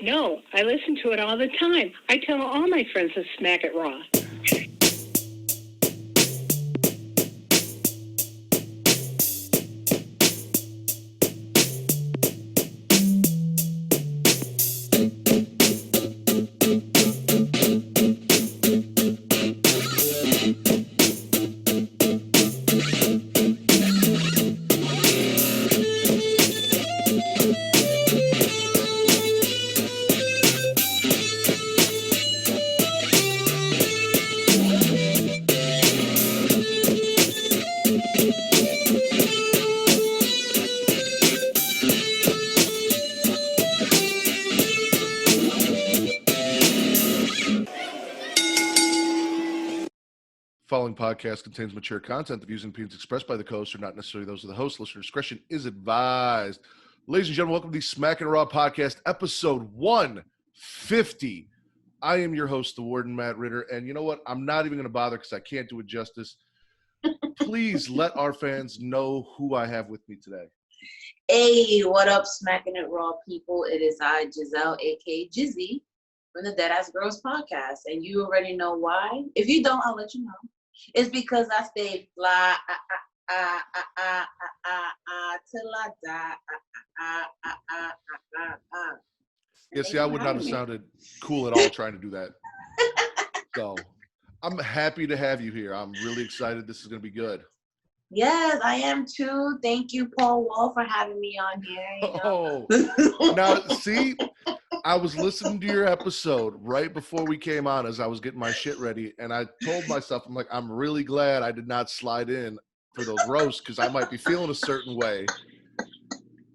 No, I listen to it all the time. I tell all my friends to smack it raw. Following podcast contains mature content. The views and opinions expressed by the co-hosts are not necessarily those of the host. Listener discretion is advised. Ladies and gentlemen, welcome to the Smackin' Raw podcast, episode 150. I am your host, the Warden, Matt Ritter, and you know what? I'm not even going to bother because I can't do it justice. Please let our fans know who I have with me today. Hey, what up, Smackin' It Raw people? It is I, Giselle, aka Jizzy, from the Deadass Girls podcast, and you already know why. If you don't, I'll let you know. It's because I stay fly till I die. Yeah, see, I would not have sounded cool at all trying to do that. So, I'm happy to have you here. I'm really excited. This is going to be good. Yes, I am too. Thank you, Paul Wall, for having me on here. Now, see, I was listening to your episode right before we came on as I was getting my shit ready, and I told myself, I'm like, I'm really glad I did not slide in for those roasts because I might be feeling a certain way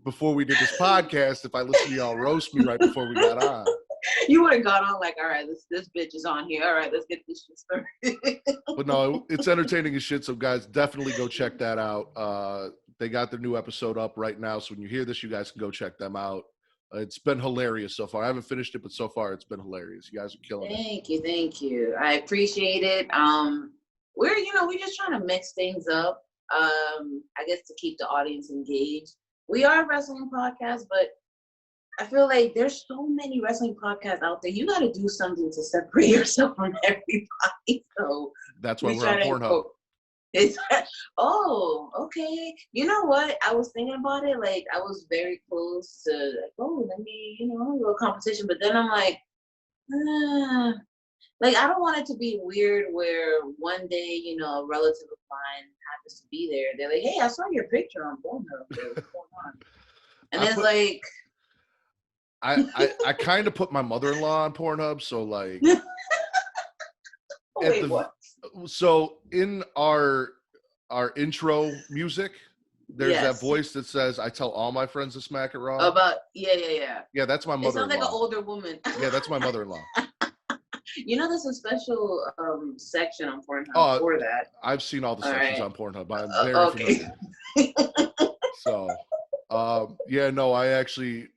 before we did this podcast if I listened to y'all roast me right before we got on. You would have gone on like, all right, this bitch is on here. All right, let's get this shit started. But no, it's entertaining as shit, so guys, definitely go check that out. They got their new episode up right now, so when you hear this, you guys can go check them out. It's been hilarious so far. I haven't finished it, but so far it's been hilarious. You guys are killing it. Thank you. I appreciate it. We're just trying to mix things up. I guess to keep the audience engaged. We are a wrestling podcast, but I feel like there's so many wrestling podcasts out there. You got to do something to separate yourself from everybody. So that's why we're on Pornhub. Oh, okay. You know what? I was thinking about it. Like, I was very close to, like, oh, let me, a little competition. But then I'm like, I don't want it to be weird where one day, a relative of mine happens to be there. They're like, hey, I saw your picture on Pornhub. What's going on? And it's like, I kind of put my mother-in-law on Pornhub, so like. Wait, what? So in our intro music, there's that voice that says, "I tell all my friends to smack it raw." Yeah. Yeah, that's my mother-in-law. It sounds like an older woman. Yeah, that's my mother-in-law. There's a special section on Pornhub for that. I've seen all the sections on Pornhub. I'm very familiar. So,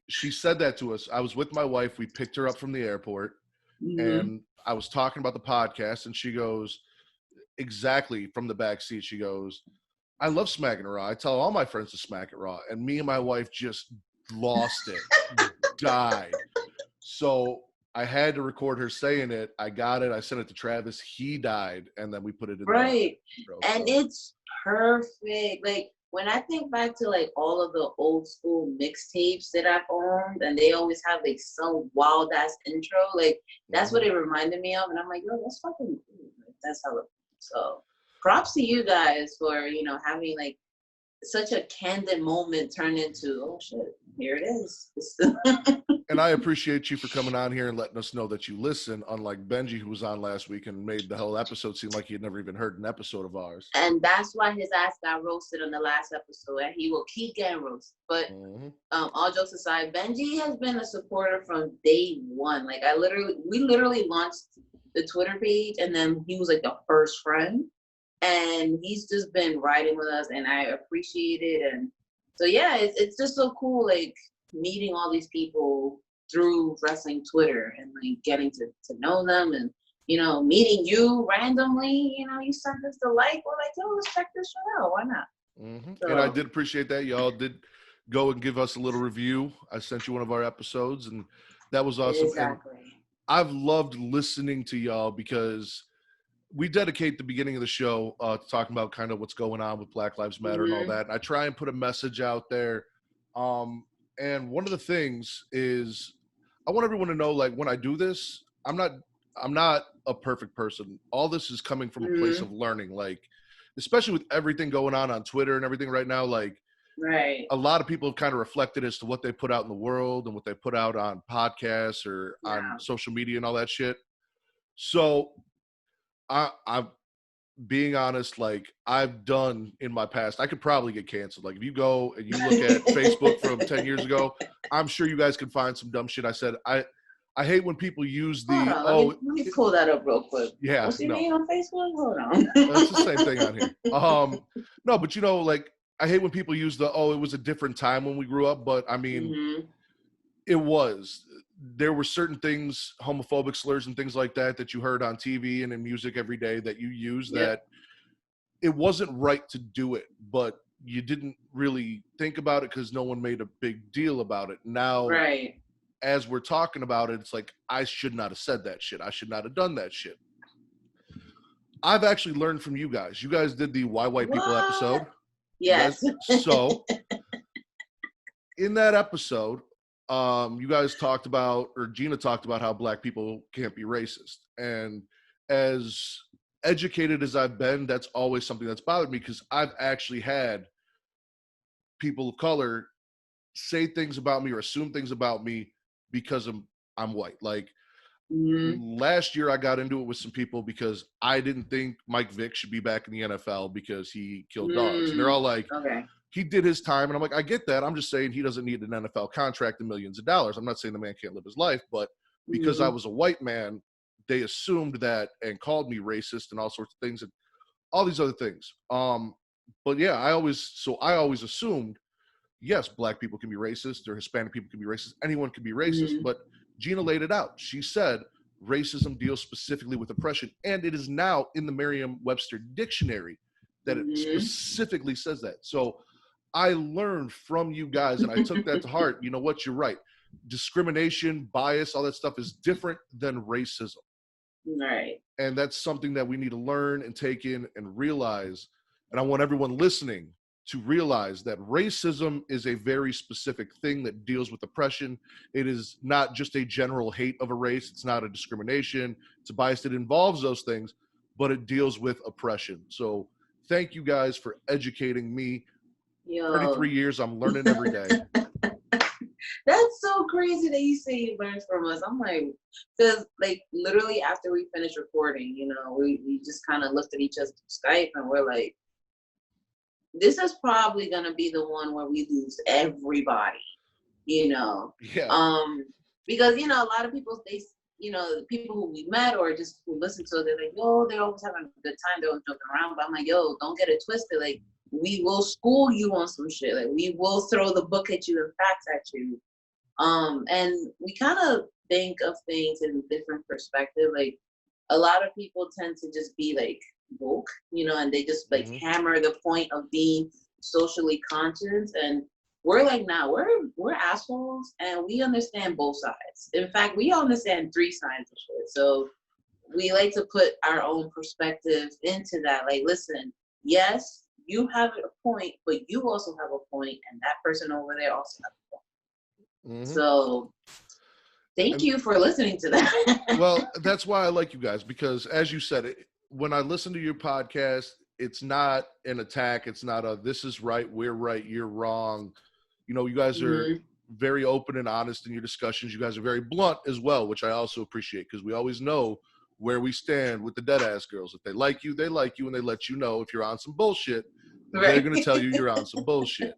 she said that to us. I was with my wife. We picked her up from the airport, and I was talking about the podcast, and she goes, exactly from the back seat, she goes, I love smacking it raw. I tell all my friends to smack it raw. And me and my wife just lost it, died. So I had to record her saying it. I got it. I sent it to Travis. He died. And then we put it in. Right. And it's perfect. Like, when I think back to like all of the old school mixtapes that I've owned, and they always have like some wild ass intro, like that's what it reminded me of. And I'm like, yo, that's fucking cool. Like, that's how it. So props to you guys for, having like such a candid moment turn into, oh shit, here it is. And I appreciate you for coming on here and letting us know that you listen, unlike Benji, who was on last week and made the whole episode seem like he had never even heard an episode of ours. And that's why his ass got roasted on the last episode, and he will keep getting roasted. But all jokes aside, Benji has been a supporter from day one. Like, we literally launched the Twitter page, and then he was like the first friend. And he's just been riding with us, and I appreciate it. And so, yeah, it's just so cool, like, meeting all these people through wrestling Twitter and, like, getting to know them and, meeting you randomly. You sent us the like. We're like, oh, let's check this shit out. Why not? So, and I did appreciate that. Y'all did go and give us a little review. I sent you one of our episodes, and That was awesome. Exactly. And I've loved listening to y'all because we dedicate the beginning of the show to talking about kind of what's going on with Black Lives Matter and all that. And I try and put a message out there. And one of the things is I want everyone to know, like, when I do this, I'm not a perfect person. All this is coming from a place of learning, like, especially with everything going on Twitter and everything right now. Like, Right. a lot of people have kind of reflected as to what they put out in the world and what they put out on podcasts or on social media and all that shit. So I'm being honest, like, I've done in my past, I could probably get canceled. Like, if you go and you look at Facebook from 10 years ago, I'm sure you guys can find some dumb shit I said. I hate when people use the let me pull that up real quick. Yeah, what's your name on Facebook? Hold on. That's the same thing on here. No, but like, I hate when people use the it was a different time when we grew up, but I mean, it was. There were certain things, homophobic slurs and things like that you heard on TV and in music every day that you use that it wasn't right to do it, but you didn't really think about it because no one made a big deal about it. Now, as we're talking about it, it's like, I should not have said that shit. I should not have done that shit. I've actually learned from you guys. You guys did the Why White People episode. Yes. So in that episode, you guys talked about, or Gina talked about, how Black people can't be racist. And as educated as I've been, that's always something that's bothered me, because I've actually had people of color say things about me or assume things about me because I'm white. Like, last year I got into it with some people because I didn't think Mike Vick should be back in the NFL because he killed dogs. And they're all like, he did his time. And I'm like, I get that. I'm just saying he doesn't need an NFL contract and millions of dollars. I'm not saying the man can't live his life, but because I was a white man, they assumed that and called me racist and all sorts of things and all these other things. But yeah, I always assumed, yes, Black people can be racist, or Hispanic people can be racist. Anyone can be racist. But Gina laid it out. She said racism deals specifically with oppression, and it is now in the Merriam-Webster dictionary that it specifically says that. So I learned from you guys, and I took that to heart. You know what? You're right. Discrimination, bias, all that stuff is different than racism. Right. And that's something that we need to learn and take in and realize. And I want everyone listening to realize that racism is a very specific thing that deals with oppression. It is not just a general hate of a race. It's not a discrimination. It's a bias that involves those things, but it deals with oppression. So thank you guys for educating me. 33 years, I'm learning every day. That's so crazy that you say you learned from us. I'm like, because like literally after we finished recording, you know, we just kind of looked at each other through Skype and we're like, this is probably gonna be the one where we lose everybody, you know. Because you know, a lot of people, they, you know, the people who we met or just who listen to it, they're like, yo, they're always having a good time, they're always joking around. But I'm like, yo, don't get it twisted. Like, we will school you on some shit. Like, we will throw the book at you and facts at you. And we kind of think of things in a different perspective. Like, a lot of people tend to just be like woke, you know, and they just like hammer the point of being socially conscious. And we're like, nah, we're assholes, and we understand both sides. In fact, we understand three sides of shit. So we like to put our own perspective into that. Like, listen, yes, you have a point, but you also have a point, and that person over there also has a point. So thank you for listening to that. Well, that's why I like you guys, because as you said, when I listen to your podcast, it's not an attack. It's not a, this is right, we're right, you're wrong. You know, you guys are very open and honest in your discussions. You guys are very blunt as well, which I also appreciate, because we always know where we stand with the Deadass girls. If they like you, and they let you know. If you're on some bullshit, they're going to tell you you're on some bullshit.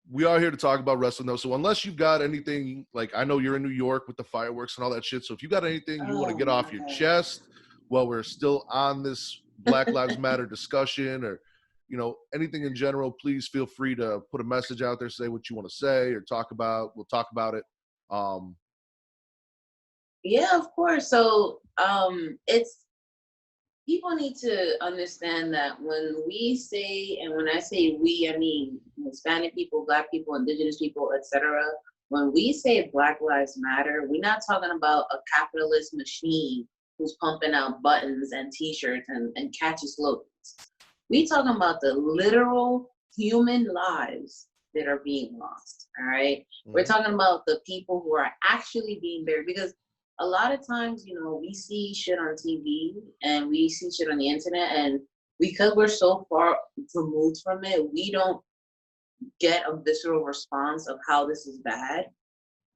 We are here to talk about wrestling, though. So unless you've got anything, like, I know you're in New York with the fireworks and all that shit. So if you got anything you want to get off your chest while we're still on this Black Lives Matter discussion, or, you know, anything in general, please feel free to put a message out there, say what you want to say or talk about. We'll talk about it. Yeah, of course. So it's, people need to understand that when we say, and when I say we, I mean Hispanic people, Black people, Indigenous people, etc. When we say Black Lives Matter, we're not talking about a capitalist machine who's pumping out buttons and T-shirts and catchy slogans. We talking about the literal human lives that are being lost. All right, we're talking about the people who are actually being buried, because a lot of times, you know, we see shit on TV and we see shit on the internet, and because we're so far removed from it, we don't get a visceral response of how this is bad.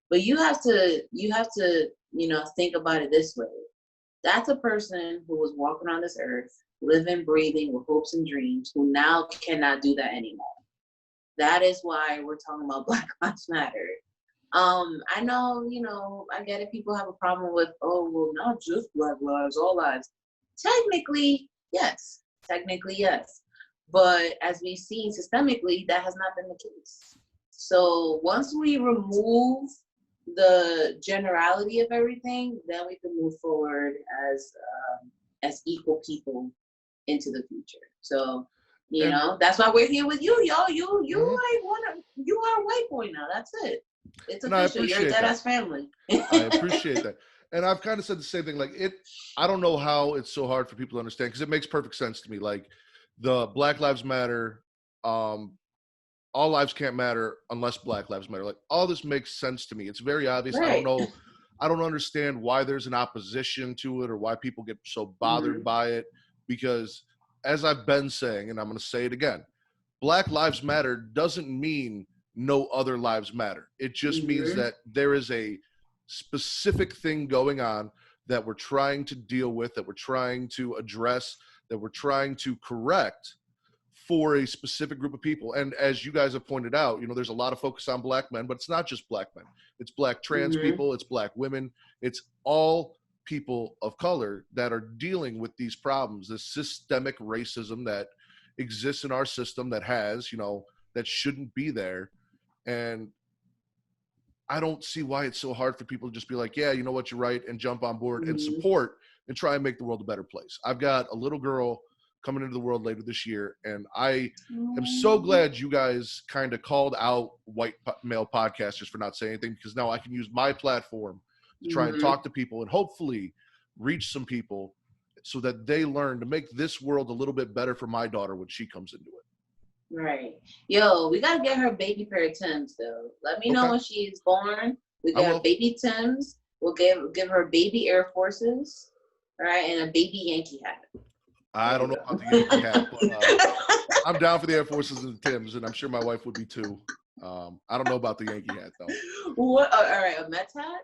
But you have to, you know, think about it this way. That's a person who was walking on this earth, living, breathing with hopes and dreams, who now cannot do that anymore. That is why we're talking about Black Lives Matter. I know, you know, I get it. People have a problem with, oh, well, not just Black lives, all lives. Technically, yes. But as we've seen systemically, that has not been the case. So once we remove the generality of everything, then we can move forward as equal people into the future. So, you know, that's why we're here with you, y'all. You are a white boy now. That's it. It's official. You're a Deadass family. I appreciate that. And I've kind of said the same thing. Like, I don't know how it's so hard for people to understand, because it makes perfect sense to me. Like, the Black Lives Matter, all lives can't matter unless Black Lives Matter. Like, all this makes sense to me. It's very obvious. Right. I don't understand why there's an opposition to it or why people get so bothered by it, because as I've been saying, and I'm going to say it again, Black Lives Matter doesn't mean no other lives matter. It just means that there is a specific thing going on that we're trying to deal with, that we're trying to address, that we're trying to correct for a specific group of people. And as you guys have pointed out, you know, there's a lot of focus on Black men, but it's not just Black men. It's Black trans people, it's Black women, it's all people of color that are dealing with these problems, this systemic racism that exists in our system, that has, you know, that shouldn't be there. And I don't see why it's so hard for people to just be like, yeah, you know what, you're right, and jump on board and support and try and make the world a better place. I've got a little girl coming into the world later this year, and I am so glad you guys kind of called out white male podcasters for not saying anything, because now I can use my platform to try and talk to people and hopefully reach some people so that they learn to make this world a little bit better for my daughter when she comes into it. Right. Yo, we gotta get her a baby pair of Timbs though. Let me know when she's born. We get her baby Timbs. We'll give her baby Air Forces, right, and a baby Yankee hat. I don't know about the Yankee hat, but I'm down for the Air Forces and the Timbs, and I'm sure my wife would be too. I don't know about the Yankee hat though. What? All right, a Mets hat?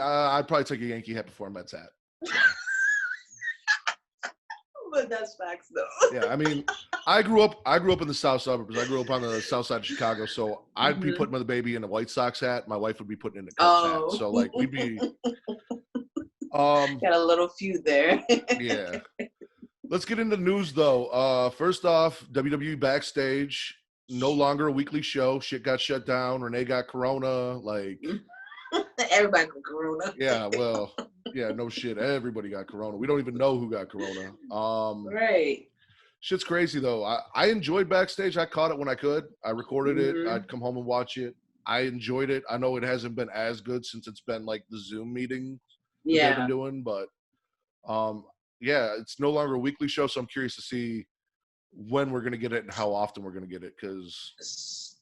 I'd probably take a Yankee hat before a Mets hat. But that's facts though. Yeah, I mean, I grew up in the south suburbs. I grew up on the south side of Chicago, so I'd be putting the baby in a White Sox hat. My wife would be putting in a Cubs hat. So like we'd be got a little feud there. Yeah. Let's get into news though. First off, WWE Backstage, no longer a weekly show. Shit got shut down. Renee got corona. Like everybody got corona. Yeah, well, yeah, no shit. Everybody got corona. We don't even know who got corona. Right. Shit's crazy though. I enjoyed Backstage. I caught it when I could. I recorded it. I'd come home and watch it. I enjoyed it. I know it hasn't been as good since it's been like the Zoom meeting they've been doing, but yeah, it's no longer a weekly show, so I'm curious to see when we're gonna get it and how often we're gonna get it, because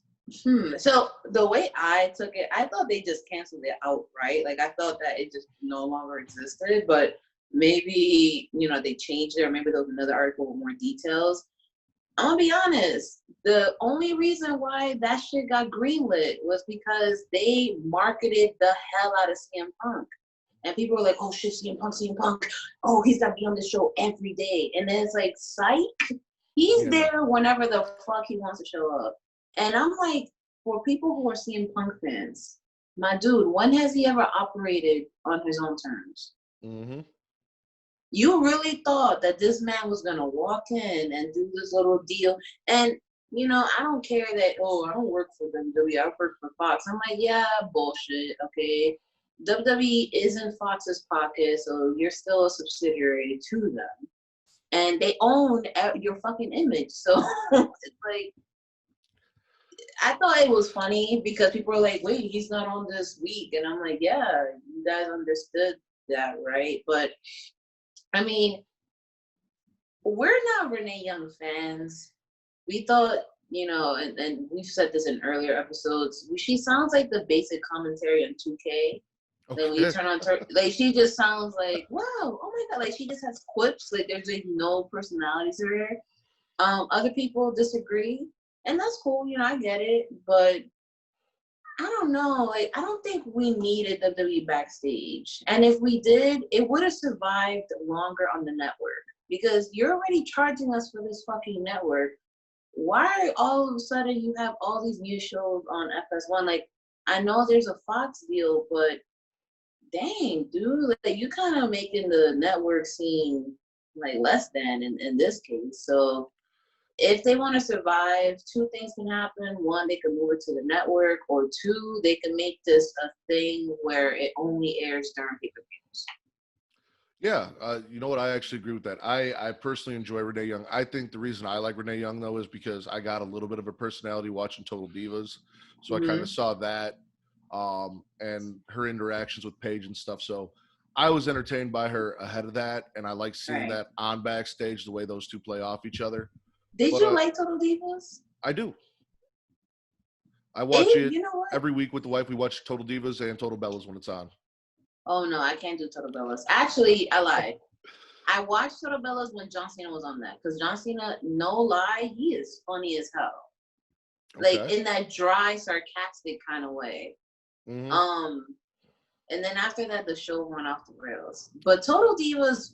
So the way I took it, I thought they just canceled it outright. Like I thought that it just no longer existed, but maybe, you know, they changed it, or maybe there was another article with more details. I'm gonna be honest, the only reason why that shit got greenlit was because they marketed the hell out of CM Punk. And people were like, oh shit, CM Punk, oh, he's gotta be on the show every day. And then it's like, psych, he's there whenever the fuck he wants to show up. And I'm like, for people who are CM Punk fans, my dude, when has he ever operated on his own terms? You really thought that this man was gonna walk in and do this little deal? And you know, I don't care that, oh, I don't work for WWE, I work for Fox. I'm like, yeah, bullshit, okay. WWE is in Fox's pocket, so you're still a subsidiary to them. And they own your fucking image. So it's like, I thought it was funny because people were like, wait, he's not on this week. And I'm like, yeah, you guys understood that, right? But, I mean, we're not Renee Young fans. We thought, and we've said this in earlier episodes, she sounds like the basic commentary on 2K. Okay. Then when you turn on, like, she just sounds like, wow, oh my God. Like, she just has quips. Like, there's like no personality to her. Other people disagree. And that's cool, I get it. But I don't know. Like, I don't think we needed WWE backstage. And if we did, it would have survived longer on the network. Because you're already charging us for this fucking network. Why all of a sudden you have all these new shows on FS1? Like, I know there's a Fox deal, but dang, dude, like, you kind of making the network seem like less than in this case. So if they want to survive, two things can happen. One, they can move it to the network, or two, they can make this a thing where it only airs during pay-per-views. Yeah, you know what? I actually agree with that. I personally enjoy Renee Young. I think the reason I like Renee Young, though, is because I got a little bit of a personality watching Total Divas. So I kind of saw that and her interactions with Paige and stuff. So I was entertained by her ahead of that, and I like seeing that on backstage, the way those two play off each other. Did you like Total Divas? I do. I watch it every week with the wife. We watch Total Divas and Total Bellas when it's on. Oh, no, I can't do Total Bellas. Actually, I lied. I watched Total Bellas when John Cena was on that. Because John Cena, no lie, he is funny as hell. Okay. Like, in that dry, sarcastic kind of way. Mm-hmm. And then after that, the show went off the rails. But Total Divas,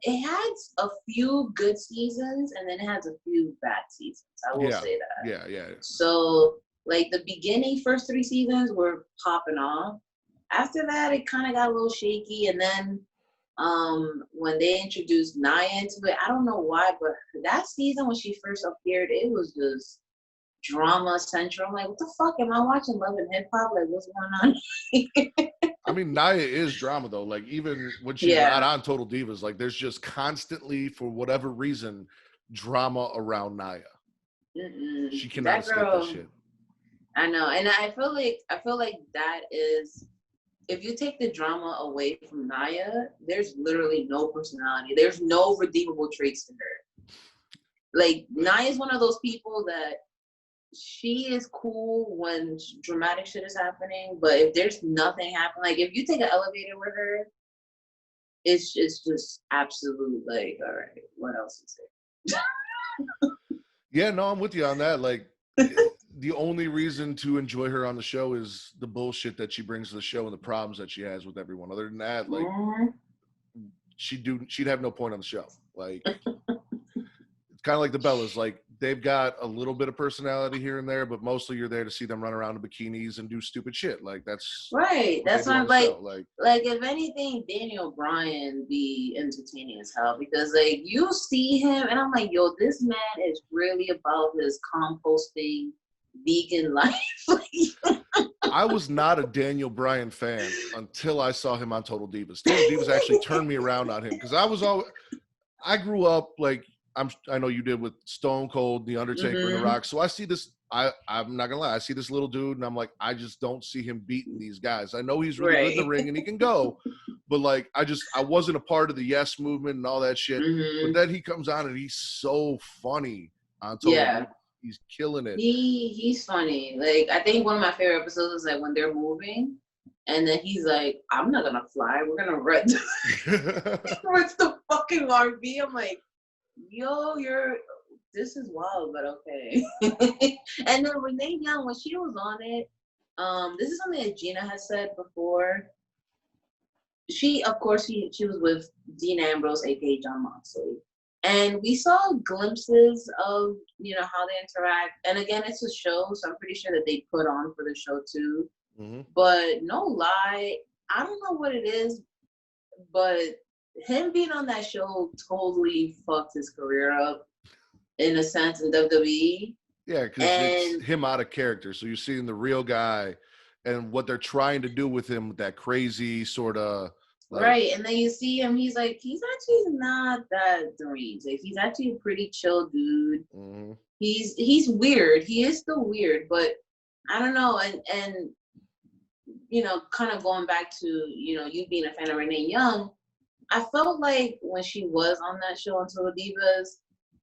it has a few good seasons, and then it has a few bad seasons. I will say that. Yeah. So, like, the beginning first 3 seasons were popping off. After that, it kind of got a little shaky. And then when they introduced Nia into it, I don't know why, but that season when she first appeared, it was just drama central. I'm like, what the fuck? Am I watching Love and Hip Hop? Like, what's going on? I mean, Nia is drama, though. Like, even when she's not on Total Divas, like, there's just constantly, for whatever reason, drama around Nia. She cannot escape that shit. I know. And I feel like that is, if you take the drama away from Nia, there's literally no personality. There's no redeemable traits to her. Like, Nia is one of those people that she is cool when dramatic shit is happening, but if there's nothing happening, like, if you take an elevator with her, it's just absolute, like, all right, what else is there? Yeah, no, I'm with you on that. Like, the only reason to enjoy her on the show is the bullshit that she brings to the show and the problems that she has with everyone. Other than that, like, she'd have no point on the show. Like, it's kind of like the Bellas. Like, they've got a little bit of personality here and there, but mostly you're there to see them run around in bikinis and do stupid shit. Like, that's right. That's not like if anything, Daniel Bryan be entertaining as hell, because like you see him and I'm like, yo, this man is really about his composting vegan life. I was not a Daniel Bryan fan until I saw him on Total Divas. Total Divas actually turned me around on him, because I grew up like, I know you did, with Stone Cold, The Undertaker, and The Rock. So I see this, I'm not gonna lie, I see this little dude, and I'm like, I just don't see him beating these guys. I know he's really good in the ring and he can go, but like, I wasn't a part of the Yes movement and all that shit. But then he comes on and he's so funny on Total Divas. He's killing it. He's funny. Like, I think one of my favorite episodes is like when they're moving, and then he's like, I'm not gonna fly, we're gonna rent the fucking RV. I'm like, yo, this is wild, but okay. And then Renee Young, when she was on it, this is something that Gina has said before. She was with Dean Ambrose, aka Jon Moxley. And we saw glimpses of, how they interact. And again, it's a show, so I'm pretty sure that they put on for the show too. But no lie, I don't know what it is, but him being on that show totally fucked his career up, in a sense, in WWE. Yeah, because it's him out of character. So you're seeing the real guy and what they're trying to do with him, with that crazy sort of... Right, and then you see him, he's actually not that deranged. Like, he's actually a pretty chill dude. He's weird. He is still weird, but I don't know, and you know, kind of going back to, you know, you being a fan of Renee Young, I felt like when she was on that show on Total Divas,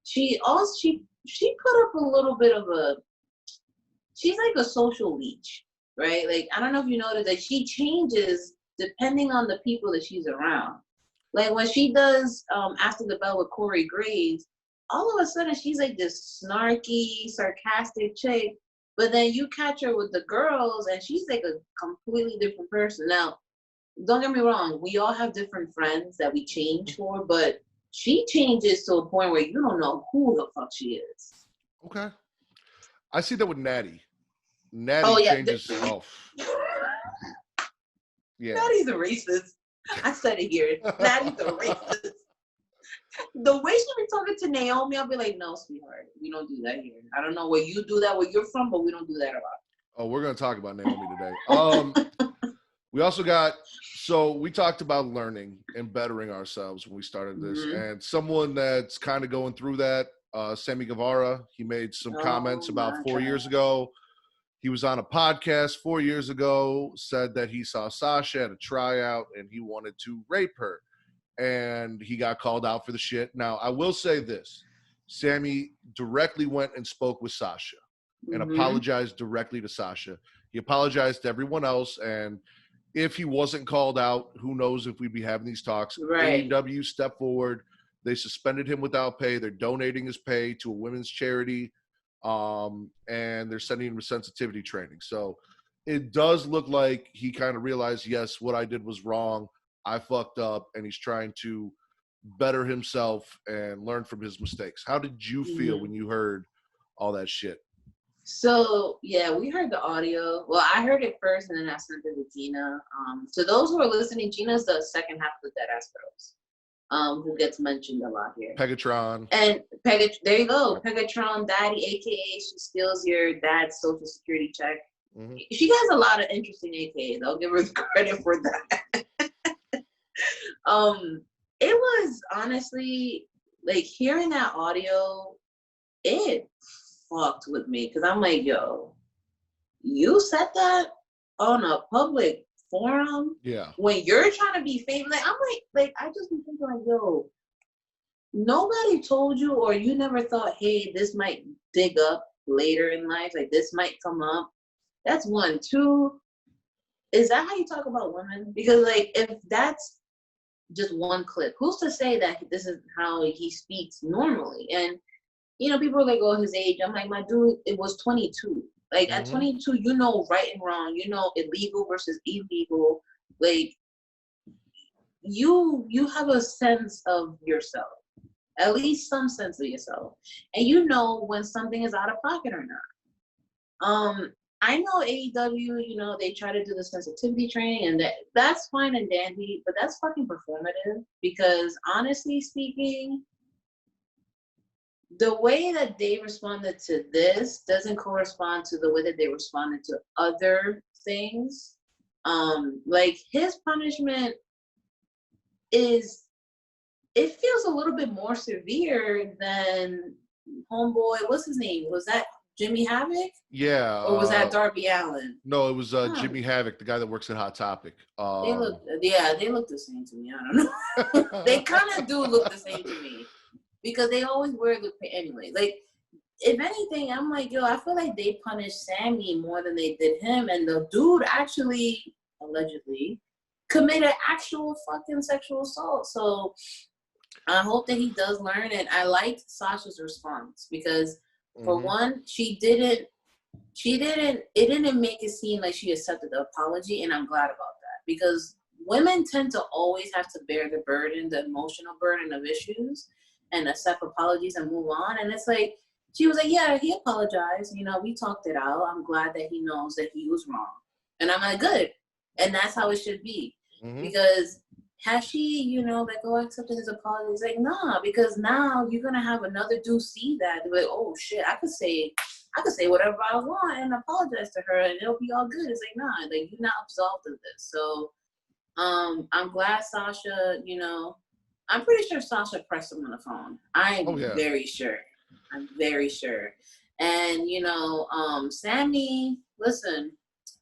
she put up a little bit of a, she's like a social leech, right? Like, I don't know if you noticed that she changes depending on the people that she's around. Like when she does After the Bell with Corey Graves, all of a sudden she's like this snarky, sarcastic chick. But then you catch her with the girls and she's like a completely different person. Now, don't get me wrong, we all have different friends that we change for, but she changes to a point where you don't know who the fuck she is. Okay. I see that with Natty. Natty changes. Yeah. Natty's a racist. I said it here. Natty's a racist. The way she be talking to Naomi, I'll be like, no, sweetheart, we don't do that here. I don't know where you do that, where you're from, but we don't do that a lot. Oh, we're going to talk about Naomi today. We also got, so we talked about learning and bettering ourselves when we started this. And someone that's kind of going through that, Sammy Guevara, he made some comments about 4 years ago. He was on a podcast 4 years ago, said that he saw Sasha at a tryout and he wanted to rape her. And he got called out for the shit. Now, I will say this. Sammy directly went and spoke with Sasha and apologized directly to Sasha. He apologized to everyone else. And if he wasn't called out, who knows if we'd be having these talks. Right. AEW stepped forward. They suspended him without pay. They're donating his pay to a women's charity. And they're sending him to sensitivity training. So it does look like he kind of realized, yes, what I did was wrong. I fucked up, and he's trying to better himself and learn from his mistakes. How did you feel when you heard all that shit? So, yeah, we heard the audio. Well, I heard it first, and then I sent it to Gina. To those who are listening, Gina's the second half of the Deadass Girls, who gets mentioned a lot here. Pegatron. And there you go. Pegatron Daddy, a.k.a. she steals your dad's social security check. She has a lot of interesting AKAs. I'll give her credit for that. It was honestly, like, hearing that audio, it fucked with me, because I'm like, yo, you said that on a public forum? Yeah. When you're trying to be famous? Like, I'm like, I just be thinking like, yo, nobody told you, or you never thought, hey, this might dig up later in life, like this might come up? That's one. Two, is that how you talk about women? Because, like, if that's just one clip, who's to say that this is how he speaks normally? And, you know, people are like, oh, his age. I'm like, my dude, it was 22. Like, at 22, you know right and wrong. You know illegal versus illegal. Like, you have a sense of yourself. At least some sense of yourself. And you know when something is out of pocket or not. I know AEW, you know, they try to do the sensitivity training, and that's fine and dandy, but that's fucking performative, because honestly speaking, the way that they responded to this doesn't correspond to the way that they responded to other things. Like, his punishment it feels a little bit more severe than homeboy, what's his name? Was that Jimmy Havoc? Yeah. Or was that Darby Allin? No, it was Jimmy Havoc, the guy that works at Hot Topic. They look the same to me. I don't know. They kind of do look the same to me, because they always wear the anyway. Like, if anything, I'm like, yo, I feel like they punished Sammy more than they did him, and the dude actually allegedly committed actual fucking sexual assault. So I hope that he does learn. And I liked Sasha's response, because for one, it didn't make it seem like she accepted the apology, and I'm glad about that, because women tend to always have to bear the burden, the emotional burden of issues, and accept apologies and move on. And it's like, she was like, yeah, he apologized, you know, we talked it out, I'm glad that he knows that he was wrong. And I'm like, good. And that's how it should be. Because has she, you know, like, oh, I accepted his apology? It's like, nah, because now you're gonna have another dude see that, like, oh shit, I could say whatever I want and apologize to her, and it'll be all good. It's like, nah, like, you're not absolved of this. So, I'm glad Sasha, you know, I'm pretty sure Sasha pressed him on the phone. I'm very sure. And Sammy, listen,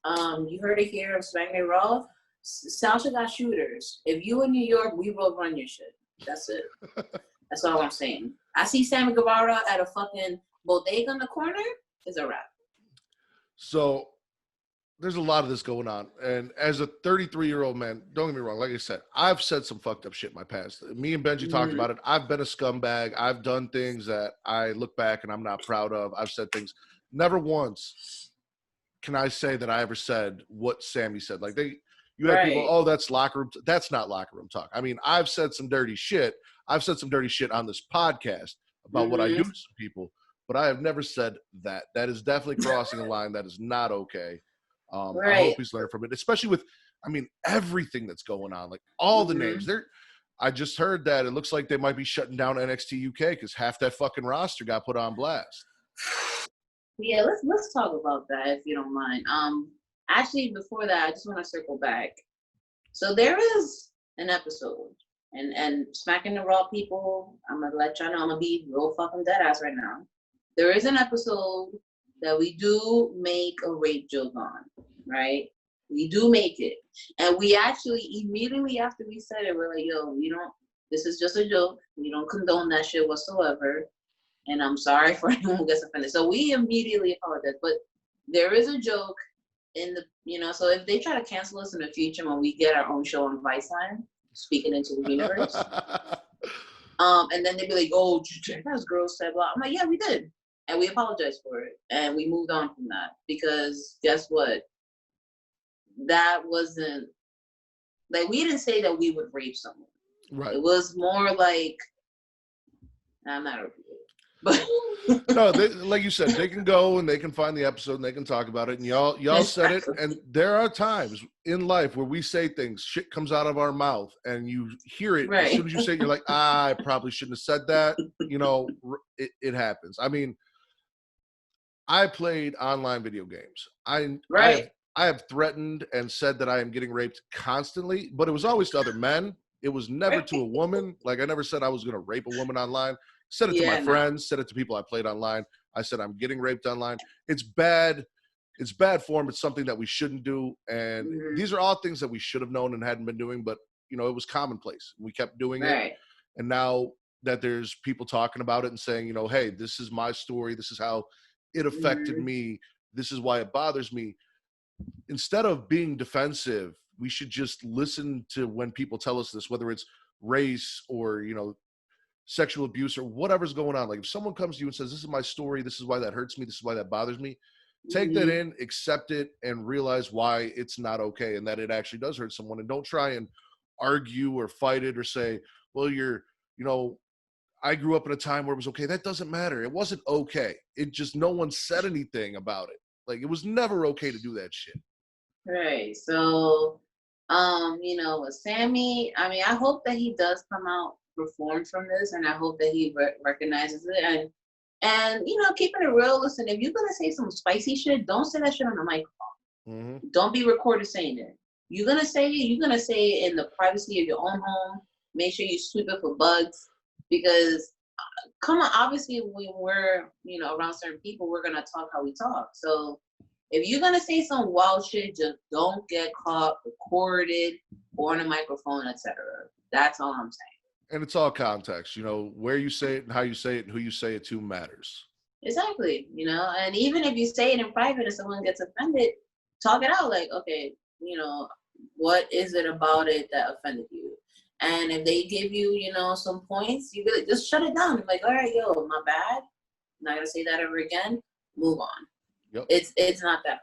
you heard it here of Smackin' Raw. Sasha got shooters. If you in New York, we will run your shit. That's it. That's all I'm saying. I see Sammy Guevara at a fucking bodega in the corner. It's a wrap. So there's a lot of this going on. And as a 33-year-old man, don't get me wrong, like I said, I've said some fucked up shit in my past. Me and Benji talked about it. I've been a scumbag. I've done things that I look back and I'm not proud of. I've said things. Never once can I say that I ever said what Sammy said. Like you have people, oh, that's locker room. That's not locker room talk. I mean, I've said some dirty shit. I've said some dirty shit on this podcast about what I do to some people, but I have never said that. That is definitely crossing a line. That is not okay. I hope he's learned from it, especially with, everything that's going on, like all the names. I just heard that it looks like they might be shutting down NXT UK because half that fucking roster got put on blast. Yeah, let's talk about that if you don't mind. Actually, before that, I just want to circle back. So there is an episode, and Smackin' the Raw people, I'm gonna let y'all know I'm gonna be real fucking deadass right now. There is an episode that we do make a rape joke on, right? We do make it. And we actually, immediately after we said it, we're like, yo, this is just a joke. We don't condone that shit whatsoever. And I'm sorry for anyone who gets offended. So we immediately apologize. But there is a joke in the, so if they try to cancel us in the future when we get our own show on Viceland, Speaking into the Universe, and then they'd be like, oh, Deadass girls said blah. I'm like, yeah, we did. And we apologized for it. And we moved on from that. Because guess what? That wasn't, like, we didn't say that we would rape someone. Right. It was more like, I'm not repeating it. But no, like you said, they can go and they can find the episode and they can talk about it. And y'all said it. And there are times in life where we say things, shit comes out of our mouth, and you hear it. As soon as you say it, you're like, I probably shouldn't have said that. It happens. I mean, I played online video games. I have threatened and said that I am getting raped constantly, but it was always to other men. It was never to a woman. Like, I never said I was going to rape a woman online. Said it to my friends, said it to people I played online. I said, I'm getting raped online. It's bad. It's bad form. It's something that we shouldn't do. And these are all things that we should have known and hadn't been doing, but it was commonplace. We kept doing it. And now that there's people talking about it and saying, hey, this is my story. This is how it affected me. This is why it bothers me. Instead of being defensive, we should just listen to when people tell us this, whether it's race or, sexual abuse or whatever's going on. Like, if someone comes to you and says, this is my story, this is why that hurts me, this is why that bothers me, take that in, accept it, and realize why it's not okay and that it actually does hurt someone. And don't try and argue or fight it or say, well, I grew up in a time where it was okay. That doesn't matter. It wasn't okay. It just, no one said anything about it. Like, it was never okay to do that shit. Right. So, with Sammy, I hope that he does come out reformed from this, and I hope that he recognizes it. And keeping it real, listen, if you're gonna say some spicy shit, don't say that shit on the microphone. Don't be recorded saying it. You're gonna say it in the privacy of your own home. Make sure you sweep it for bugs, because come on, obviously when we're around certain people, we're gonna talk how we talk. So if you're gonna say some wild shit, just don't get caught, recorded, or on a microphone, etc. That's all I'm saying. And it's all context, where you say it and how you say it and who you say it to matters. Exactly, and even if you say it in private and someone gets offended, talk it out. Like, okay, what is it about it that offended you? And if they give you, some points, you really just shut it down. You're like, all right, yo, my bad. I'm not gonna say that ever again. Move on. Yep. It's not that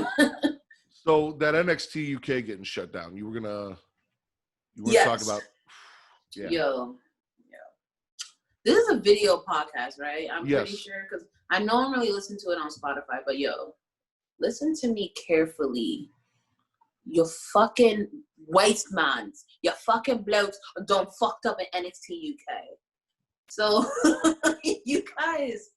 hard. So that NXT UK getting shut down, you were gonna talk about. Yeah. Yo. This is a video podcast, right? I'm pretty sure, because I normally listen to it on Spotify, but listen to me carefully. You fucking waste mans, you fucking blokes don't fucked up in NXT UK. So you guys,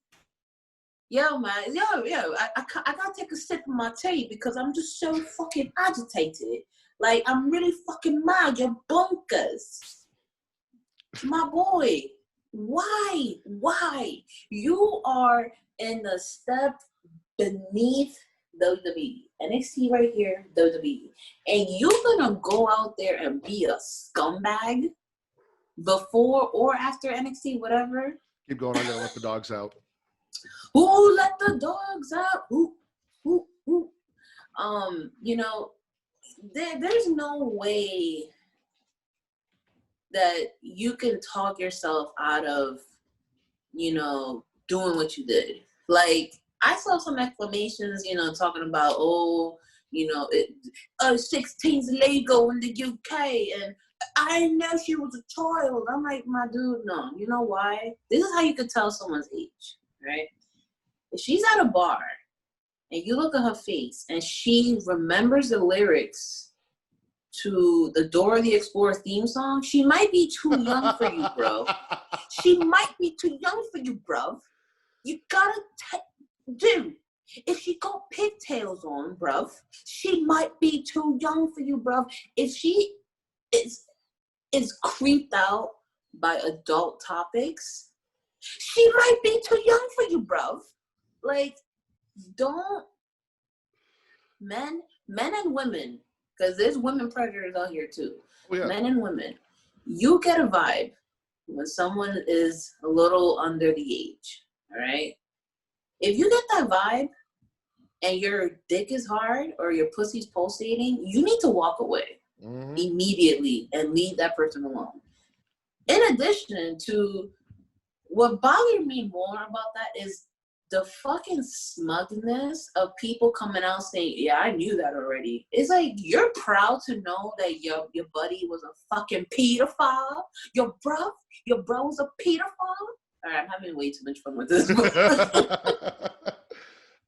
man, I gotta take a sip of my tea because I'm just so fucking agitated. Like, I'm really fucking mad. You're bonkers. My boy, why? You are in the step beneath WWE. NXT right here, WWE. And you're gonna go out there and be a scumbag before or after NXT, whatever. Keep going. I gotta let the dogs out. Who let the dogs out? Who? You know, there's no way that you can talk yourself out of, you know, doing what you did. Like, I saw some exclamations, you know, talking about, oh, you know, 16's Lego in the UK, and I didn't know she was a child. I'm like, my dude, no. You know why? This is how you could tell someone's age, right? If she's at a bar and you look at her face and she remembers the lyrics to the Dora the Explorer theme song, she might be too young for you, bro. She might be too young for you, bro. You gotta dude, if she got pigtails on, bruv, she might be too young for you, bruv. If she is creeped out by adult topics, she might be too young for you, bruv. Like, don't men and women, because there's women predators out here too. Oh, yeah. Men and women, you get a vibe when someone is a little under the age, all right? If you get that vibe and your dick is hard or your pussy's pulsating, you need to walk away immediately and leave that person alone. In addition to, what bothered me more about that is the fucking smugness of people coming out saying, yeah, I knew that already. It's like, you're proud to know that your buddy was a fucking pedophile? Your bro was a pedophile? All right, I'm having way too much fun with this.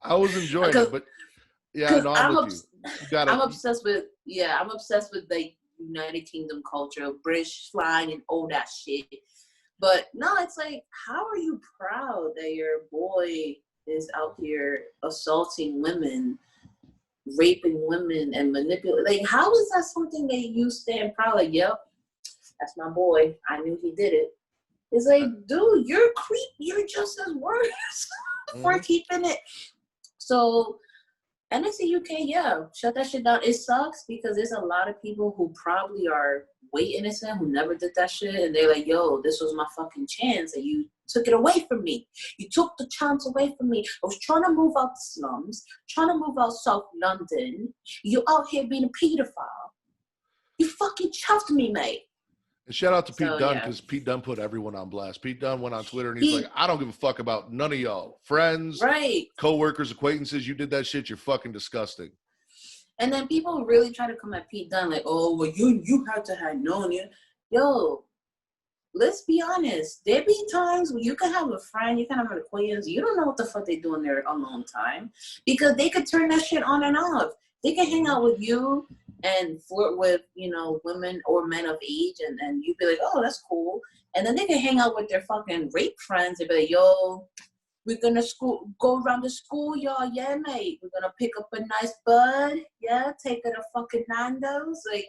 I was enjoying it, but yeah, no, I'm with you. I'm obsessed with the United Kingdom culture, British slang and all that shit. But no, it's like, how are you proud that your boy is out here assaulting women, raping women, and manipulating? Like, how is that something that you stand proud of? Like, yep, that's my boy. I knew he did it. It's like, dude, you're creep. You're just as worse for keeping it. So, NXT UK, yeah, shut that shit down. It sucks because there's a lot of people who probably are way innocent, who never did that shit, and they're like, yo, this was my fucking chance, and you took it away from me. You took the chance away from me. I was trying to move out the slums, trying to move out South London. You out here being a pedophile. You fucking chuffed me, mate. And shout out to Pete Dunne, because Pete Dunne put everyone on blast. Pete Dunne went on Twitter and he's like, I don't give a fuck about none of y'all. Friends, co-workers, acquaintances, you did that shit, you're fucking disgusting. And then people really try to come at Pete Dunne like, oh, well, you had to have known it. Yo, let's be honest. There be times when you can have a friend, you can have an acquaintance, you don't know what the fuck they do in their alone time, because they could turn that shit on and off. They can hang out with you and flirt with, you know, women or men of age, and you'd be like, oh, that's cool. And then they can hang out with their fucking rape friends and be like, yo, we're gonna go around the school, y'all. Yeah, mate. We're gonna pick up a nice bud. Yeah, take her to fucking Nando's. Like,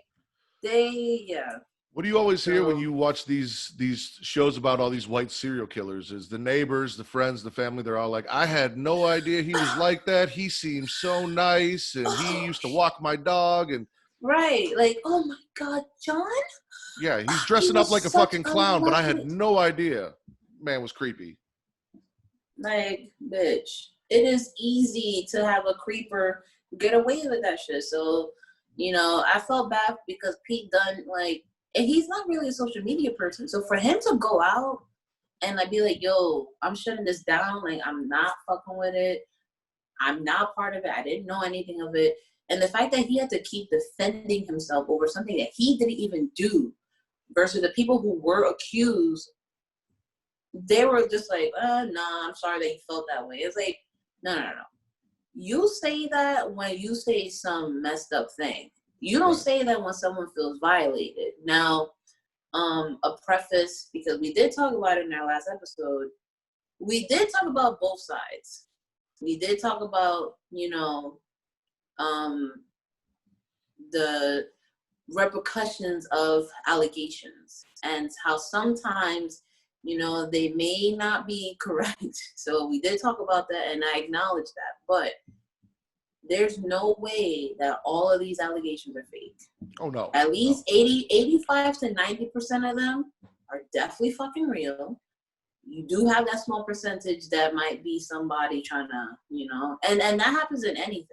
What do you always hear when you watch these shows about all these white serial killers? Is the neighbors, the friends, the family, they're all like, I had no idea he was like that. He seems so nice, and he used to walk my dog. And right, like, oh my God, John? Yeah, he's dressing up like a fucking clown, but I had no idea. Man was creepy. Like, bitch, it is easy to have a creeper get away with that shit. So, you know, I felt bad because Pete Dunne, like, and he's not really a social media person. So for him to go out and like be like, yo, I'm shutting this down. Like, I'm not fucking with it. I'm not part of it. I didn't know anything of it. And the fact that he had to keep defending himself over something that he didn't even do versus the people who were accused, they were just like, nah, I'm sorry that you felt that way. It's like, no. You say that when you say some messed up thing. You don't say that when someone feels violated. Now, a preface, because we did talk about it in our last episode, we did talk about both sides. We did talk about, you know, the repercussions of allegations and how sometimes You know, they may not be correct. So we did talk about that, and I acknowledge that. But there's no way that all of these allegations are fake. Oh, no. At least 85 to 90% of them are definitely fucking real. You do have that small percentage that might be somebody trying to, you know, and that happens in anything.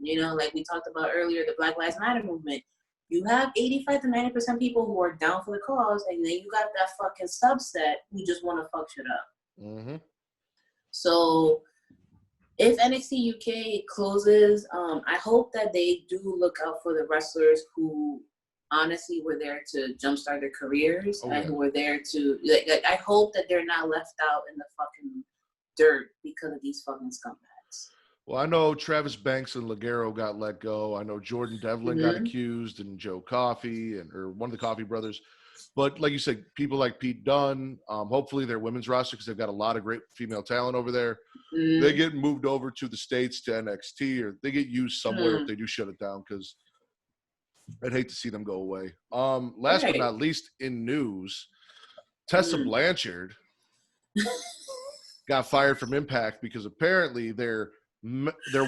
You know, like we talked about earlier, the Black Lives Matter movement. You have 85 to 90% people who are down for the cause, and then you got that fucking subset who just want to fuck shit up. Mm-hmm. So if NXT UK closes, I hope that they do look out for the wrestlers who honestly were there to jumpstart their careers and who were there to, like, I hope that they're not left out in the fucking dirt because of these fucking scumbags. Well, I know Travis Banks and Ligero got let go. I know Jordan Devlin got accused, and Joe Coffey, or one of the Coffey brothers. But like you said, people like Pete Dunne, hopefully their women's roster, because they've got a lot of great female talent over there. They get moved over to the States to NXT, or they get used somewhere if they do shut it down, because I'd hate to see them go away. Last but not least in news, Tessa Blanchard got fired from Impact because apparently they're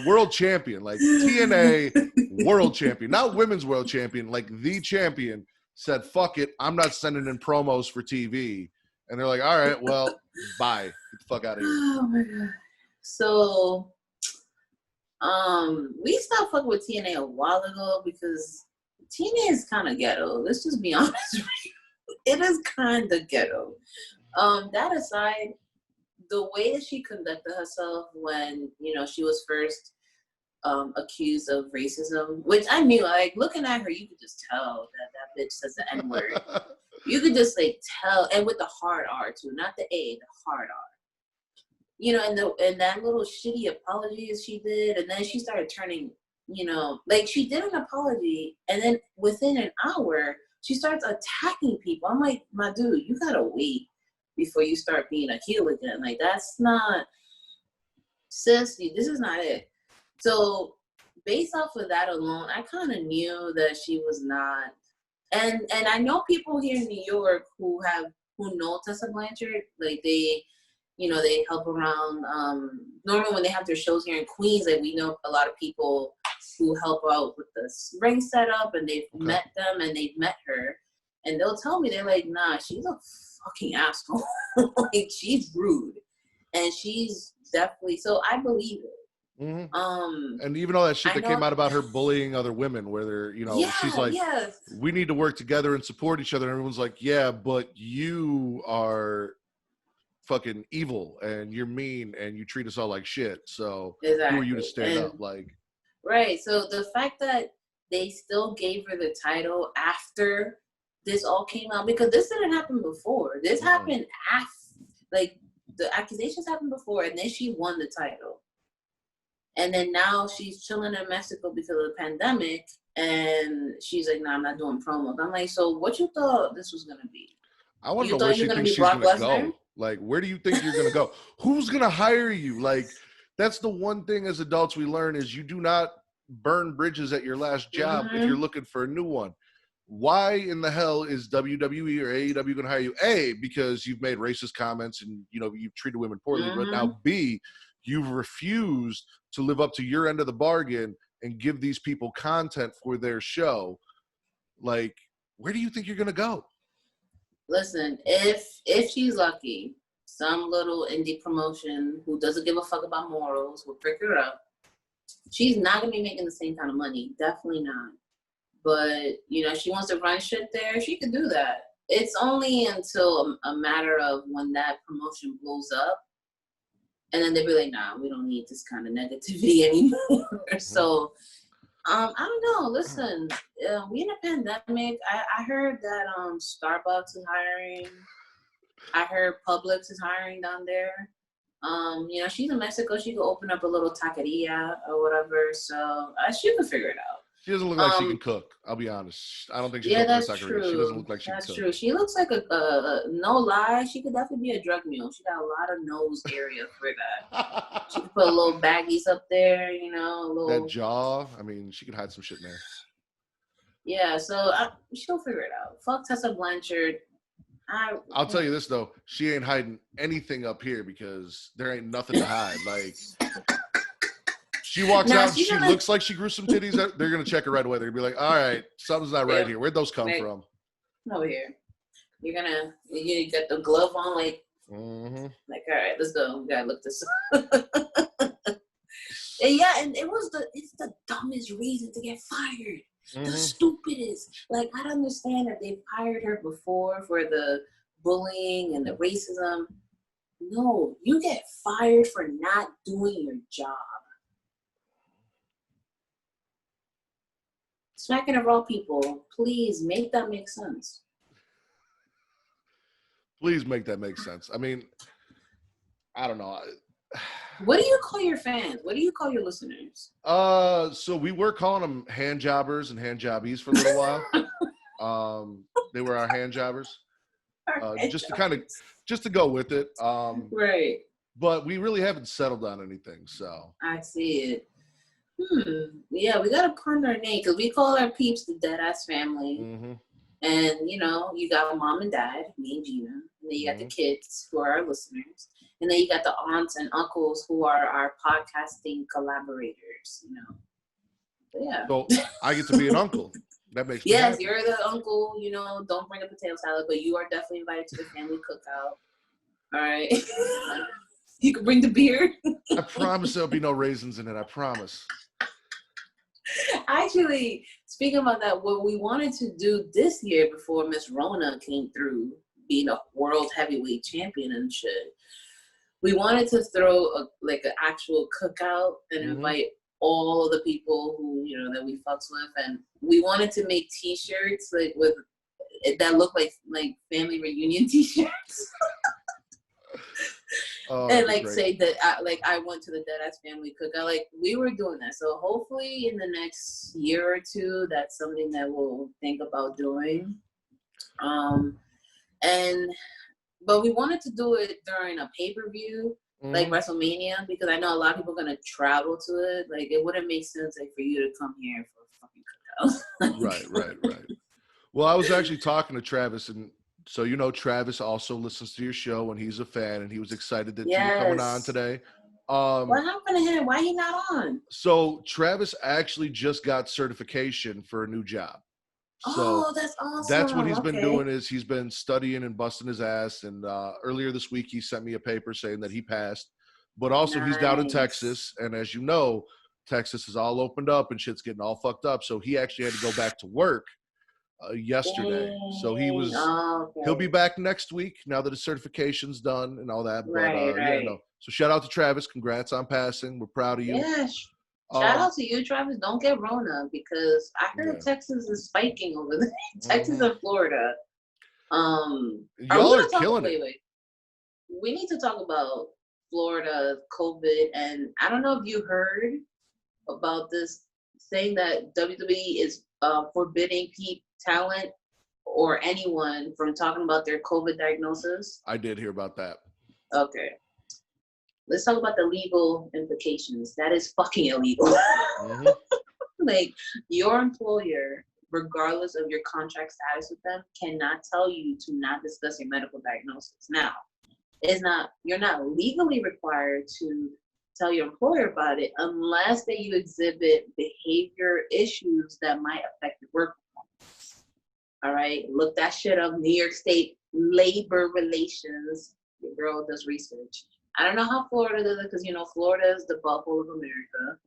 world champion, like TNA world champion, not women's world champion, like the champion, said, fuck it, I'm not sending in promos for TV. And they're like, all right, well, bye. Get the fuck out of here. Oh my God. So, we stopped fucking with TNA a while ago because TNA is kind of ghetto. Let's just be honest with you. It is kind of ghetto. That aside, the way that she conducted herself when, you know, she was first accused of racism, which I knew, like, looking at her, you could just tell that bitch says the N-word. You could just, like, tell, and with the hard R, too, not the A, the hard R. You know, and that little shitty apology she did, and then she started turning, you know, like, she did an apology, and then within an hour, she starts attacking people. I'm like, my dude, you gotta wait before you start being a heel again. Like, that's not, sis, this is not it. So based off of that alone, I kind of knew that she was not, and I know people here in New York who know Tessa Blanchard, like, they, you know, they help around, normally when they have their shows here in Queens, like, we know a lot of people who help out with the ring setup, and they've met them, and they've met her, and they'll tell me, they're like, nah, she's a fucking asshole. Like, she's rude, and she's definitely, so I believe it. And even all that shit that came out about her bullying other women, where they're, you know, she's like, we need to work together and support each other. And everyone's like, yeah, but you are fucking evil, and you're mean, and you treat us all like shit. So who are you to stand up? Like, right. So the fact that they still gave her the title after this all came out, because this didn't happen before. This happened after, like, the accusations happened before, and then she won the title. And then now she's chilling in Mexico because of the pandemic, and she's like, "No, I'm not doing promos." I'm like, "So what you thought this was gonna be?" I want to know where she thinks she's gonna go. Like, where do you think you're gonna go? Who's gonna hire you? Like, that's the one thing as adults we learn is you do not burn bridges at your last job if you're looking for a new one. Why in the hell is WWE or AEW gonna hire you? A, because you've made racist comments and, you know, you've treated women poorly, but now B, you've refused to live up to your end of the bargain and give these people content for their show. Like, where do you think you're going to go? Listen, if she's lucky, some little indie promotion who doesn't give a fuck about morals will pick her up. She's not going to be making the same kind of money. Definitely not. But, you know, if she wants to run shit there, she can do that. It's only until a matter of when that promotion blows up, and then they'll be like, nah, we don't need this kind of negativity anymore. So, I don't know. Listen, we in a pandemic. I heard that Starbucks is hiring. I heard Publix is hiring down there. You know, she's in Mexico. She could open up a little taqueria or whatever. So she could figure it out. She doesn't look like she can cook. I'll be honest. I don't think she's that's a taqueria. true. She doesn't look like she can cook. That's true. She looks like no lie, she could definitely be a drug mule. She got a lot of nose area for that. She could put a little baggies up there, you know, a little. That jaw. I mean, she could hide some shit in there. Yeah, so she'll figure it out. Fuck Tessa Blanchard. I'll tell you this though, she ain't hiding anything up here because there ain't nothing to hide. Like she walks out and she looks like she grew some titties. They're gonna check her right away. They're gonna be like, all right, something's not right here. Where'd those come from? Over here. You got the glove on, like, like, all right, let's go. We gotta look this up. And it's the dumbest reason to get fired. The stupidest. Like, I don't understand that they fired her before for the bullying and the racism. No, you get fired for not doing your job. Smackin of all people, please make that make sense. Please make that make sense. I mean, I don't know. What do you call your fans? What do you call your listeners? So we were calling them hand jobbers and hand jobbies for a little while. They were our hand jobbers. Just to go with it. Right. But we really haven't settled on anything, so. I see it. Yeah, we gotta ponder our name because we call our peeps the Deadass family. And you got mom and dad, me and Gina, and then you got the kids who are our listeners, and then you got the aunts and uncles who are our podcasting collaborators. But yeah. So I get to be an uncle. That makes me yes, happy. You're the uncle. Don't bring a potato salad, but you are definitely invited to the family cookout. All right. You can bring the beer. I promise there'll be no raisins in it. I promise. Actually, speaking about that, what we wanted to do this year before Miss Rona came through, being a world heavyweight champion and shit, we wanted to throw an actual cookout and invite all of the people who that we fucks with, and we wanted to make T-shirts that look like family reunion T-shirts. And say that I went to the Deadass family cookout. We were doing that. So hopefully in the next year or two, that's something that we'll think about doing. But we wanted to do it during a pay-per-view, like WrestleMania, because I know a lot of people are gonna travel to it. It wouldn't make sense for you to come here for a fucking cookout. Right. Well, I was actually talking to Travis, and so Travis also listens to your show, and he's a fan, and he was excited that you were coming on today. What happened to him? Why he not on? So Travis actually just got certification for a new job. So that's awesome. That's what he's been doing is he's been studying and busting his ass. And earlier this week, he sent me a paper saying that he passed. But also he's down in Texas. And as you know, Texas is all opened up and shit's getting all fucked up. So he actually had to go back to work yesterday. So he'll be back next week now that his certification's done and all that. But so shout out to Travis. Congrats on passing. We're proud of you. Yeah. Shout out to you, Travis. Don't get Rona because I heard Texas is spiking over there. Texas and Florida. Y'all are killing it. Wait. We need to talk about Florida, COVID, and I don't know if you heard about this thing that WWE is forbidding talent or anyone from talking about their COVID diagnosis. I did hear about that. Okay. Let's talk about the legal implications. That is fucking illegal. Your employer, regardless of your contract status with them, cannot tell you to not discuss your medical diagnosis. Now, you're not legally required to tell your employer about it unless that you exhibit behavior issues that might affect your work performance. All right, look that shit up. New York State labor relations. Your girl does research. I don't know how Florida does it because Florida is the bubble of America.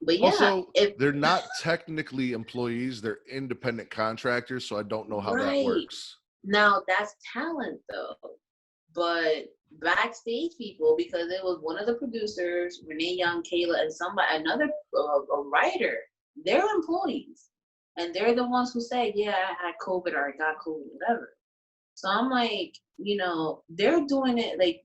But yeah, also they're not technically employees; they're independent contractors. So I don't know how that works. Now that's talent though, but backstage people, because it was one of the producers, Renee Young, Kayla, and another writer. They're employees, and they're the ones who say, "Yeah, I had COVID or I got COVID, whatever." So I'm they're doing it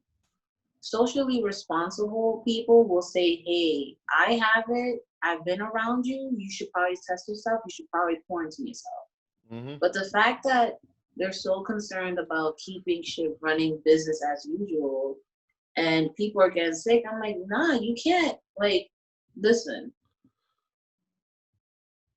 socially responsible people will say, "Hey, I have it. I've been around you. You should probably test yourself. You should probably quarantine yourself." But the fact that they're so concerned about keeping shit running business as usual and people are getting sick, I'm nah, you can't. Listen,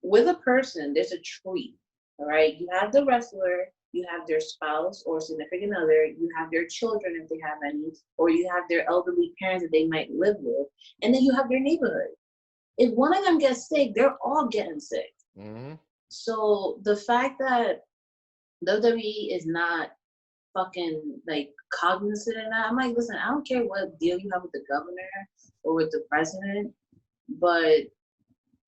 with a person, there's a tree, all right? You have the wrestler, you have their spouse or significant other, you have their children if they have any, or you have their elderly parents that they might live with, and then you have their neighborhood. If one of them gets sick, they're all getting sick. Mm-hmm. So the fact that WWE is not fucking like cognizant of that, I'm like, listen, I don't care what deal you have with the governor or with the president, but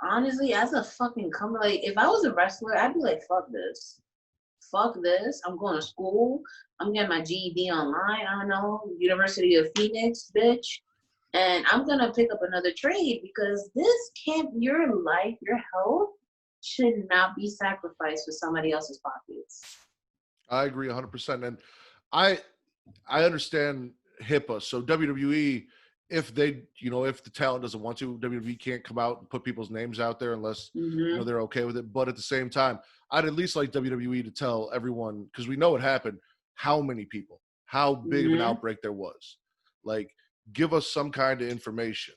honestly, as a fucking company, like if I was a wrestler, I'd be like, fuck this. Fuck this. I'm going to school. I'm getting my GED online. I don't know, University of Phoenix, bitch. And I'm going to pick up another trade because this can't, your life, your health should not be sacrificed for somebody else's pockets. I agree 100%. And I understand HIPAA. So WWE, if they, if the talent doesn't want to, WWE can't come out and put people's names out there unless they're okay with it. But at the same time, I'd at least like WWE to tell everyone, because we know what happened, how many people, how big of an outbreak there was. Like, give us some kind of information.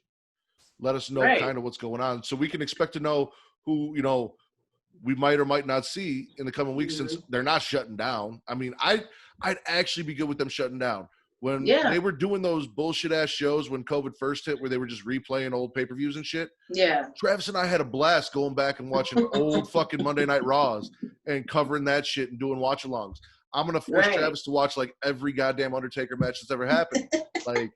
Let us know kind of what's going on, so we can expect to know who we might or might not see in the coming weeks, since they're not shutting down. I mean, I'd actually be good with them shutting down. When they were doing those bullshit ass shows when COVID first hit, where they were just replaying old pay-per-views and shit. Yeah. Travis and I had a blast going back and watching old fucking Monday Night Raws and covering that shit and doing watch-alongs. I'm going to force Travis to watch like every goddamn Undertaker match that's ever happened. Like,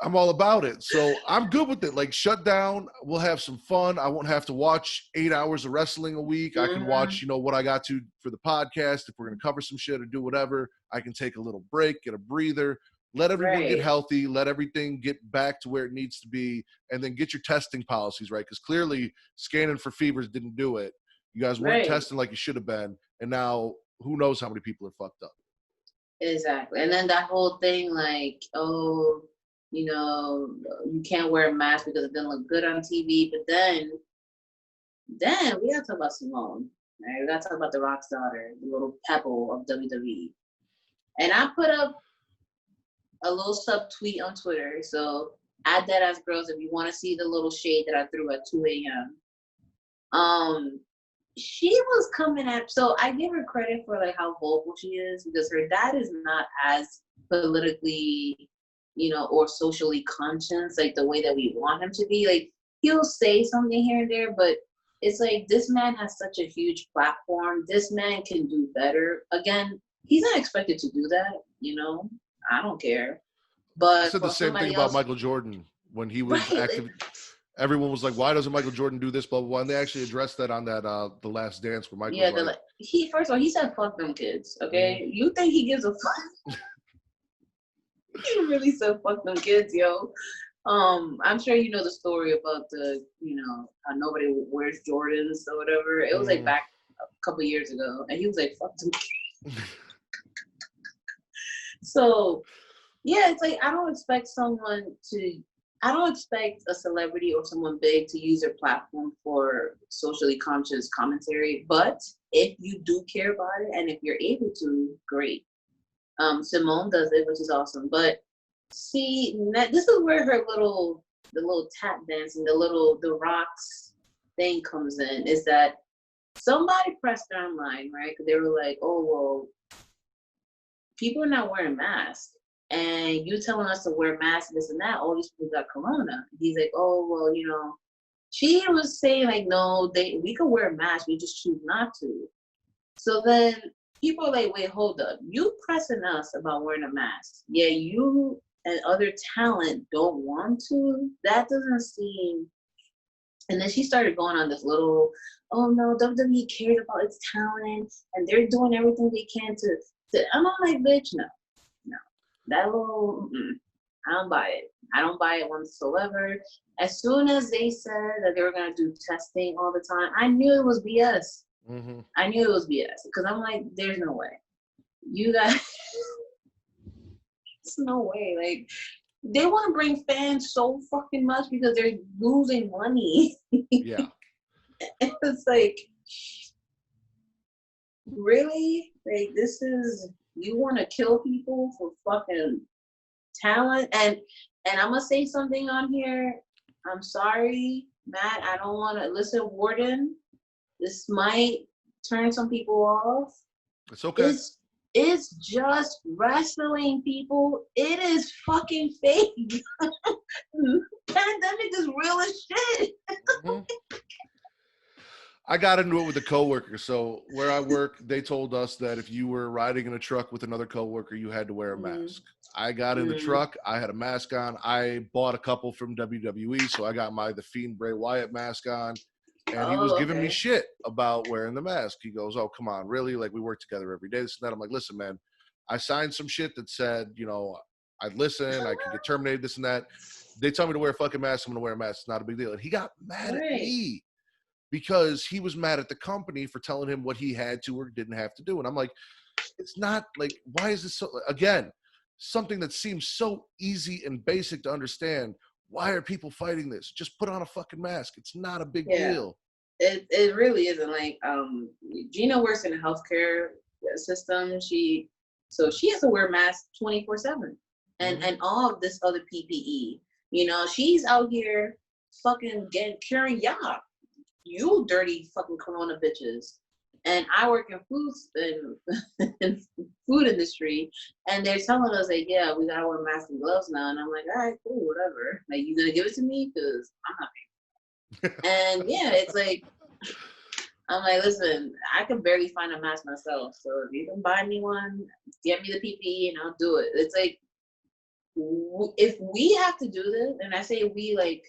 I'm all about it. So I'm good with it. Like, shut down. We'll have some fun. I won't have to watch 8 hours of wrestling a week. I can watch, what I got to for the podcast. If we're going to cover some shit or do whatever, I can take a little break, get a breather, let everyone get healthy, let everything get back to where it needs to be, and then get your testing policies right. Because clearly scanning for fevers didn't do it. You guys weren't testing like you should have been. And now who knows how many people are fucked up. Exactly. And then that whole thing like, you can't wear a mask because it doesn't look good on TV. But then we gotta talk about Simone. Right? We gotta talk about the Rock's daughter, the little pebble of WWE. And I put up a little sub tweet on Twitter. So at Deadass Girls, if you want to see the little shade that I threw at 2 a.m. She was coming at, so I give her credit for like how vocal she is, because her dad is not as politically, or socially conscious, like the way that we want him to be. Like, he'll say something here and there, but it's like, this man has such a huge platform. This man can do better. Again, he's not expected to do that, I don't care. But I said the same thing about Michael Jordan when he was active. Everyone was like, why doesn't Michael Jordan do this, blah, blah, blah. And they actually addressed that on that The Last Dance, where Michael was like, first of all, he said, fuck them kids, okay? You think he gives a fuck? He really said, fuck them kids, yo. I'm sure you know the story about the, how nobody wears Jordans or whatever. It was like back a couple years ago, and he was like, fuck them kids. So, yeah, it's like, I don't expect a celebrity or someone big to use their platform for socially conscious commentary. But if you do care about it, and if you're able to, great. Simone does it, which is awesome. But see, this is where the little tap dance and the Rock's thing comes in, is that somebody pressed her online, right? Because they were like, oh, well, people are not wearing masks. And you telling us to wear masks, this and that, all these people got corona. He's like, oh, well, she was saying like, no, we could wear masks, we just choose not to. So then people are like, wait, hold up. You pressing us about wearing a mask. Yeah, you and other talent don't want to. That doesn't seem. And then she started going on this little, oh no, WWE cares about its talent and they're doing everything they can to. I'm not like, bitch, no. That little, I don't buy it. I don't buy it whatsoever. As soon as they said that they were going to do testing all the time, I knew it was BS. I knew it was BS, because I'm like, there's no way. You guys, there's no way. Like, they want to bring fans so fucking much because they're losing money. Yeah. It's like, really? Like, this is... You want to kill people for fucking talent? And I'm going to say something on here. I'm sorry, Matt. I don't want to listen, Warden. This might turn some people off. It's okay. It's just wrestling, people. It is fucking fake. Pandemic is real as shit. Mm-hmm. I got into it with a coworker. So where I work, they told us that if you were riding in a truck with another coworker, you had to wear a mask. I got in the truck. I had a mask on. I bought a couple from WWE, so I got The Fiend Bray Wyatt mask on. And he was giving me shit about wearing the mask. He goes, "Oh, come on, really? Like, we work together every day, this and that." I'm like, "Listen, man, I signed some shit that said, you know, I'd listen, I could get terminated, this and that. They tell me to wear a fucking mask, I'm going to wear a mask. It's not a big deal." And he got mad at me because he was mad at the company for telling him what he had to or didn't have to do. And I'm like, it's not like, why is this so, again, something that seems so easy and basic to understand. Why are people fighting this? Just put on a fucking mask. It's not a big deal. It really isn't. Like, Gina works in the healthcare system. She has to wear masks 24/7 and all of this other PPE. You know, she's out here fucking curing y'all. You dirty fucking corona bitches. And I work in in food industry, and they're telling us like, yeah, we gotta wear masks and gloves now. And I'm like, all right, cool, whatever. Like, you gonna give it to me? Because I'm not paying. And yeah, it's like, I'm like, listen, I can barely find a mask myself. So if you can buy me one, get me the PPE, and I'll do it. It's like, if we have to do this, and I say we, like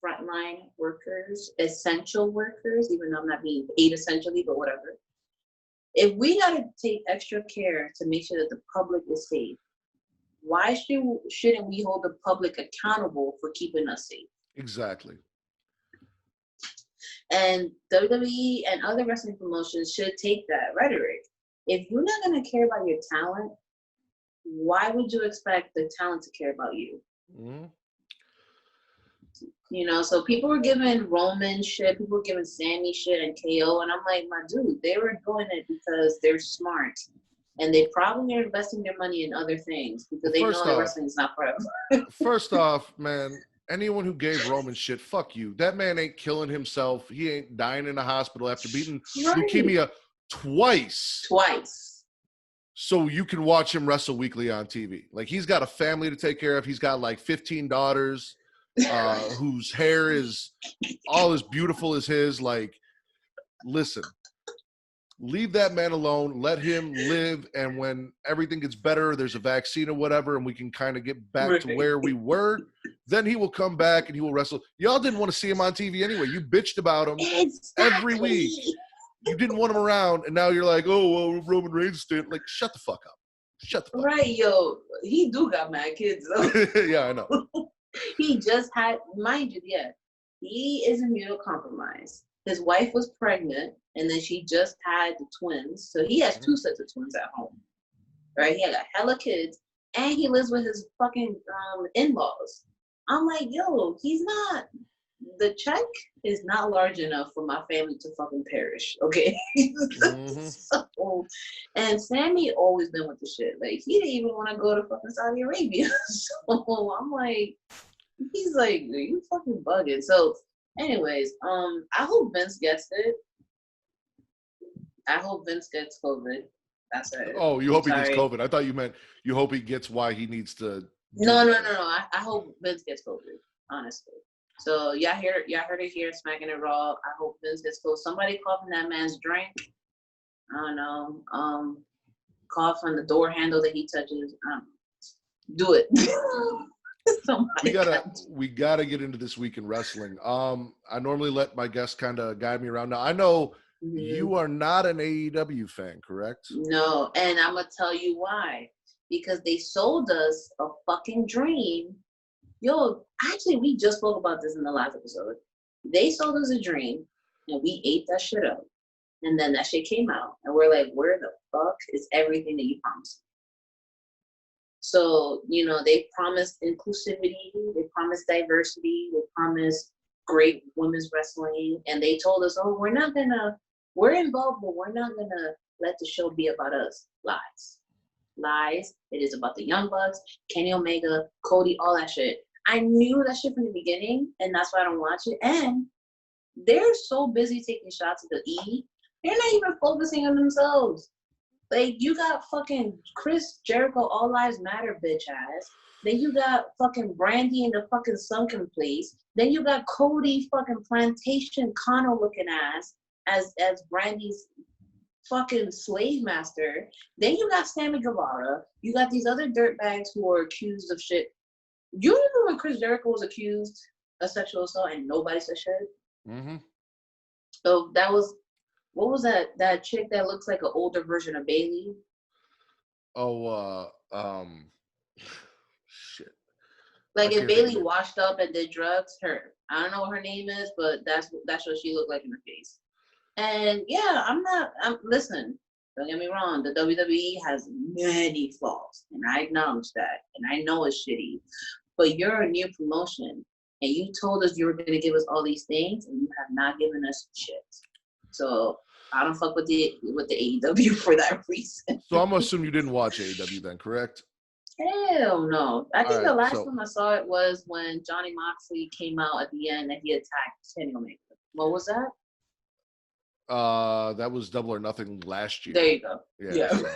frontline workers, essential workers, even though I'm not being paid essentially, but whatever. If we gotta take extra care to make sure that the public is safe, why shouldn't we hold the public accountable for keeping us safe? Exactly. And WWE and other wrestling promotions should take that rhetoric. If you're not gonna care about your talent, why would you expect the talent to care about you? Mm-hmm. You know, so people were giving Roman shit, people were giving Sammy shit and KO, and I'm like, my dude, they were doing it because they're smart. And they probably are investing their money in other things because they know that wrestling's not forever. First off, man, anyone who gave Roman shit, fuck you. That man ain't killing himself. He ain't dying in a hospital after beating leukemia twice. So you can watch him wrestle weekly on TV. Like, he's got a family to take care of. He's got like 15 daughters. Whose hair is all as beautiful as his. Like, listen, leave that man alone, let him live, and when everything gets better, there's a vaccine or whatever, and we can kind of get back to where we were, then he will come back and he will wrestle. Y'all didn't want to see him on TV anyway. You bitched about him every week. You didn't want him around, and now you're like, oh, well, Roman Reigns did. Like, shut the fuck up. Shut the fuck up. Right, yo, he do got mad kids, though. Yeah, I know. He just had, mind you, he is immunocompromised. His wife was pregnant, and then she just had the twins. So he has 2 sets of twins at home, right? He had a hella kids, and he lives with his fucking in-laws. I'm like, yo, the check is not large enough for my family to fucking perish, okay? So, and Sammy always been with the shit. Like, he didn't even want to go to fucking Saudi Arabia. So I'm like, he's like, you fucking bugging. So anyways, I hope Vince gets it. I hope Vince gets COVID. That's it. Oh, you hope he gets COVID. I thought you meant you hope he gets why he needs to. No. I hope Vince gets COVID, honestly. So y'all heard it here, Smackin' It Raw. I hope Vince gets COVID. Somebody cough in that man's drink. I don't know. Cough on the door handle that he touches. Do it. we gotta get into this week in wrestling. I normally let my guests kind of guide me around. Now, I know you are not an AEW fan, correct? No, and I'm gonna tell you why. Because they sold us a fucking dream. Yo, actually, we just spoke about this in the last episode. They sold us a dream, and we ate that shit up. And then that shit came out, and we're like, where the fuck is everything that you promised? So, you know, they promised inclusivity, they promised diversity, they promised great women's wrestling, and they told us, oh, we're involved, but we're not gonna let the show be about us. Lies. It is about the Young Bucks, Kenny Omega, Cody, all that shit. I knew that shit from the beginning, and that's why I don't watch it. And they're so busy taking shots at the E They're not even focusing on themselves. Like, you got fucking Chris Jericho, All Lives Matter, bitch ass. Then you got fucking Brandy in the fucking sunken place. Then you got Cody fucking Plantation Connor looking ass as Brandy's fucking slave master. Then you got Sammy Guevara. You got these other dirtbags who are accused of shit. You remember when Chris Jericho was accused of sexual assault and nobody said shit? Mm-hmm. So that was, what was that chick that looks like an older version of Bailey? Oh, shit. Like if Bailey washed up and did drugs, her. I don't know what her name is, but that's what she looked like in her face. And yeah, listen, don't get me wrong, the WWE has many flaws, and I acknowledge that, and I know it's shitty. But you're a new promotion, and you told us you were gonna give us all these things, and you have not given us shit. So I don't fuck with the AEW for that reason. So I'm assuming you didn't watch AEW then, correct? Hell no. I think the last so time I saw it was when Johnny Moxley came out at the end and he attacked Kenny Omega. What was that? That was Double or Nothing last year. There you go. Yeah. So,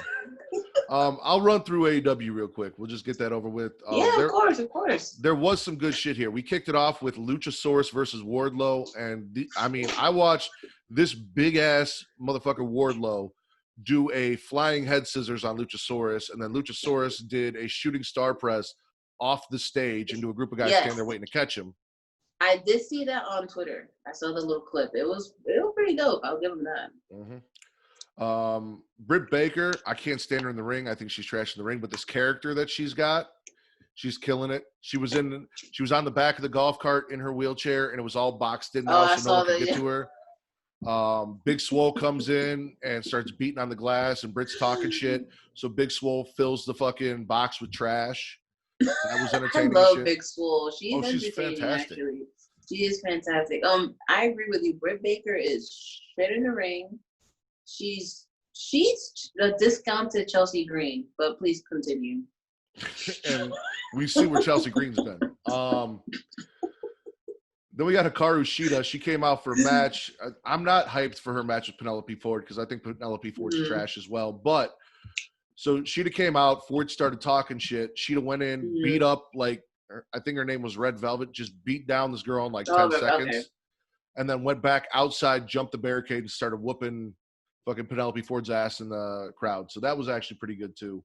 I'll run through AEW real quick. We'll just get that over with. Yeah, of course. There was some good shit here. We kicked it off with Luchasaurus versus Wardlow, and I watched this big ass motherfucker Wardlow do a flying head scissors on Luchasaurus, and then Luchasaurus did a shooting star press off the stage into a group of guys standing there waiting to catch him. I did see that on Twitter. I saw the little clip. It was pretty dope. I'll give him that. Mm-hmm. Britt Baker, I can't stand her in the ring. I think she's trash in the ring, but this character that she's got, she's killing it. She was on the back of the golf cart in her wheelchair, and it was all boxed in now, so no one could get to her. Big Swole comes in and starts beating on the glass, and Britt's talking shit. So Big Swole fills the fucking box with trash. That was entertaining. I love Big Swole. She's fantastic. Actually. She is fantastic. I agree with you. Britt Baker is shit in the ring. She's a discounted Chelsea Green, but please continue. And we see where Chelsea Green's been. Then we got Hikaru Shida. She came out for a match. I'm not hyped for her match with Penelope Ford because I think Penelope Ford's trash as well. But so Shida came out. Ford started talking shit. Shida went in, beat up, like, I think her name was Red Velvet, just beat down this girl in like 10 seconds. And then went back outside, jumped the barricade, and started whooping fucking Penelope Ford's ass in the crowd. So that was actually pretty good too.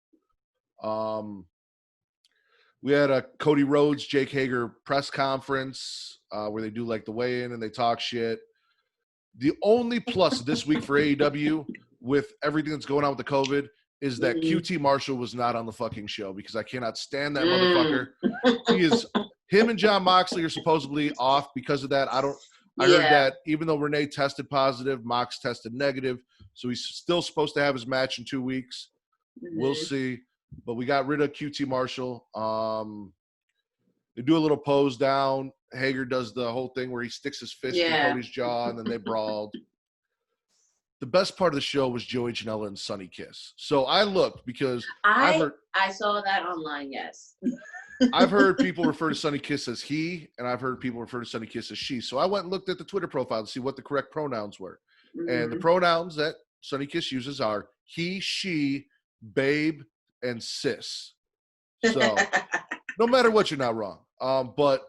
We had a Cody Rhodes, Jake Hager press conference where they do like the weigh-in and they talk shit. The only plus this week for AEW with everything that's going on with the COVID is that QT Marshall was not on the fucking show because I cannot stand that motherfucker. Him and John Moxley are supposedly off because of that. I heard that even though Renee tested positive, Mox tested negative. So he's still supposed to have his match in 2 weeks. We'll see. But we got rid of QT Marshall. They do a little pose down. Hager does the whole thing where he sticks his fist in Cody's jaw, and then they brawled. The best part of the show was Joey Janela and Sunny Kiss. So I looked because I saw that online, yes. I've heard people refer to Sunny Kiss as he, and I've heard people refer to Sunny Kiss as she. So I went and looked at the Twitter profile to see what the correct pronouns were. And the pronouns that Sunny Kiss uses are he, she, babe, and sis. So no matter what, you're not wrong. But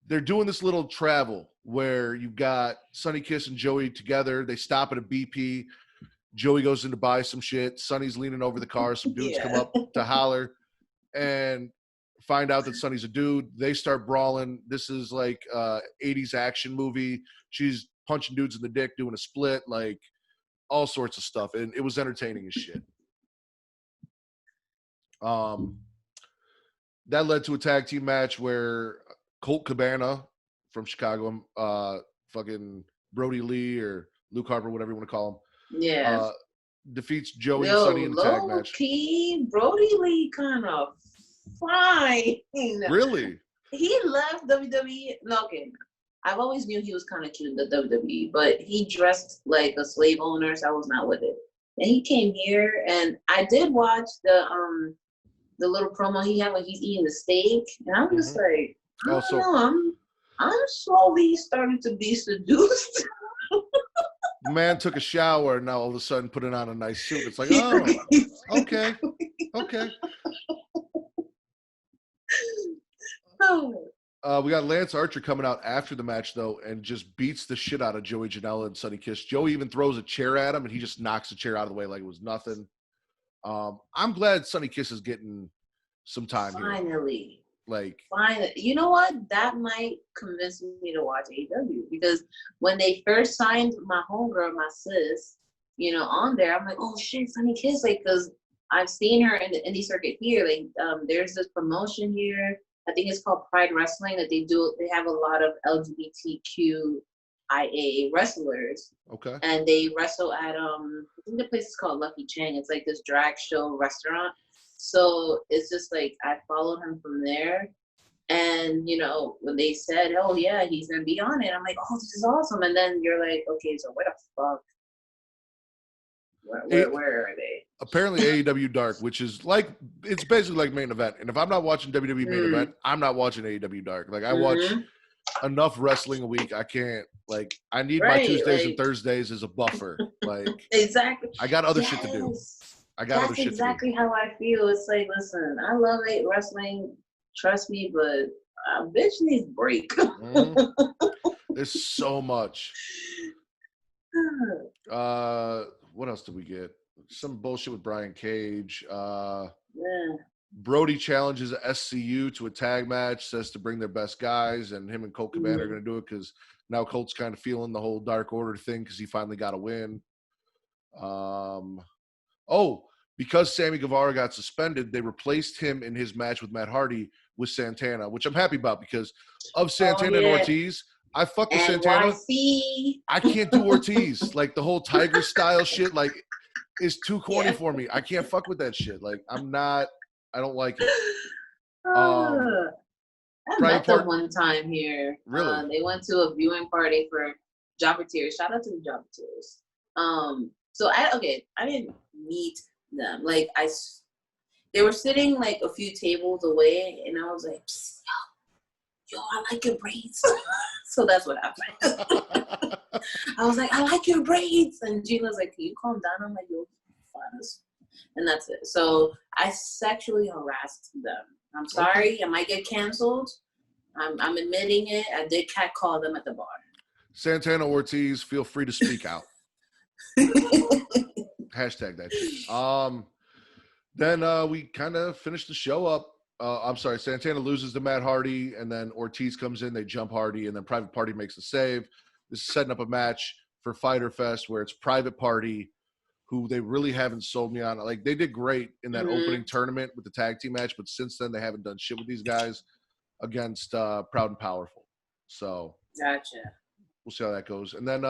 they're doing this little travel where you've got Sunny Kiss and Joey together. They stop at a BP. Joey goes in to buy some shit. Sunny's leaning over the car. Some dudes come up to holler and find out that Sunny's a dude. They start brawling. This is like 80s action movie. She's punching dudes in the dick, doing a split, like all sorts of stuff. And it was entertaining as shit. That led to a tag team match where Colt Cabana from Chicago, fucking Brody Lee or Luke Harper, whatever you want to call him, defeats Joey and Sunny in the tag match. Key, Brody Lee kind of fine. Really? He left WWE. No, okay. I've always knew he was kind of cute in the WWE, but he dressed like a slave owner, so I was not with it. And he came here, and I did watch the little promo he had when he's eating the steak, and I'm just like, I don't know, I'm slowly starting to be seduced. man took a shower and now all of a sudden putting on a nice suit. It's like, oh, okay. We got Lance Archer coming out after the match, though, and just beats the shit out of Joey Janela and Sonny Kiss. Joey even throws a chair at him, and he just knocks the chair out of the way like it was nothing. I'm glad Sonny Kiss is getting some time Finally. Here. Finally. You know what? That might convince me to watch AEW, because when they first signed my homegirl, my sis, on there, I'm like, oh shit, Sonny Kiss, because I've seen her in the indie circuit here. There's this promotion here. I think it's called Pride Wrestling that they do. They have a lot of LGBTQIA wrestlers. Okay. And they wrestle at I think the place is called Lucky Chang. It's like this drag show restaurant. So it's just I followed him from there. And when they said, oh yeah, he's gonna be on it, I'm like, oh, this is awesome. And then you're like, okay, so what the fuck? Where are they? Apparently AEW Dark, which is it's basically like main event. And if I'm not watching WWE main event, I'm not watching AEW Dark. I watch enough wrestling a week. I can't I need my Tuesdays and Thursdays as a buffer. Exactly. I got other shit to do. That's exactly how I feel. It's listen, I love wrestling, trust me, but a bitch needs a break. There's so much. What else did we get? Some bullshit with Brian Cage. Brody challenges SCU to a tag match, says to bring their best guys, and him and Colt Cabana are going to do it because now Colt's kind of feeling the whole Dark Order thing because he finally got a win. Because Sammy Guevara got suspended, they replaced him in his match with Matt Hardy with Santana, which I'm happy about because of Santana and Ortiz. I fuck with Santana. I can't do Ortiz. The whole Tiger style shit, is too corny for me. I can't fuck with that shit. I don't like it. I met them one time here. Really? They went to a viewing party for Jobberteers. Shout out to the Jobberteers. So I didn't meet them. They were sitting a few tables away, and I was like, yo, I like your braids. So that's what happened. I was like, I like your braids. And Gina's like, can you calm down? I'm like, yo, honest. And that's it. So I sexually harassed them. I'm sorry. I might get canceled. I'm admitting it. I did catcall them at the bar. Santana Ortiz, feel free to speak out. Hashtag that shit. Then we kind of finished the show up. I'm sorry, Santana loses to Matt Hardy, and then Ortiz comes in, they jump Hardy, and then Private Party makes the save. This is setting up a match for Fyter Fest where it's Private Party, who they really haven't sold me on. They did great in that opening tournament with the tag team match, but since then they haven't done shit with these guys against Proud and Powerful. So gotcha. We'll see how that goes. And then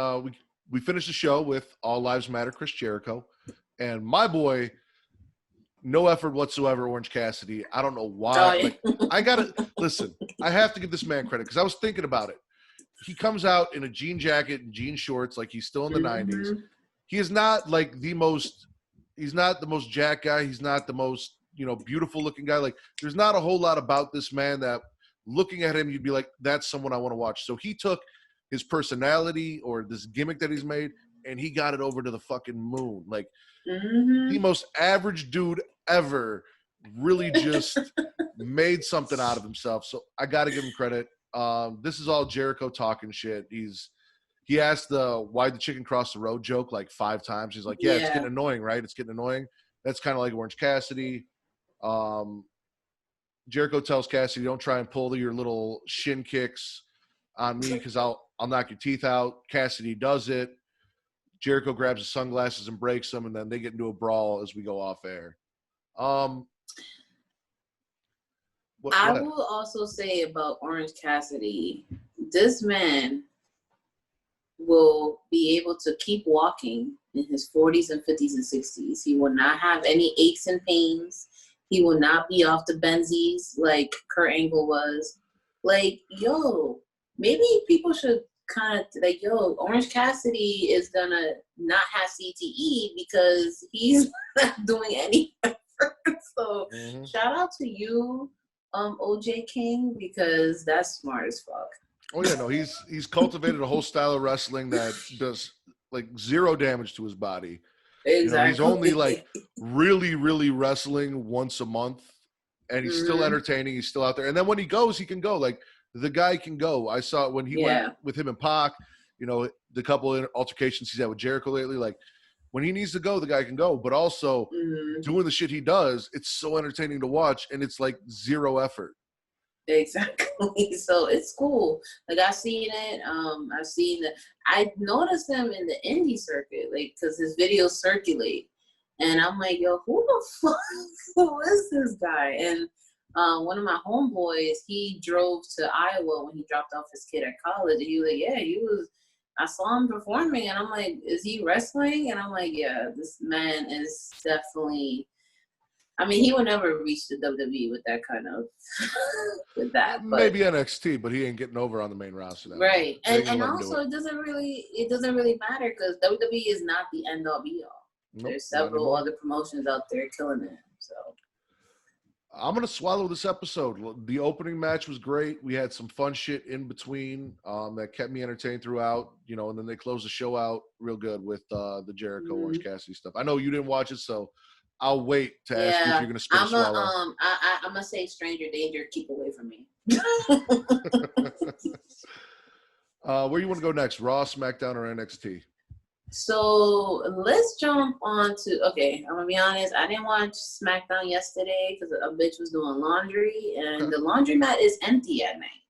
we finished the show with All Lives Matter, Chris Jericho, and my boy, no effort whatsoever, Orange Cassidy. I don't know why. I gotta listen. I have to give this man credit because I was thinking about it. He comes out in a jean jacket and jean shorts, like he's still in the 90s. He is not the most. He's not the most jack guy. He's not the most beautiful looking guy. There's not a whole lot about this man that looking at him you'd be like, that's someone I want to watch. So he took his personality or this gimmick that he's made and he got it over to the fucking moon. The most average dude ever really just made something out of himself. So I got to give him credit. This is all Jericho talking shit. He asked the why'd the chicken cross the road joke 5 times. He's like, yeah, it's getting annoying, right? It's getting annoying. That's kind of like Orange Cassidy. Jericho tells Cassidy, don't try and pull your little shin kicks on me because I'll knock your teeth out. Cassidy does it. Jericho grabs his sunglasses and breaks them, and then they get into a brawl as we go off air. I will also say about Orange Cassidy, this man will be able to keep walking in his 40s and 50s and 60s. He will not have any aches and pains. He will not be off the Benzies like Kurt Angle was. Maybe people should kind of Orange Cassidy is gonna not have CTE because he's not doing any effort. So shout out to you, OJ King, because that's smart as fuck. Oh yeah, no, he's cultivated a whole style of wrestling that does like zero damage to his body. Exactly. You know, he's only like really, really wrestling once a month, and he's still entertaining. He's still out there. And then when he goes, he can go. Like the guy can go. I saw it when he went with him and Pac, you know, the couple of altercations he's had with Jericho lately. Like when he needs to go, the guy can go. But also doing the shit he does, it's so entertaining to watch, and it's like zero effort. Exactly. So it's cool. Like I've seen it. I noticed him in the indie circuit, like because his videos circulate, and I'm like, yo, who the fuck? Who is this guy? And one of my homeboys, he drove to Iowa when he dropped off his kid at college, and he was like, yeah, he was. I saw him performing, and I'm like, is he wrestling? And I'm like, yeah, this man is definitely. I mean, he would never reach the WWE with that kind of, with that. But, maybe NXT, but he ain't getting over on the main roster. Right, and also it doesn't really matter because WWE is not the end all be all. Nope, there's several other promotions out there killing it. So I'm gonna swallow this episode. The opening match was great. We had some fun shit in between that kept me entertained throughout. You know, and then they closed the show out real good with the Jericho Orange Cassidy stuff. I know you didn't watch it, so. I'll wait to ask you if you're going to spit or swallow. I'm going to say stranger danger, keep away from me. Where you want to go next? Raw, SmackDown, or NXT? So let's jump on to, okay, I'm going to be honest. I didn't watch SmackDown yesterday because a bitch was doing laundry, and the laundromat is empty at night.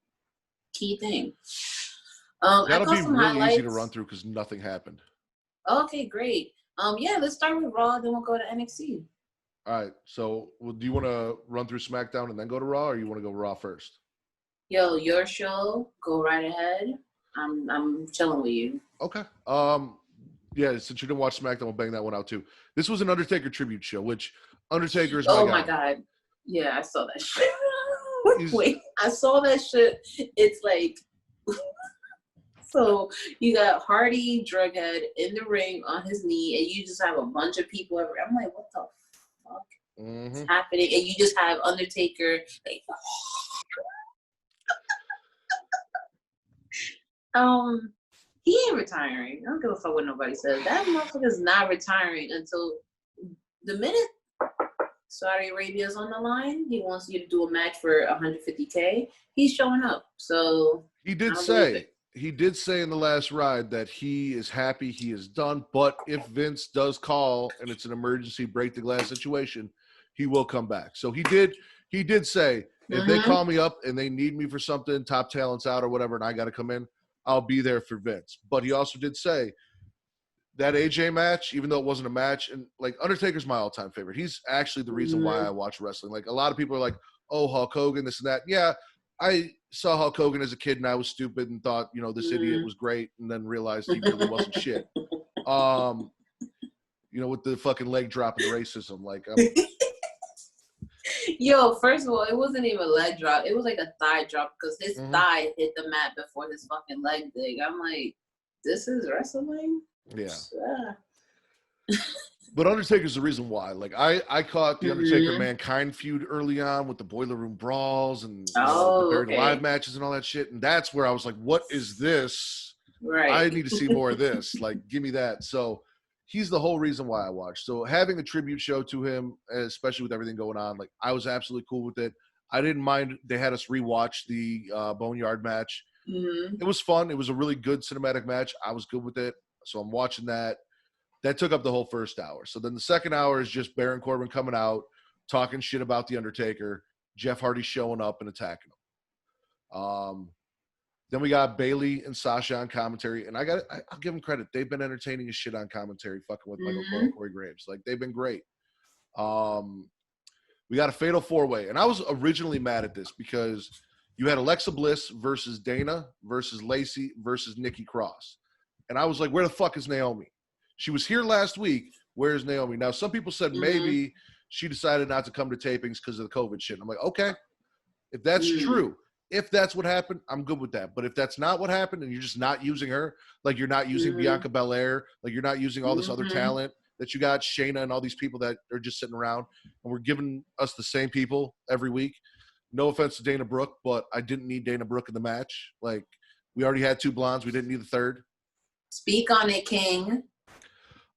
Key thing. That'll be really easy to run through because nothing happened. Okay, great. Yeah, let's start with Raw, then we'll go to NXT. All right. So, do you want to run through SmackDown and then go to Raw, or you want to go Raw first? Yo, your show. Go right ahead. I'm chilling with you. Okay. Yeah, since you didn't watch SmackDown, we'll bang that one out too. This was an Undertaker tribute show, which Undertaker is my guy. Oh my God. Yeah, I saw that shit. Wait, I saw that shit. It's like. So you got Hardy, Drughead, in the ring on his knee, and you just have a bunch of people everywhere. I'm like, what the fuck is happening? And you just have Undertaker. Like, he ain't retiring. I don't give a fuck what nobody says. That motherfucker's not retiring until the minute Saudi Arabia's on the line. He wants you to do a match for $150K. He's showing up. So he did say. He did say in the last ride that he is happy he is done, but if Vince does call and it's an emergency break the glass situation, he will come back. So he did say, if they call me up and they need me for something, top talent's out or whatever, and I got to come in, I'll be there for Vince. But he also did say that AJ match, even though it wasn't a match, and like Undertaker's my all-time favorite. He's actually the reason why I watch wrestling. Like a lot of people are like, oh, Hulk Hogan, this and that. Yeah, I saw Hulk Hogan as a kid and I was stupid and thought, you know, this idiot was great, and then realized he really wasn't shit. You know, with the fucking leg drop and the racism. Like, yo, first of all, it wasn't even a leg drop. It was like a thigh drop because his thigh hit the mat before his fucking leg did. I'm like, this is wrestling? Yeah. But Undertaker's the reason why. Like, I caught the Undertaker Mankind feud early on with the Boiler Room Brawls and the Buried Alive matches and all that shit. And that's where I was like, what is this? Right. I need to see more of this. Like, give me that. So he's the whole reason why I watched. So having a tribute show to him, especially with everything going on, like, I was absolutely cool with it. I didn't mind. They had us rewatch the Boneyard match. It was fun. It was a really good cinematic match. I was good with it. So I'm watching that. That took up the whole first hour. So then the second hour is just Baron Corbin coming out, talking shit about The Undertaker, Jeff Hardy showing up and attacking him. Then we got Bayley and Sasha on commentary. And I'll give them credit. They've been entertaining as shit on commentary, fucking with Michael Cole and Corey Graves. Like, they've been great. We got a fatal four-way. And I was originally mad at this because you had Alexa Bliss versus Dana versus Lacey versus Nikki Cross. And I was like, where the fuck is Naomi? She was here last week. Where's Naomi? Now, some people said maybe she decided not to come to tapings because of the COVID shit. I'm like, okay, if that's true, if that's what happened, I'm good with that. But if that's not what happened and you're just not using her, like you're not using Bianca Belair, like you're not using all this other talent that you got, Shayna and all these people that are just sitting around, and we're giving us the same people every week. No offense to Dana Brooke, but I didn't need Dana Brooke in the match. Like, we already had two blondes. We didn't need the third. Speak on it, King.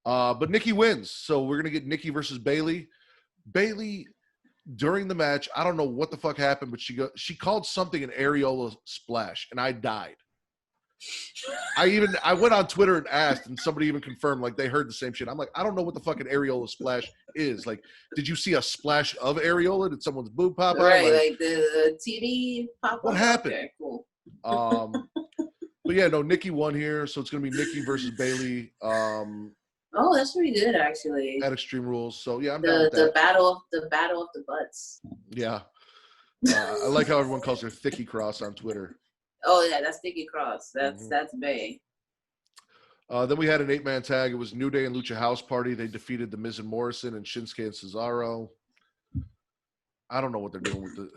But Nikki wins, so we're gonna get Nikki versus Bayley. Bayley, during the match, I don't know what the fuck happened, but she called something an areola splash, and I died. I went on Twitter and asked, and somebody even confirmed like they heard the same shit. I'm like, I don't know what the fucking areola splash is. Like, did you see a splash of areola? Did someone's boob pop out? Right, like the TD pop what up. happened? Okay, cool. But yeah, no, Nikki won here, so it's gonna be Nikki versus Bayley. Oh, that's pretty good actually. At Extreme Rules, so yeah, I'm down with that. The battle of the butts. Yeah, I like how everyone calls her Thicky Cross on Twitter. Oh yeah, that's Sticky Cross. That's Bay. Then we had an 8-man tag. It was New Day and Lucha House Party. They defeated The Miz and Morrison and Shinsuke and Cesaro. I don't know what they're doing with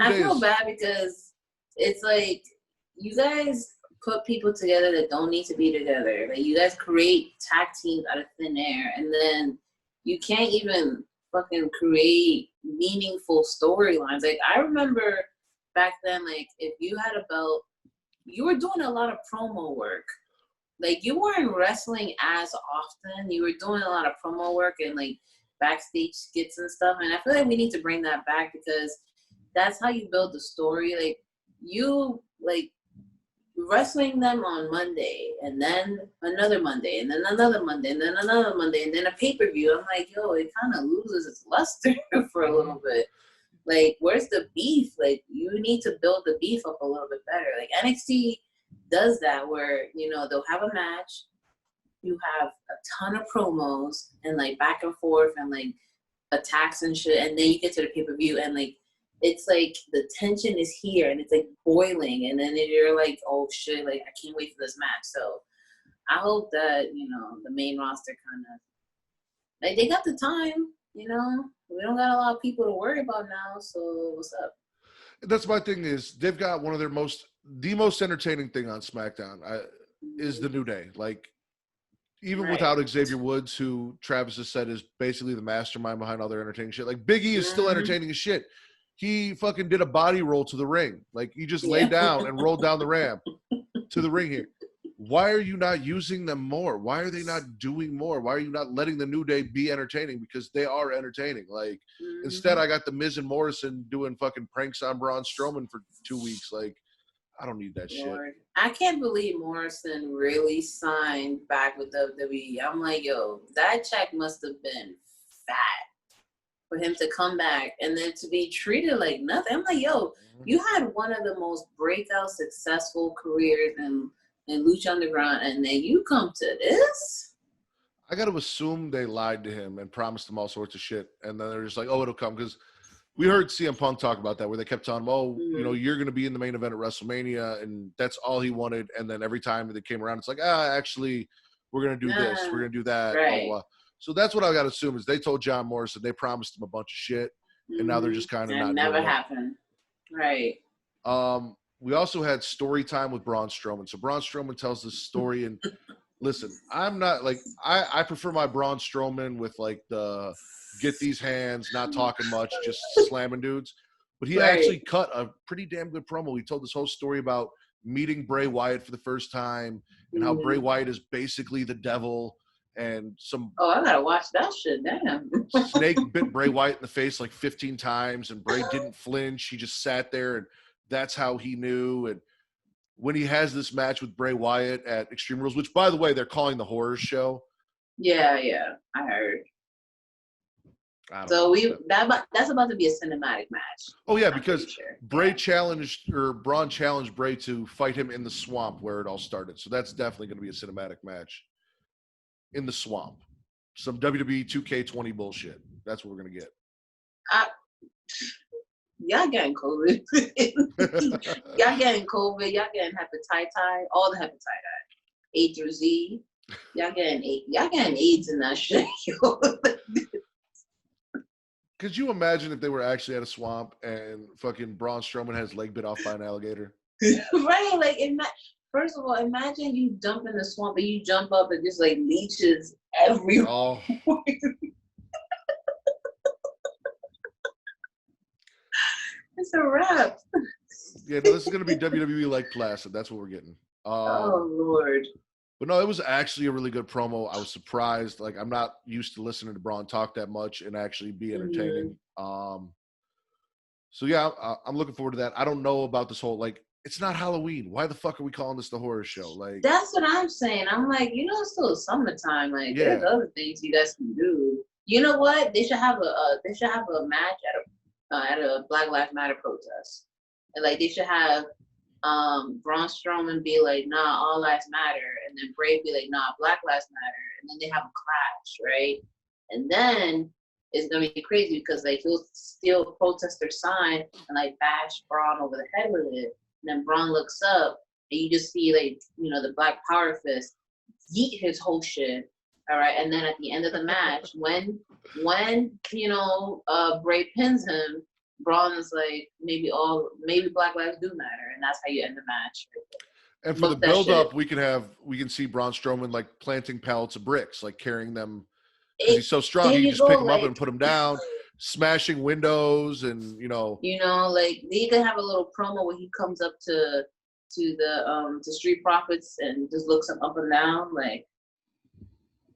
I feel bad because it's like you guys put people together that don't need to be together. Like you guys create tag teams out of thin air, and then you can't even fucking create meaningful storylines. Like I remember back then, like if you had a belt, you were doing a lot of promo work. Like you weren't wrestling as often. You were doing a lot of promo work and like backstage skits and stuff. And I feel like we need to bring that back because that's how you build the story. Like you like wrestling them on Monday and then another Monday and then another Monday and then another Monday and then a pay-per-view. I'm like, yo, it kind of loses its luster for a little bit. Like, where's the beef? Like, you need to build the beef up a little bit better. Like, NXT does that where, you know, they'll have a match, you have a ton of promos and, like, back and forth and, like, attacks and shit, and then you get to the pay-per-view and, like, it's like the tension is here and it's, like, boiling, and then you're like, oh, shit, like, I can't wait for this match. So I hope that, you know, the main roster kind of, like, they got the time, you know? We don't got a lot of people to worry about now, so what's up? That's my thing is they've got one of their the most entertaining thing on SmackDown is the New Day. Like, even without Xavier Woods, who Travis has said is basically the mastermind behind all their entertaining shit. Like, Big E is still entertaining as shit. He fucking did a body roll to the ring. Like, he just laid down and rolled down the ramp to the ring here. Why are you not using them more? Why are they not doing more? Why are you not letting the New Day be entertaining? Because they are entertaining. Like, instead I got the Miz and Morrison doing fucking pranks on Braun Strowman for 2 weeks. Like, I don't need that shit. I can't believe Morrison really signed back with WWE. I'm like, yo, that check must have been fat for him to come back and then to be treated like nothing. I'm like, yo, you had one of the most breakout successful careers in Lucha Underground, and then you come to this? I got to assume they lied to him and promised him all sorts of shit, and then they're just like, oh, it'll come. Because we heard CM Punk talk about that, where they kept telling him, oh, you know, you're going to be in the main event at WrestleMania, and that's all he wanted. And then every time they came around, it's like, actually, we're going to do this, we're going to do that, blah, blah, blah. So that's what I got to assume is they told John Morrison, they promised him a bunch of shit, and now they're just kind of not never doing happened. Right. We also had story time with Braun Strowman. So Braun Strowman tells this story, and listen, I'm not like I prefer my Braun Strowman with like the get these hands, not talking much, just slamming dudes. But he actually cut a pretty damn good promo. He told this whole story about meeting Bray Wyatt for the first time and how Bray Wyatt is basically the devil and some. Oh, I gotta watch that shit. Damn. Snake bit Bray Wyatt in the face like 15 times, and Bray didn't flinch. He just sat there, and that's how he knew. And when he has this match with Bray Wyatt at Extreme Rules, which, by the way, they're calling the Horror Show. Yeah, I heard. So that's about to be a cinematic match. Oh yeah, because Braun challenged Bray to fight him in the swamp where it all started. So that's definitely going to be a cinematic match in the swamp. Some WWE 2K20 bullshit. That's what we're going to get. Y'all getting COVID. Y'all getting COVID. Y'all getting hepatitis. All the hepatitis. A through Z. Y'all getting AIDS in that shit. Could you imagine if they were actually at a swamp and fucking Braun Strowman had his leg bit off by an alligator? Right. Like, first of all, imagine you jump in the swamp and you jump up and just like leeches everywhere. Oh. It's a wrap. Yeah, no, this is gonna be WWE like Placid. That's what we're getting. Oh Lord. But no, it was actually a really good promo. I was surprised. Like, I'm not used to listening to Braun talk that much and actually be entertaining. So yeah, I'm looking forward to that. I don't know about this whole, like, it's not Halloween. Why the fuck are we calling this the horror show? Like, That's what I'm saying. I'm like, it's still summertime. Like, there's other things you guys can do. You know what? They should have a match at a Black Lives Matter protest. And like, they should have Braun Strowman be like, nah, all lives matter, and then Bray be like, nah, Black Lives Matter, and then they have a clash, right? And then it's gonna be crazy because like he'll steal protester sign and like bash Braun over the head with it, and then Braun looks up and you just see like the Black Power fist yeet his whole shit, all right, and then at the end of the match, when Bray pins him, Braun is like, maybe Black Lives do matter, and that's how you end the match. And for the build up, we can see Braun Strowman like planting pallets of bricks, like carrying them because he's so strong. You just pick him up and put him down, smashing windows, and like they can have a little promo where he comes up to the Street Profits and just looks him up and down, like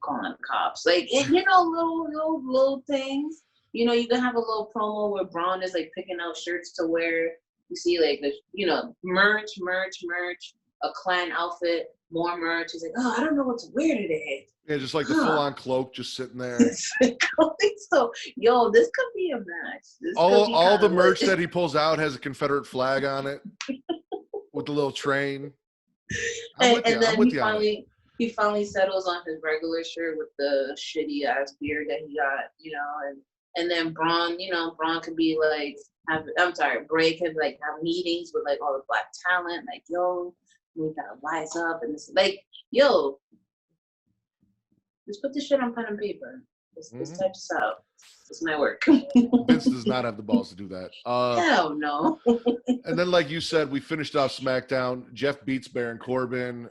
calling the cops, like little things. You can have a little promo where Braun is like picking out shirts to wear. You see like the merch, a clan outfit, more merch. He's like, oh, I don't know what to wear today. Yeah, just like the full-on cloak just sitting there. So, this could be a match. All the merch that he pulls out has a Confederate flag on it with the little train. And then he finally settles on his regular shirt with the shitty ass beard that he got, and then Braun, Braun could be like, Bray could like have meetings with like all the Black talent, like, we gotta rise up, and it's like, just put this shit on pen and paper. This type this out. This might work. Vince does not have the balls to do that. Hell no. And then, like you said, we finished off SmackDown. Jeff beats Baron Corbin.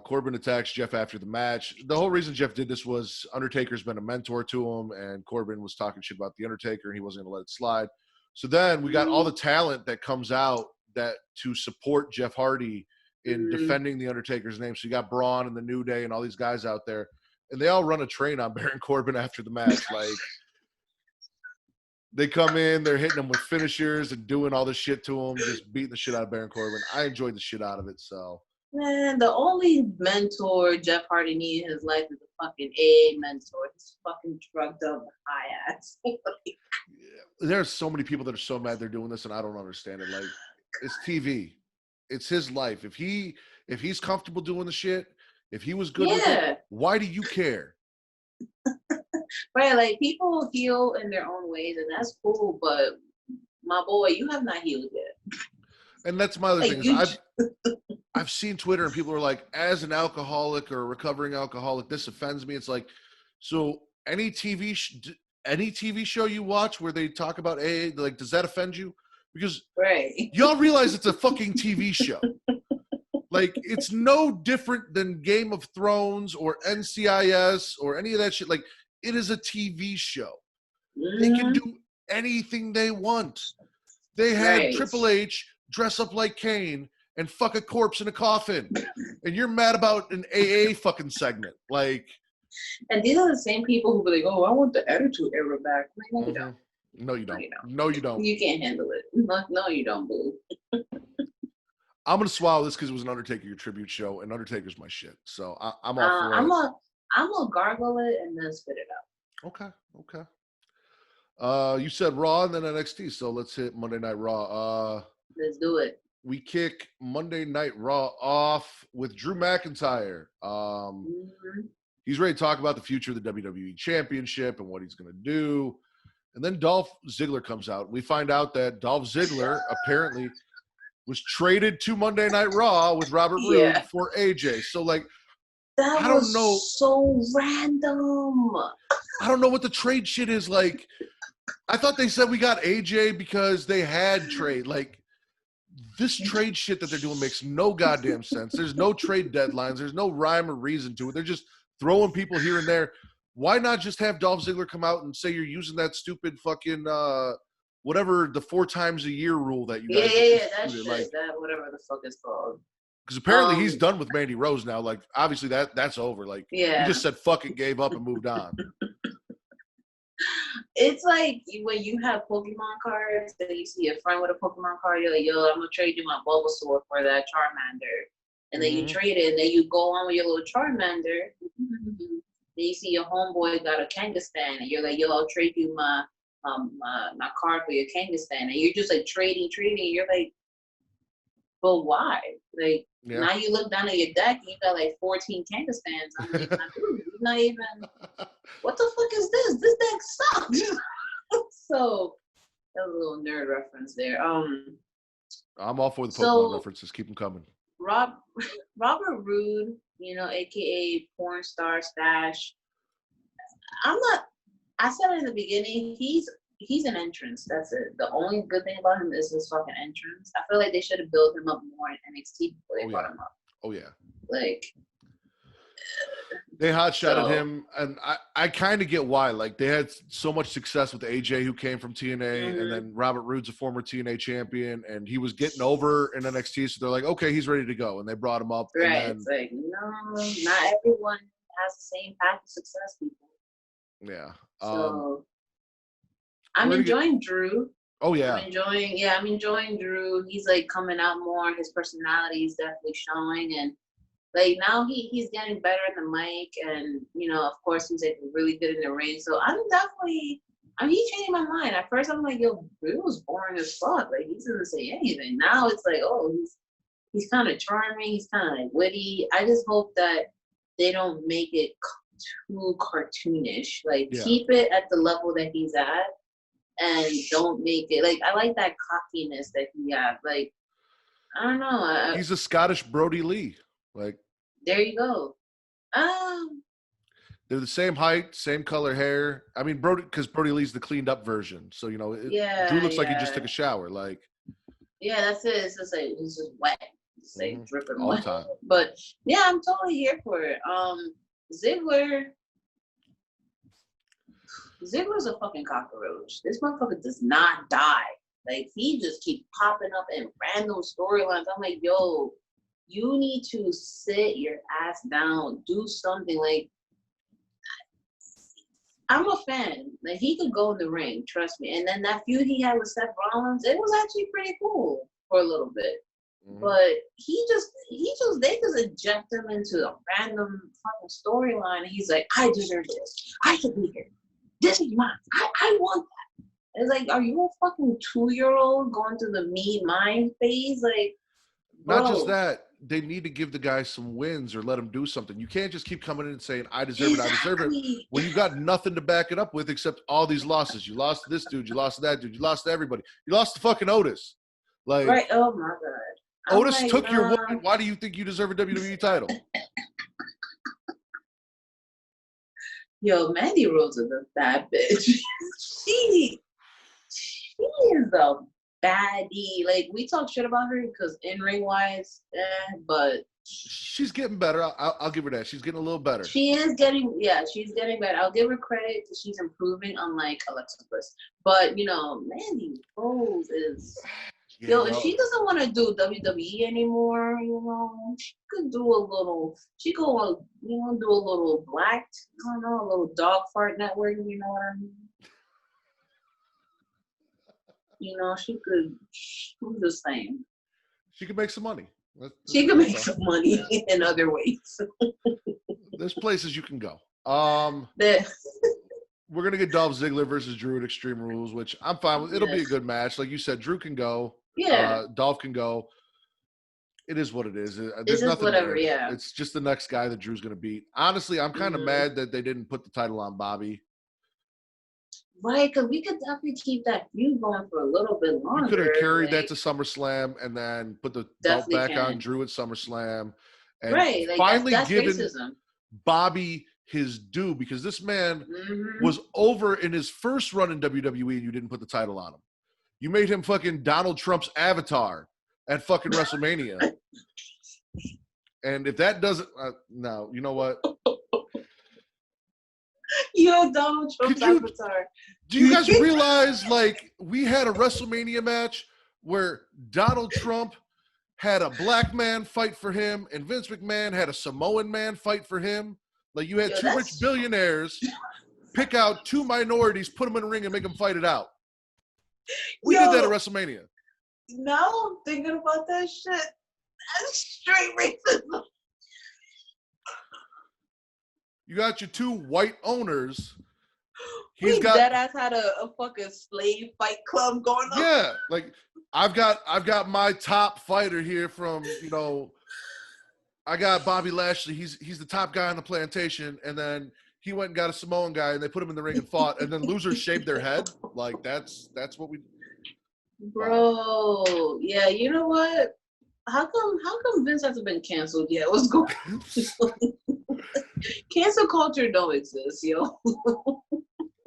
Corbin attacks Jeff after the match. The whole reason Jeff did this was Undertaker's been a mentor to him, and Corbin was talking shit about the Undertaker, and he wasn't going to let it slide. So then we got all the talent that comes out to support Jeff Hardy in defending the Undertaker's name. So you got Braun and the New Day and all these guys out there, and they all run a train on Baron Corbin after the match. Like, they come in, they're hitting him with finishers and doing all this shit to him, just beating the shit out of Baron Corbin. I enjoyed the shit out of it. So, man, the only mentor Jeff Hardy needed in his life is a fucking AA mentor. He's fucking drugged up high ass. There's so many people that are so mad they're doing this, and I don't understand it. Like, it's TV. It's his life. If he's comfortable doing the shit, if he was good with it, why do you care? Right, like, people heal in their own ways, and that's cool, but my boy, you have not healed yet. And that's my other thing is I've seen Twitter and people are like, as an alcoholic or a recovering alcoholic, this offends me. It's like, so any TV show you watch where they talk about AA, like, does that offend you? Because y'all realize it's a fucking TV show. Like, it's no different than Game of Thrones or NCIS or any of that shit. Like, it is a TV show. They can do anything they want. They had Triple H dress up like Kane and fuck a corpse in a coffin. And you're mad about an AA fucking segment. Like, and these are the same people who be like, oh, I want the Attitude Era back. Like, no, you don't. No, you don't. No, you don't. You can't handle it. No, you don't, boo. I'm going to swallow this because it was an Undertaker tribute show, and Undertaker's my shit. So I'm all for it. I'm going to gargle it and then spit it out. Okay. You said Raw and then NXT, so let's hit Monday Night Raw. Let's do it. We kick Monday Night Raw off with Drew McIntyre. He's ready to talk about the future of the WWE Championship and what he's going to do. And then Dolph Ziggler comes out. We find out that Dolph Ziggler apparently was traded to Monday Night Raw with Robert Roode for AJ. So, like, I don't know. So random. I don't know what the trade shit is. Like, I thought they said we got AJ because they had trade. Like, this trade shit that they're doing makes no goddamn sense. There's no trade deadlines. There's no rhyme or reason to it. They're just throwing people here and there. Why not just have Dolph Ziggler come out and say you're using that stupid fucking whatever the 4 times a year rule that you Yeah, guys that instituted, shit, that whatever the fuck it's called. because apparently he's done with Mandy Rose now. Like, obviously that's over. Like, he just said fuck it, gave up, and moved on. It's like when you have Pokemon cards and you see a friend with a Pokemon card, you're like, yo, I'm gonna trade you my Bulbasaur for that Charmander. And then you trade it, and then you go on with your little Charmander. Then you see your homeboy got a Kangaskhan, and you're like, yo, I'll trade you my my card for your Kangaskhan. And you're just like trading. And you're like, but why? Like, now you look down at your deck and you got like 14 Kangaskhans. I'm like, dude, you're not even, what the fuck is this? This deck sucks. So, that was a little nerd reference there. I'm all for the Pokemon references. Keep them coming. Robert Roode, you know, aka Porn Star Stash. I said it in the beginning, he's an entrance. That's it. The only good thing about him is his fucking entrance. I feel like they should have built him up more in NXT before they brought him up. Oh yeah. Like, they hot-shotted him, and I kind of get why. Like, they had so much success with AJ, who came from TNA, and then Robert Roode's a former TNA champion, and he was getting over in NXT, so they're like, okay, he's ready to go, and they brought him up. Right. And then, it's like, no, not everyone has the same path to success, people. Yeah. So, I'm enjoying Drew. Oh yeah. I'm enjoying Drew. He's like coming out more. His personality is definitely showing, and like now he's getting better in the mic, and you know, of course, he's like really good in the ring. So he's changing my mind. At first, I'm like, yo, Drew was boring as fuck. Like, he doesn't say anything. Now it's like, oh, he's kind of charming. He's kind of like witty. I just hope that they don't make it too cartoonish. Like, keep it at the level that he's at. And don't make it like, I like that cockiness that he got. Like, I don't know. He's a Scottish Brody Lee. Like, there you go. They're the same height, same color hair. I mean, because Brody Lee's the cleaned up version. So, you know, Drew looks like he just took a shower. Like, yeah, that's it. It's just like, it's just wet. It's like dripping all wet. the time. But yeah, I'm totally here for it. Ziggler's a fucking cockroach. This motherfucker does not die. Like, he just keeps popping up in random storylines. I'm like, yo, you need to sit your ass down, do something. Like, I'm a fan. Like, he could go in the ring, trust me. And then that feud he had with Seth Rollins, it was actually pretty cool for a little bit. But they just inject him into a random fucking storyline. And he's like, I deserve this. I should be here. This is mine. I want that. It's like, are you a fucking 2-year-old going through the me mind phase? Like, bro. Not just that. They need to give the guy some wins or let him do something. You can't just keep coming in and saying, I deserve it, I deserve it, when you got nothing to back it up with except all these losses. You lost to this dude, you lost to that dude, you lost to everybody. You lost to fucking Otis. Like, right, oh my God. Otis took your win. Why do you think you deserve a WWE title? Yo, Mandy Rose is a bad bitch. she is a baddie. Like, we talk shit about her because in-ring wise, but she's getting better. I'll give her that. She's getting a little better. She's getting better. I'll give her credit because she's improving, unlike Alexa Bliss. But, you know, Mandy Rose is... Yo, if she doesn't want to do WWE anymore, you know, she could do a little, do a little black, I don't know, a little dog fart network, you know what I mean? You know, she could, I'm just saying. She could make some money. She could make some money in other ways. There's places you can go. We're going to get Dolph Ziggler versus Drew at Extreme Rules, which I'm fine with. It'll be a good match. Like you said, Drew can go. Yeah. Dolph can go. It is what it is. There's nothing whatever, there. Yeah. It's just the next guy that Drew's going to beat. Honestly, I'm kind of mad that they didn't put the title on Bobby. Right, because we could definitely keep that feud going for a little bit longer. You could have carried that to SummerSlam and then put the belt back on Drew at SummerSlam. And finally that's given racism. Bobby his due, because this man was over in his first run in WWE and you didn't put the title on him. You made him fucking Donald Trump's avatar at fucking WrestleMania. And if that doesn't, no, you know what? You're Donald Trump's avatar. Do you guys realize, like, we had a WrestleMania match where Donald Trump had a black man fight for him and Vince McMahon had a Samoan man fight for him? Like, you had two rich billionaires pick out two minorities, put them in a ring, and make them fight it out. We did that at WrestleMania. Now I'm thinking about that shit. That's straight racism. You got your two white owners. Deadass had a fucking slave fight club going on. Yeah, like I've got my top fighter here from, you know, I got Bobby Lashley. He's the top guy on the plantation, and then he went and got a Samoan guy, and they put him in the ring and fought, and then losers shaved their head. Like that's what we. Bro, yeah, you know what? How come Vince hasn't been canceled yet? What's going on? Cancel culture don't exist, yo.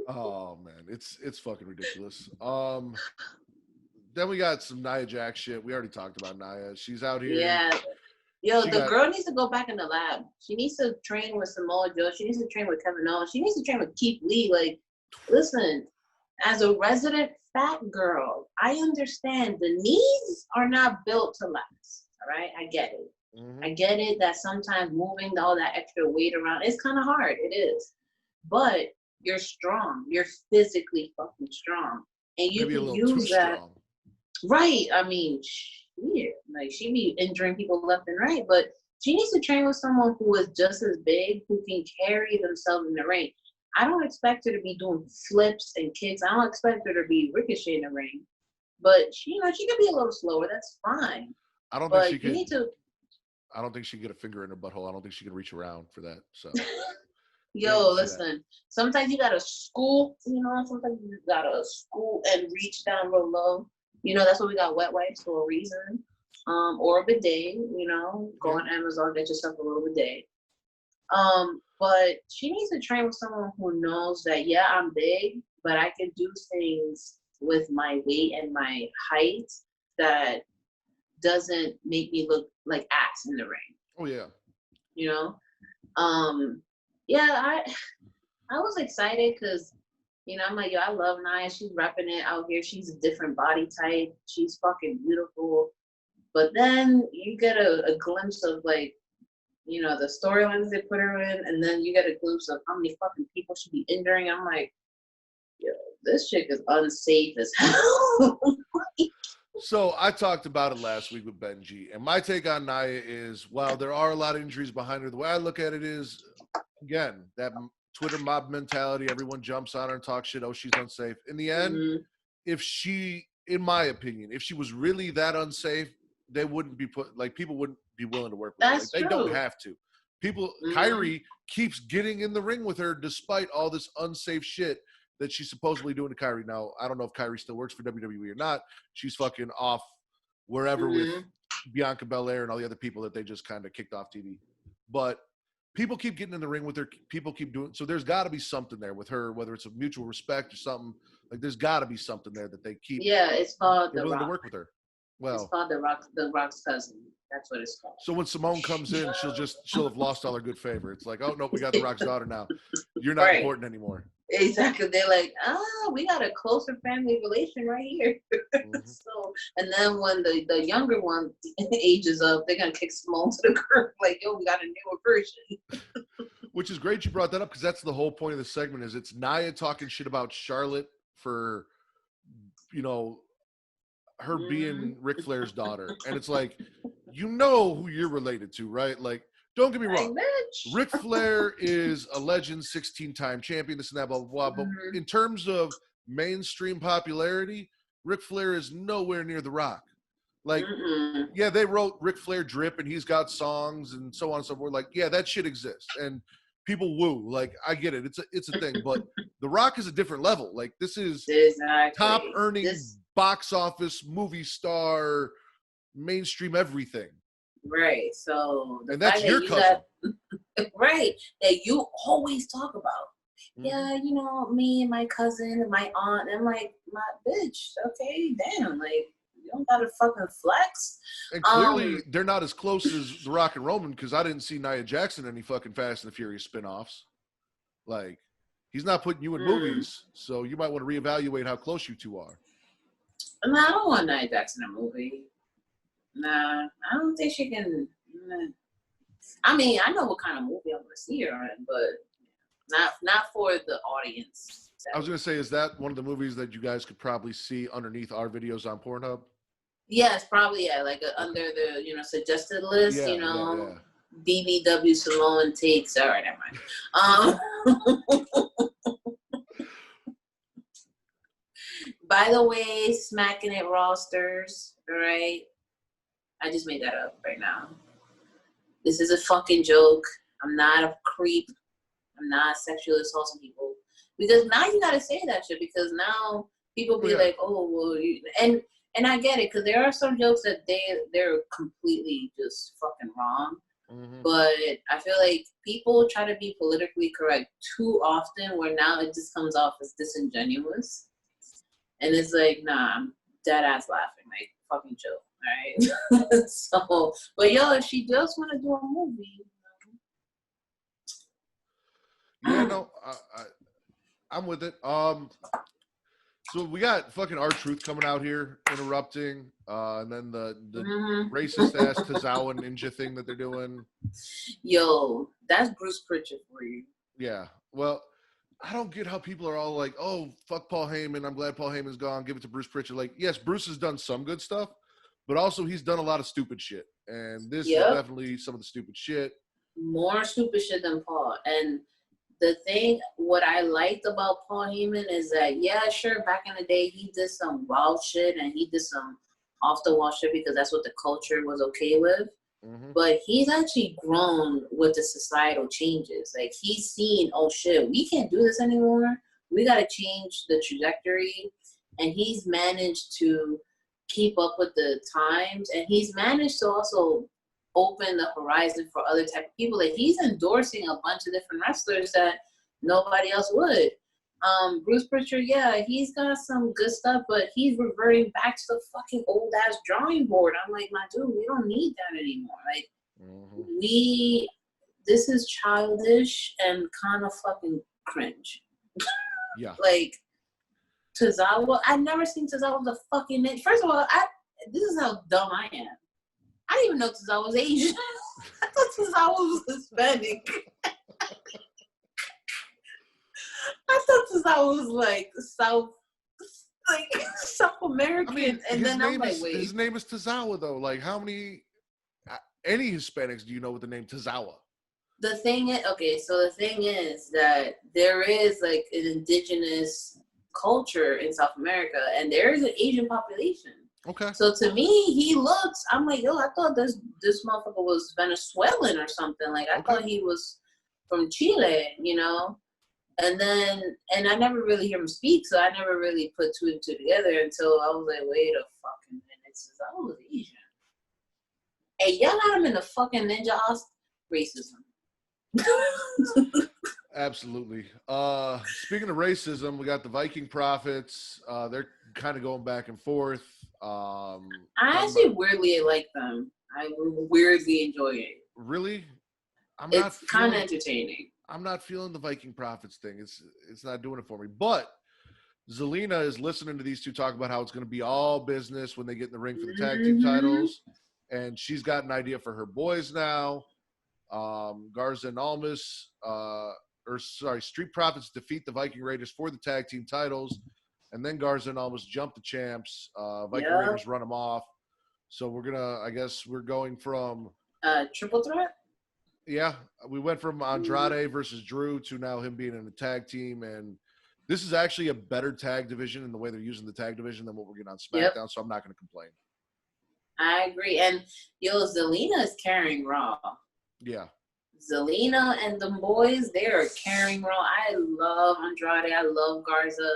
Oh man, it's fucking ridiculous. Then we got some Nia Jax shit. We already talked about Nia. She's out here. Yeah. Yo, the girl needs to go back in the lab. She needs to train with Samoa Joe. She needs to train with Kevin Owens. She needs to train with Keith Lee. Like, listen, as a resident fat girl, I understand the knees are not built to last. All right, I get it. Mm-hmm. I get it that sometimes moving all that extra weight around is kind of hard. It is, but you're strong. You're physically fucking strong, and you can use that. Strong. Right. I mean, shit. Like, she be injuring people left and right, but she needs to train with someone who is just as big, who can carry themselves in the ring. I don't expect her to be doing flips and kicks. I don't expect her to be ricocheting the ring, but she could be a little slower. That's fine. I don't think she could. I don't think she could get a finger in her butthole. I don't think she could reach around for that. So. Yo, listen. Sometimes you gotta scoop. You know, sometimes you gotta scoop and reach down real low. You know, that's why we got wet wipes for a reason. Or a bidet, you know, go on Amazon, get yourself a little bidet. But she needs to train with someone who knows that, yeah, I'm big, but I can do things with my weight and my height that doesn't make me look like ass in the ring. Oh, yeah. You know? Yeah, I was excited because, you know, I'm like, yo, I love Nia. She's repping it out here. She's a different body type. She's fucking beautiful. But then you get a glimpse of, like, you know, the storylines they put her in, and then you get a glimpse of how many fucking people she be injuring. I'm like, yo, this chick is unsafe as hell. So I talked about it last week with Benji, and my take on Nia is, while there are a lot of injuries behind her, the way I look at it is, again, that Twitter mob mentality. Everyone jumps on her and talks shit. Oh, she's unsafe. In the end, if she, in my opinion, if she was really that unsafe, they wouldn't be people wouldn't be willing to work with her. Like, they don't have to. Kyrie keeps getting in the ring with her despite all this unsafe shit that she's supposedly doing to Kyrie. Now, I don't know if Kyrie still works for WWE or not. She's fucking off wherever with Bianca Belair and all the other people that they just kind of kicked off TV. But people keep getting in the ring with her. People keep doing. So there's got to be something there with her, whether it's a mutual respect or something. Like, there's got to be something there that they keep. Yeah, it's called The Rock. To work with her. Well, it's called The Rock's cousin. That's what it's called. So when Simone comes in, she'll have lost all her good favor. It's like, oh no, we got The Rock's daughter now. You're not important anymore. Exactly. They're like, we got a closer family relation right here. So, and then when the younger one ages up, they're gonna kick Simone to the curb. Like, yo, we got a newer version. Which is great you brought that up, because that's the whole point of the segment. Is it's Nia talking shit about Charlotte for, you know, her being Ric Flair's daughter, and it's like, you know who you're related to, right? Like, don't get me wrong, Ric Flair is a legend, 16-time champion, this and that, blah blah blah. But in terms of mainstream popularity, Ric Flair is nowhere near The Rock. Like, yeah, they wrote Ric Flair drip, and he's got songs and so on and so forth. Like, yeah, that shit exists, and people woo. Like, I get it, it's a thing. But The Rock is a different level. Like, this is top earning. Box office, movie star, mainstream everything. Right. So and that's your cousin. Right. That you always talk about. Yeah, you know, me and my cousin and my aunt. And I'm like, my bitch, okay, damn. Like, you don't gotta fucking flex. And clearly they're not as close as The Rock and Roman, because I didn't see Nia Jax in any fucking Fast and the Furious spinoffs. Like, he's not putting you in movies, so you might want to reevaluate how close you two are. No, I don't want Nia Jax in a movie. Nah, I don't think she can. Nah. I mean, I know what kind of movie I'm gonna see her in, but not for the audience. I was gonna say, is that one of the movies that you guys could probably see underneath our videos on Pornhub? Yes, probably, yeah, like under the suggested list. Yeah. BBW Simone takes. All right, never mind. By the way, Smackin' It rosters. All right, I just made that up right now. This is a fucking joke. I'm not a creep. I'm not sexually assaulting people. Because now you gotta say that shit, because now people be like, oh, well, and I get it, because there are some jokes that they're completely just fucking wrong. Mm-hmm. But I feel like people try to be politically correct too often, where now it just comes off as disingenuous. And it's like, nah, I'm dead ass laughing, like fucking joke. All right. So, but yo, if she does want to do a movie, yeah, no, I'm with it. So we got fucking R-Truth coming out here interrupting, and then the racist ass Tozawa Ninja thing that they're doing. Yo, that's Bruce Pritchard for you. Yeah, well, I don't get how people are all like, oh, fuck Paul Heyman. I'm glad Paul Heyman's gone. Give it to Bruce Pritchard. Like, yes, Bruce has done some good stuff, but also he's done a lot of stupid shit. And this is definitely some of the stupid shit. More stupid shit than Paul. And the thing, what I liked about Paul Heyman is that, yeah, sure, back in the day, he did some wild shit and he did some off-the-wall shit because that's what the culture was okay with. Mm-hmm. But he's actually grown with the societal changes. Like, he's seen, oh, shit, we can't do this anymore. We got to change the trajectory. And he's managed to keep up with the times. And he's managed to also open the horizon for other type of people. Like, he's endorsing a bunch of different wrestlers that nobody else would. Bruce Pritchard, yeah, he's got some good stuff, but he's reverting back to the fucking old ass drawing board. I'm like, my dude, we don't need that anymore. Like, this is childish and kind of fucking cringe. Yeah. Like, Tozawa, I've never seen Tozawa with a fucking name. First of all, this is how dumb I am. I didn't even know Tozawa was Asian. I thought Tozawa was Hispanic. I thought Tozawa was like South American. I mean, and then I'm like, wait. His name is Tozawa, though. Like, how many, any Hispanics do you know with the name Tozawa? The thing is that there is like an indigenous culture in South America, and there is an Asian population. Okay. So to me, he looks, I'm like, yo, I thought this motherfucker was Venezuelan or something. Like, I thought he was from Chile, you know? And I never really hear him speak, so I never really put two and two together until I was like, wait a fucking minute, I was Asian. Hey, y'all got him in the fucking ninja racism. Absolutely. Speaking of racism, we got the Viking Prophets. They're kind of going back and forth. I actually weirdly like them. I weirdly enjoy it. Really? It's kind of entertaining. I'm not feeling the Viking Prophets thing. It's not doing it for me. But Zelina is listening to these two talk about how it's going to be all business when they get in the ring for the tag team titles. And she's got an idea for her boys now. Garza and Almas, Street Profits defeat the Viking Raiders for the tag team titles. And then Garza and Almas jump the champs. Viking Raiders run them off. So we're going from triple threat? Yeah, we went from Andrade versus Drew to now him being in a tag team, and this is actually a better tag division in the way they're using the tag division than what we're getting on SmackDown, so I'm not going to complain. I agree, and Zelina is carrying Raw. Yeah. Zelina and the boys, they are carrying Raw. I love Andrade. I love Garza.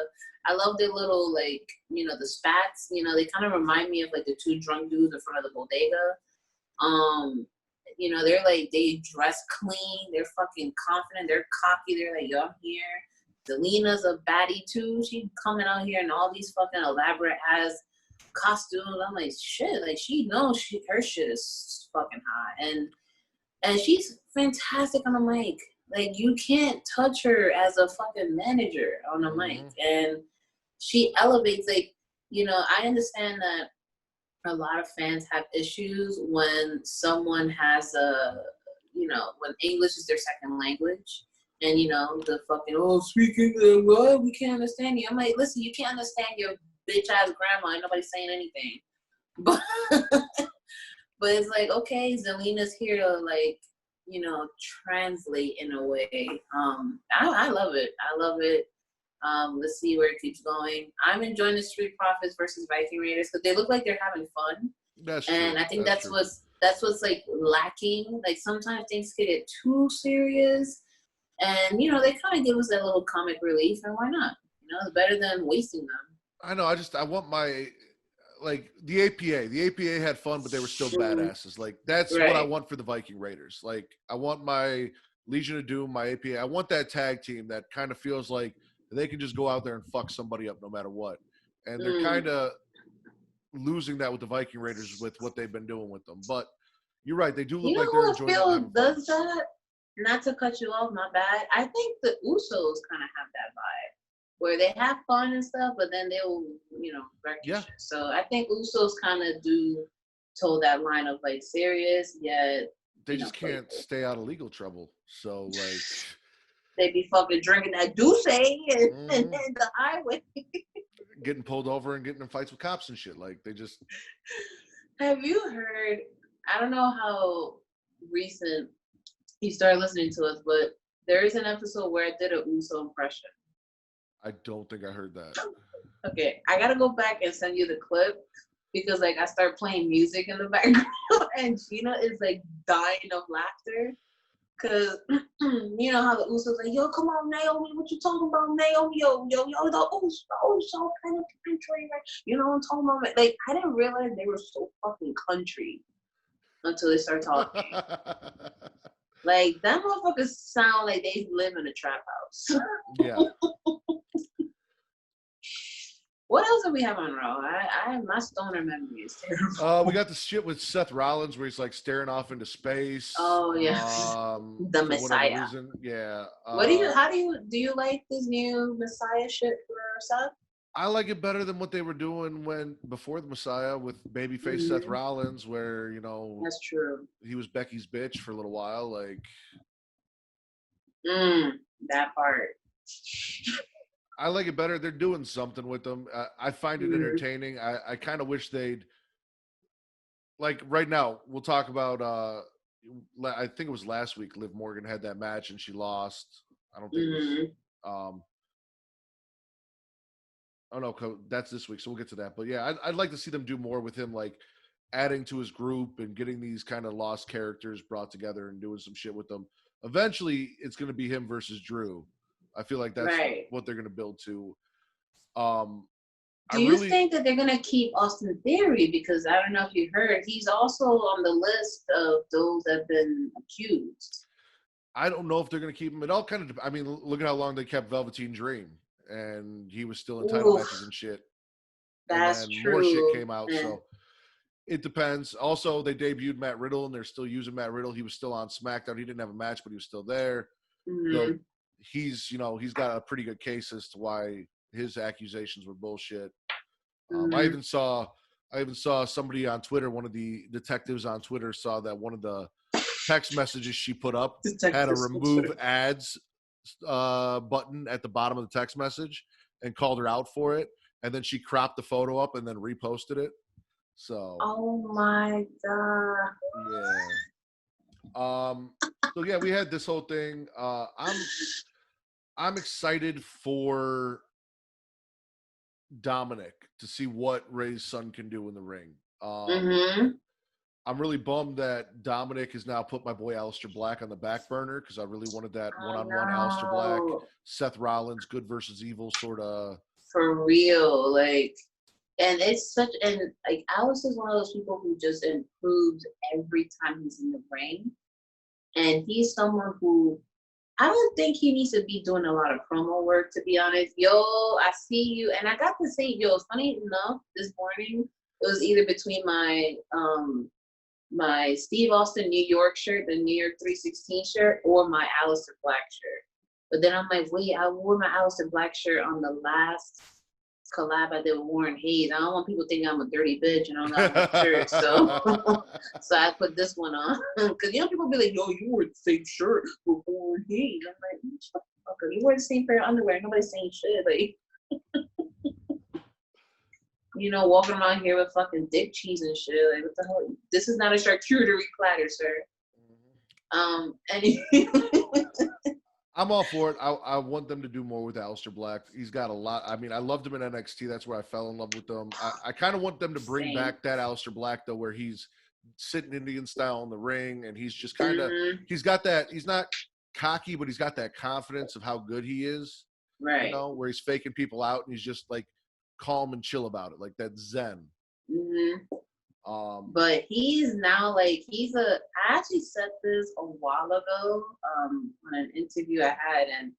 I love their little, like, the spats. They kind of remind me of, like, the two drunk dudes in front of the bodega. They're like, they dress clean. They're fucking confident. They're cocky. They're like, yo, I'm here. Zelina's a baddie too. She's coming out here in all these fucking elaborate ass costumes. I'm like, shit. Like, she knows her shit is fucking hot. And And she's fantastic on the mic. Like, you can't touch her as a fucking manager on the mic. And she elevates, like, you know, I understand that a lot of fans have issues when someone has you know, when English is their second language. And, you know, the fucking, oh, speaking, what? We can't understand you. I'm like, listen, you can't understand your bitch-ass grandma. Ain't nobody saying anything. But, but it's like, okay, Zelina's here to, like, you know, translate in a way. I love it. I love it. Let's see where it keeps going. I'm enjoying the Street Profits versus Viking Raiders because they look like they're having fun. And I think that's what's like lacking. Like sometimes things can get too serious, and you know they kind of give us that little comic relief, and why not? You know, it's better than wasting them. I know. I want my like the APA. The APA had fun, but they were still badasses. Like that's what I want for the Viking Raiders. Like I want my Legion of Doom, my APA. I want that tag team that kind of feels like they can just go out there and fuck somebody up no matter what. And they're kind of losing that with the Viking Raiders with what they've been doing with them. But you're right. They do look like they're enjoying it. You know who does that? Not to cut you off, my bad. I think the Usos kind of have that vibe where they have fun and stuff, but then they'll, you know, wreck shit. So I think Usos kind of do toe that line of like serious, yet they just can't stay out of legal trouble. So like they be fucking drinking that Douce and the highway. Getting pulled over and getting in fights with cops and shit. Like they just. Have you heard? I don't know how recent you started listening to us, but there is an episode where I did a Uso impression. I don't think I heard that. Okay, I gotta go back and send you the clip because like I start playing music in the background and Gina is like dying of laughter. Cause you know how the Usos like, yo, come on, Naomi, what you talking about, Naomi, yo, the Uso kind of country, right? You know what I'm talking about? Like, I didn't realize they were so fucking country until they start talking. Like, that motherfuckers sound like they live in a trap house. Yeah. What else do we have on Raw? My stoner memory is terrible. We got the shit with Seth Rollins where he's like staring off into space. Oh yeah, the Messiah. Yeah. What do you like this new Messiah shit for Seth? I like it better than what they were doing before the Messiah with babyface Seth Rollins, where you know that's true. He was Becky's bitch for a little while, like. That part. I like it better. They're doing something with them. I find it entertaining. I kind of wish they'd, like right now, we'll talk about, I think it was last week, Liv Morgan had that match and she lost. I don't think it was, oh no, that's this week. So we'll get to that. But yeah, I'd like to see them do more with him, like adding to his group and getting these kind of lost characters brought together and doing some shit with them. Eventually, it's going to be him versus Drew. I feel like that's what they're going to build to. Do you think that they're going to keep Austin Theory? Because I don't know if you heard, he's also on the list of those that have been accused. I don't know if they're going to keep him. It all kind of, I mean, look at how long they kept Velveteen Dream. And he was still in title matches and shit. That's true. More shit came out, so it depends. Also, they debuted Matt Riddle, and they're still using Matt Riddle. He was still on SmackDown. He didn't have a match, but he was still there. So he's got a pretty good case as to why his accusations were bullshit. I even saw somebody on Twitter, one of the detectives on Twitter saw that one of the text messages she put up had a remove ads button at the bottom of the text message and called her out for it. And then she cropped the photo up and then reposted it. So. Oh my God. Yeah. So yeah, we had this whole thing. I'm excited for Dominic to see what Ray's son can do in the ring. I'm really bummed that Dominic has now put my boy Aleister Black on the back burner because I really wanted that one-on-one Aleister Black, Seth Rollins, good versus evil sort of. For real, like, and it's such, and like Aleister's one of those people who just improves every time he's in the ring, and he's someone who I don't think he needs to be doing a lot of promo work, to be honest. Yo, I see you, and I got to say, yo, funny enough, this morning it was either between my my Steve Austin New York shirt, the New York 316 shirt, or my Aleister Black shirt. But then I'm like, wait, I wore my Aleister Black shirt on the last collab I did with Warren Hayes. I don't want people thinking I'm a dirty bitch and I don't got my shirt. So so I put this one on. Because people be like, yo, you wore the same shirt with Warren Hayes. I'm like, motherfucker, you wore the same pair of underwear. Nobody's saying shit. Like walking around here with fucking dick cheese and shit. Like, what the hell? This is not a charcuterie platter, sir. I'm all for it. I want them to do more with Aleister Black. He's got a lot. I mean, I loved him in NXT. That's where I fell in love with him. I kind of want them to bring back that Aleister Black, though, where he's sitting Indian style in the ring, and he's just kind of, he's got that, he's not cocky, but he's got that confidence of how good he is. Right. Where he's faking people out, and he's just, like, calm and chill about it, like that zen. But he's now I actually said this a while ago on an interview I had, and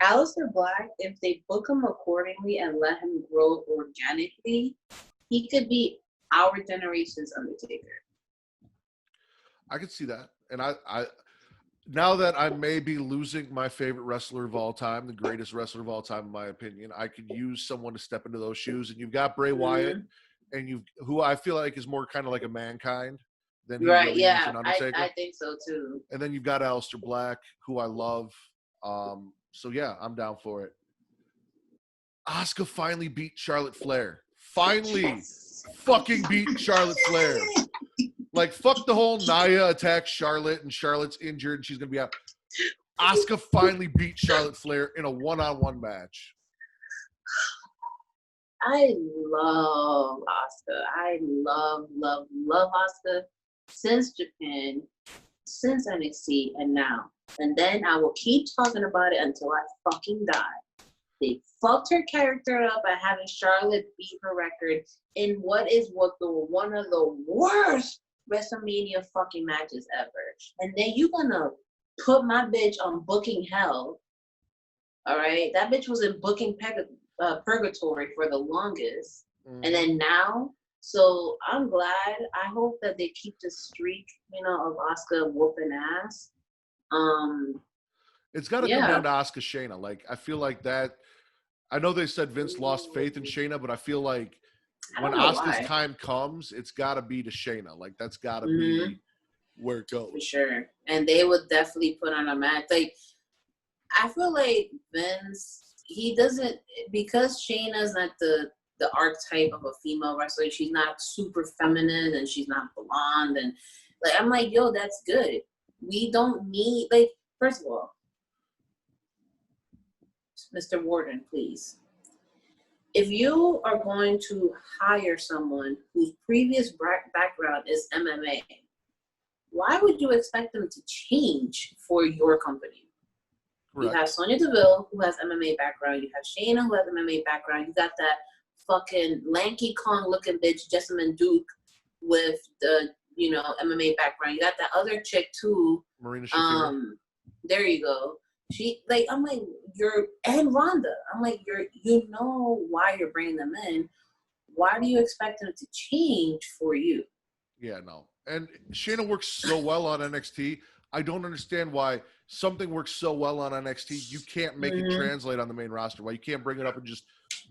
Aleister Black, if they book him accordingly and let him grow organically, he could be our generation's Undertaker. I could see that. And I now that I may be losing my favorite wrestler of all time, the greatest wrestler of all time, in my opinion, I could use someone to step into those shoes. And you've got Bray Wyatt, and who I feel like is more kind of like a Mankind than he really is an Undertaker. I think so too. And then you've got Aleister Black, who I love. So yeah, I'm down for it. Asuka finally beat Charlotte Flair. Finally fucking beat Charlotte Flair. Like, fuck the whole Nia attacks Charlotte and Charlotte's injured and she's going to be out. Asuka finally beat Charlotte Flair in a one-on-one match. I love Asuka. I love Asuka since Japan, since NXT, and now. And then I will keep talking about it until I fucking die. They fucked her character up by having Charlotte beat her record in one of the worst WrestleMania fucking matches ever. And then you gonna put my bitch on booking hell. All right, that bitch was in booking purgatory for the longest. And then now, so I'm glad. I hope that they keep the streak, of Asuka whooping ass. It's got to come down to Asuka Shayna. Like, I feel like that. I know they said Vince lost faith in Shayna, but I feel like when Asuka's time comes, it's got to be to Shayna. Like, that's got to be where it goes. For sure. And they would definitely put on a match. Like, I feel like Vince, he doesn't, because Shayna's not the archetype of a female wrestler. She's not super feminine and she's not blonde. And, like, I'm like, yo, that's good. We don't need, like, first of all, Mr. Warden, please. If you are going to hire someone whose previous background is MMA, why would you expect them to change for your company? Correct. You have Sonya Deville, who has MMA background. You have Shayna, who has MMA background. You got that fucking lanky Kong-looking bitch, Jessamine Duke, with the, MMA background. You got that other chick, too. Marina Shafir. There you go. I'm like, and Rhonda. I'm like, why you're bringing them in. Why do you expect them to change for you? Yeah, no. And Shayna works so well on NXT. I don't understand why something works so well on NXT. You can't make it translate on the main roster. Why you can't bring it up and just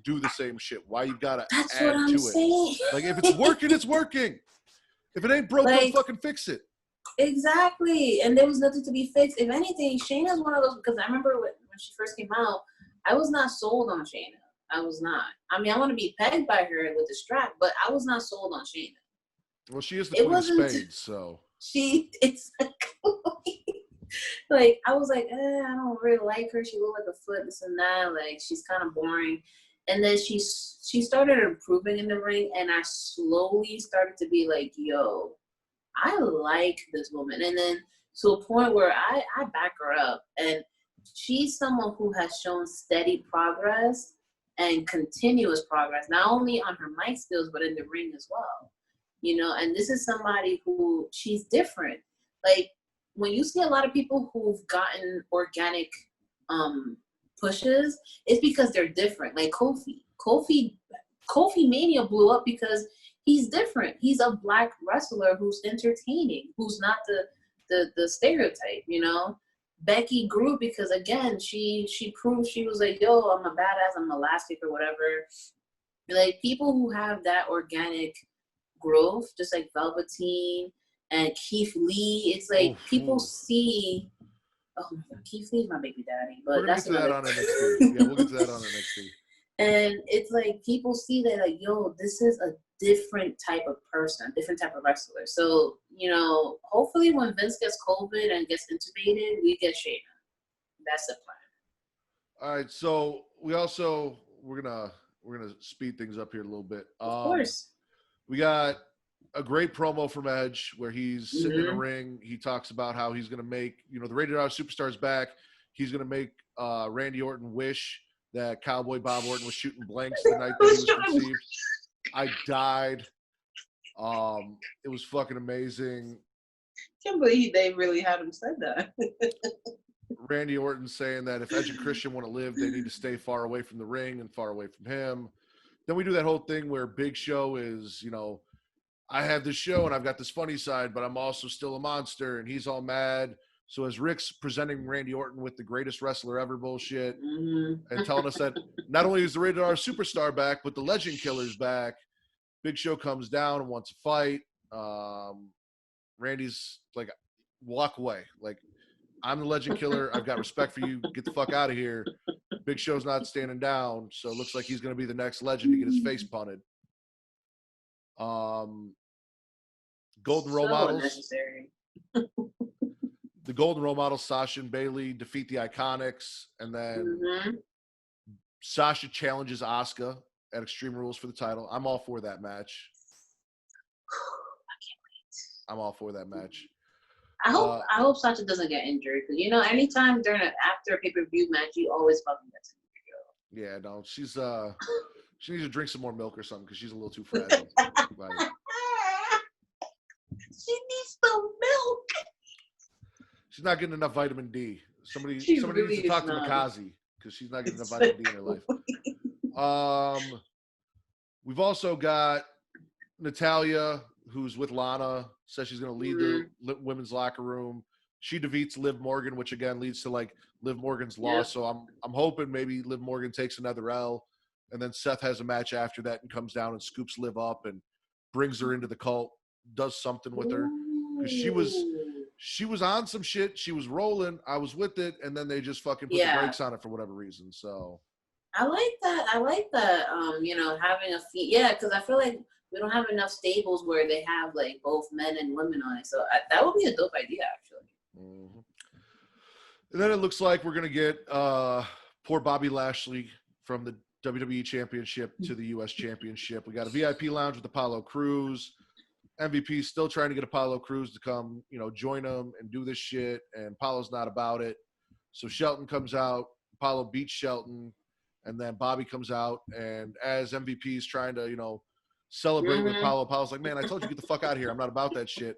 do the same shit. Why you gotta add to it. Like, if it's working, it's working. If it ain't broke, don't fucking fix it. Exactly. And there was nothing to be fixed. If anything, Shayna's one of those, because I remember when she first came out, I was not sold on Shayna. I was not. I mean, I want to be pegged by her with the strap, but I was not sold on Shayna. Well, she is the queen of spades, so. It's like, I was like, I don't really like her. She looked like a foot, this and that. Like, she's kind of boring. And then she started improving in the ring, and I slowly started to be like, yo, I like this woman. And then to a point where I back her up. And she's someone who has shown steady progress and continuous progress, not only on her mic skills, but in the ring as well. And this is somebody who, she's different. Like, when you see a lot of people who've gotten organic pushes, it's because they're different. Like Kofi Mania blew up because he's different. He's a black wrestler who's entertaining, who's not the stereotype, you know? Becky grew because, again, she proved, she was like, yo, I'm a badass, I'm elastic or whatever. Like, people who have that organic growth, just like Velveteen and Keith Lee, it's like people see, oh my God, Keith Lee's my baby daddy. But we're going to get to that on NXT. Yeah, we'll get to that on NXT. And it's like people see that, like, yo, this is a different type of person, different type of wrestler. So, you know, hopefully when Vince gets COVID and gets intubated, we get Shayna. That's the plan. All right, so we're gonna speed things up here a little bit. Of course. We got a great promo from Edge where he's sitting in a ring. He talks about how he's gonna make, you know, the Rated R Superstars back. He's gonna make Randy Orton wish that Cowboy Bob Orton was shooting blanks the night that he was conceived. I died. It was fucking amazing. Can't believe they really had him said that. Randy Orton saying that if Edge and Christian want to live, they need to stay far away from the ring and far away from him. Then we do that whole thing where Big Show is, you know, I have this show and I've got this funny side, but I'm also still a monster, and he's all mad. So as Rick's presenting Randy Orton with the greatest wrestler ever bullshit and telling us that not only is the Rated R Superstar back, but the Legend Killer's back, Big Show comes down and wants to fight. Randy's like, walk away. Like, I'm the Legend Killer. I've got respect for you. Get the fuck out of here. Big Show's not standing down, so it looks like he's going to be the next Legend to get his face punted. Golden Role Models. Unnecessary. The Golden Role Models, Sasha and Bailey, defeat the Iconics, and then Sasha challenges Asuka at Extreme Rules for the title. I'm all for that match. I can't wait. I'm all for that match. I hope Sasha doesn't get injured, because, you know, anytime after a pay-per-view match, you always fucking get injured. Yeah, no, she needs to drink some more milk or something because she's a little too fragile. Like, she needs some milk. She's not getting enough vitamin D. Somebody really needs to talk to Mikaze because she's not getting enough vitamin D in her life. We've also got Natalya, who's with Lana, says she's going to lead the women's locker room. She defeats Liv Morgan, which again leads to like Liv Morgan's loss. So I'm hoping maybe Liv Morgan takes another L, and then Seth has a match after that and comes down and scoops Liv up and brings her into the cult, does something with her, because she was on some shit. She was rolling. I was with it, and then they just fucking put the brakes on it for whatever reason. So I like that. You know, having a because I feel like we don't have enough stables where they have like both men and women on it. So that would be a dope idea, actually. And then it looks like we're gonna get poor Bobby Lashley from the WWE Championship to the U.S. Championship. We got a VIP lounge with Apollo Crews. MVP still trying to get Apollo Crews to come, you know, join him and do this shit, and Apollo's not about it. So Shelton comes out. Apollo beats Shelton, and then Bobby comes out, and as MVP is trying to, you know, celebrate with Apollo, Apollo's like, man, I told you, get the fuck out of here. I'm not about that shit.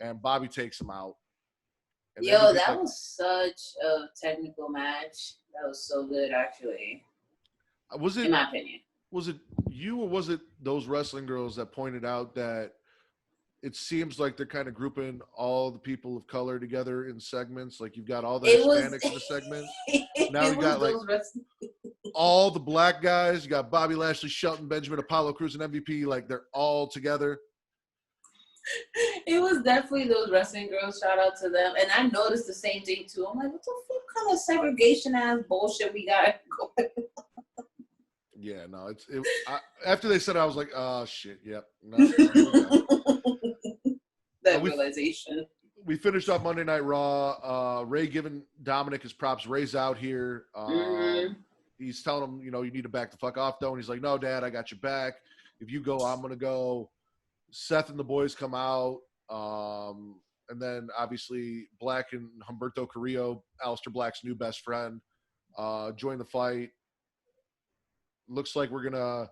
And Bobby takes him out. And yo, that was such a technical match. That was so good, actually. Was it, in my opinion, was it you or was it those wrestling girls that pointed out that it seems like they're kind of grouping all the people of color together in segments? Like, you've got all the Hispanics in the segment. Now you got like all the black guys. You got Bobby Lashley, Shelton Benjamin, Apollo Crews, and MVP. Like, they're all together. It was definitely those wrestling girls. Shout out to them. And I noticed the same thing too. I'm like, what the fuck kind of segregation ass bullshit we got going on? Yeah, no, after they said it, I was like, oh shit, yep. No, that realization. We finished up Monday Night Raw. Ray giving Dominic his props. Ray's out here. He's telling him, you know, you need to back the fuck off, though. And he's like, no, Dad, I got your back. If you go, I'm going to go. Seth and the boys come out. And then, obviously, Black and Humberto Carrillo, Aleister Black's new best friend, join the fight. Looks like we're going to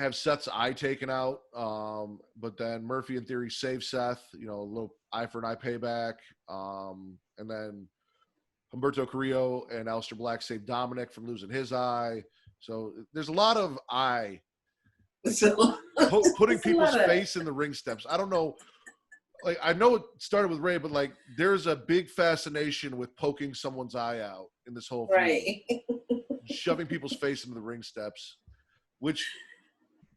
have Seth's eye taken out, but then Murphy in theory saves Seth, you know, a little eye for an eye payback. And then Humberto Carrillo and Aleister Black save Dominic from losing his eye. So there's a lot of eye So Putting it's a people's lot of- face in the ring steps. I don't know. Like, I know it started with Ray, but like, there's a big fascination with poking someone's eye out in this whole feud. right. Shoving people's face into the ring steps, which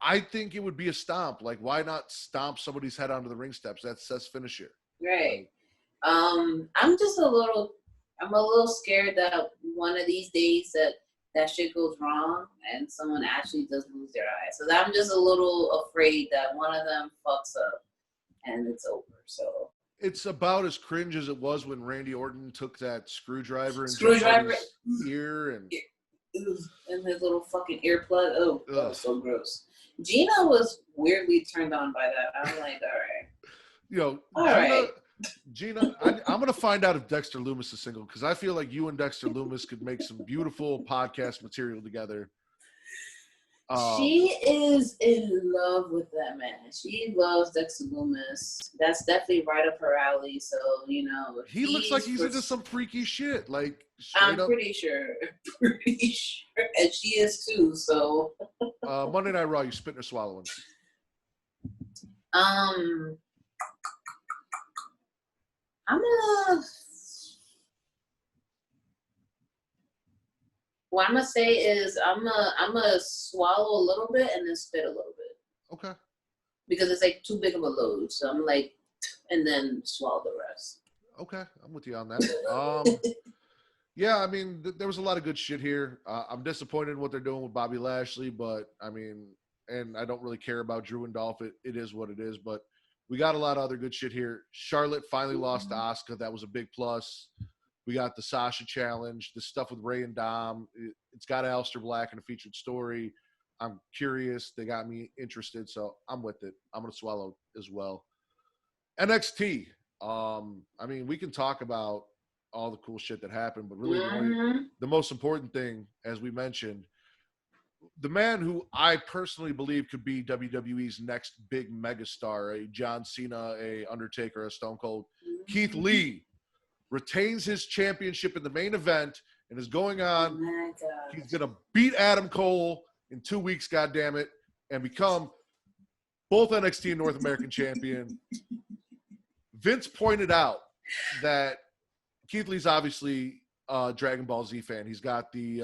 I think it would be a stomp. Like, why not stomp somebody's head onto the ring steps? That's finisher. Right. I'm a little scared that one of these days that shit goes wrong and someone actually does lose their eye. So I'm just a little afraid that one of them fucks up and it's over. So it's about as cringe as it was when Randy Orton took that screwdriver in Jeff Hardy's ear and his little fucking earplug. Oh, that was so gross. Gina was weirdly turned on by that. I'm like, all right. You know, Gina, I'm going to find out if Dexter Lumis is single, because I feel like you and Dexter Lumis could make some beautiful podcast material together. She is in love with that man. She loves Dexter Lumis. That's definitely right up her alley. So, you know. He looks like he's into some freaky shit. Like, pretty sure. And she is too, so. Monday Night Raw, you spitting or swallowing? What I'm gonna say is I'm gonna swallow a little bit and then spit a little bit. Okay. Because it's like too big of a load, so I'm like, and then swallow the rest. Okay, I'm with you on that. Yeah, I mean, there was a lot of good shit here. I'm disappointed in what they're doing with Bobby Lashley, but I mean, and I don't really care about Drew and Dolph. It is what it is, but we got a lot of other good shit here. Charlotte finally lost to Asuka. That was a big plus. We got the Sasha challenge, the stuff with Ray and Dom. It's got Aleister Black in a featured story. I'm curious. They got me interested, so I'm with it. I'm going to swallow as well. NXT. I mean, we can talk about all the cool shit that happened, but really the most important thing, as we mentioned, the man who I personally believe could be WWE's next big megastar, a John Cena, a Undertaker, a Stone Cold, Keith Lee, retains his championship in the main event and is going on. He's going to beat Adam Cole in 2 weeks, goddammit, and become both NXT and North American champion. Vince pointed out that Keith Lee's obviously a Dragon Ball Z fan. He's got the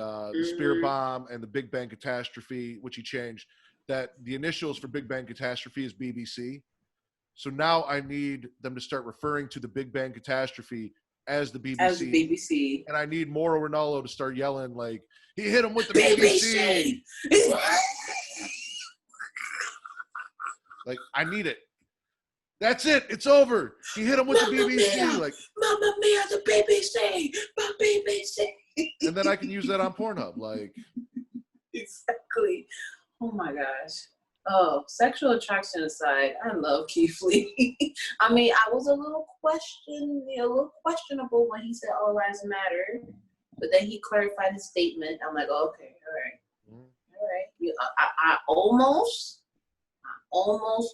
Spirit Bomb and the Big Bang Catastrophe, which he changed. That the initials for Big Bang Catastrophe is BBC. So now I need them to start referring to the Big Bang Catastrophe as the BBC. As BBC. And I need Mauro Ranallo to start yelling like, he hit him with the BBC. Like, I need it. That's it. It's over. He hit him with the BBC. Mia, like, Mamma Mia, the BBC. My BBC. And then I can use that on Pornhub. Like, exactly. Oh my gosh. Oh, sexual attraction aside, I love Keith Lee. I mean, I was a little questionable when he said all lives matter, but then he clarified his statement. I'm like, oh, okay, all right. I almost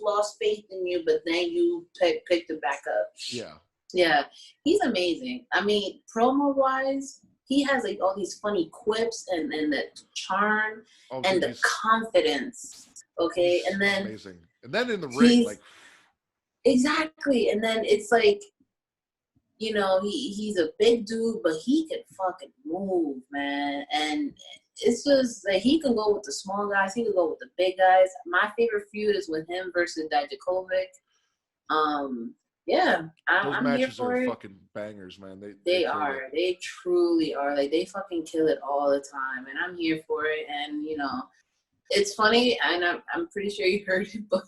lost faith in you, but then you picked it back up. Yeah, he's amazing. I mean, promo wise, he has like all these funny quips and the charm and the confidence. Okay, and then amazing. And then in the ring, like, exactly. And then it's like, you know, he's a big dude, but he can fucking move, man. And it's just like he can go with the small guys, he can go with the big guys. My favorite feud is with him versus Dijakovic. Yeah, I'm matches here for are it. Fucking bangers, man. They are. They truly are. Like, they fucking kill it all the time, and I'm here for it. And you know, it's funny, and I'm pretty sure you heard it, but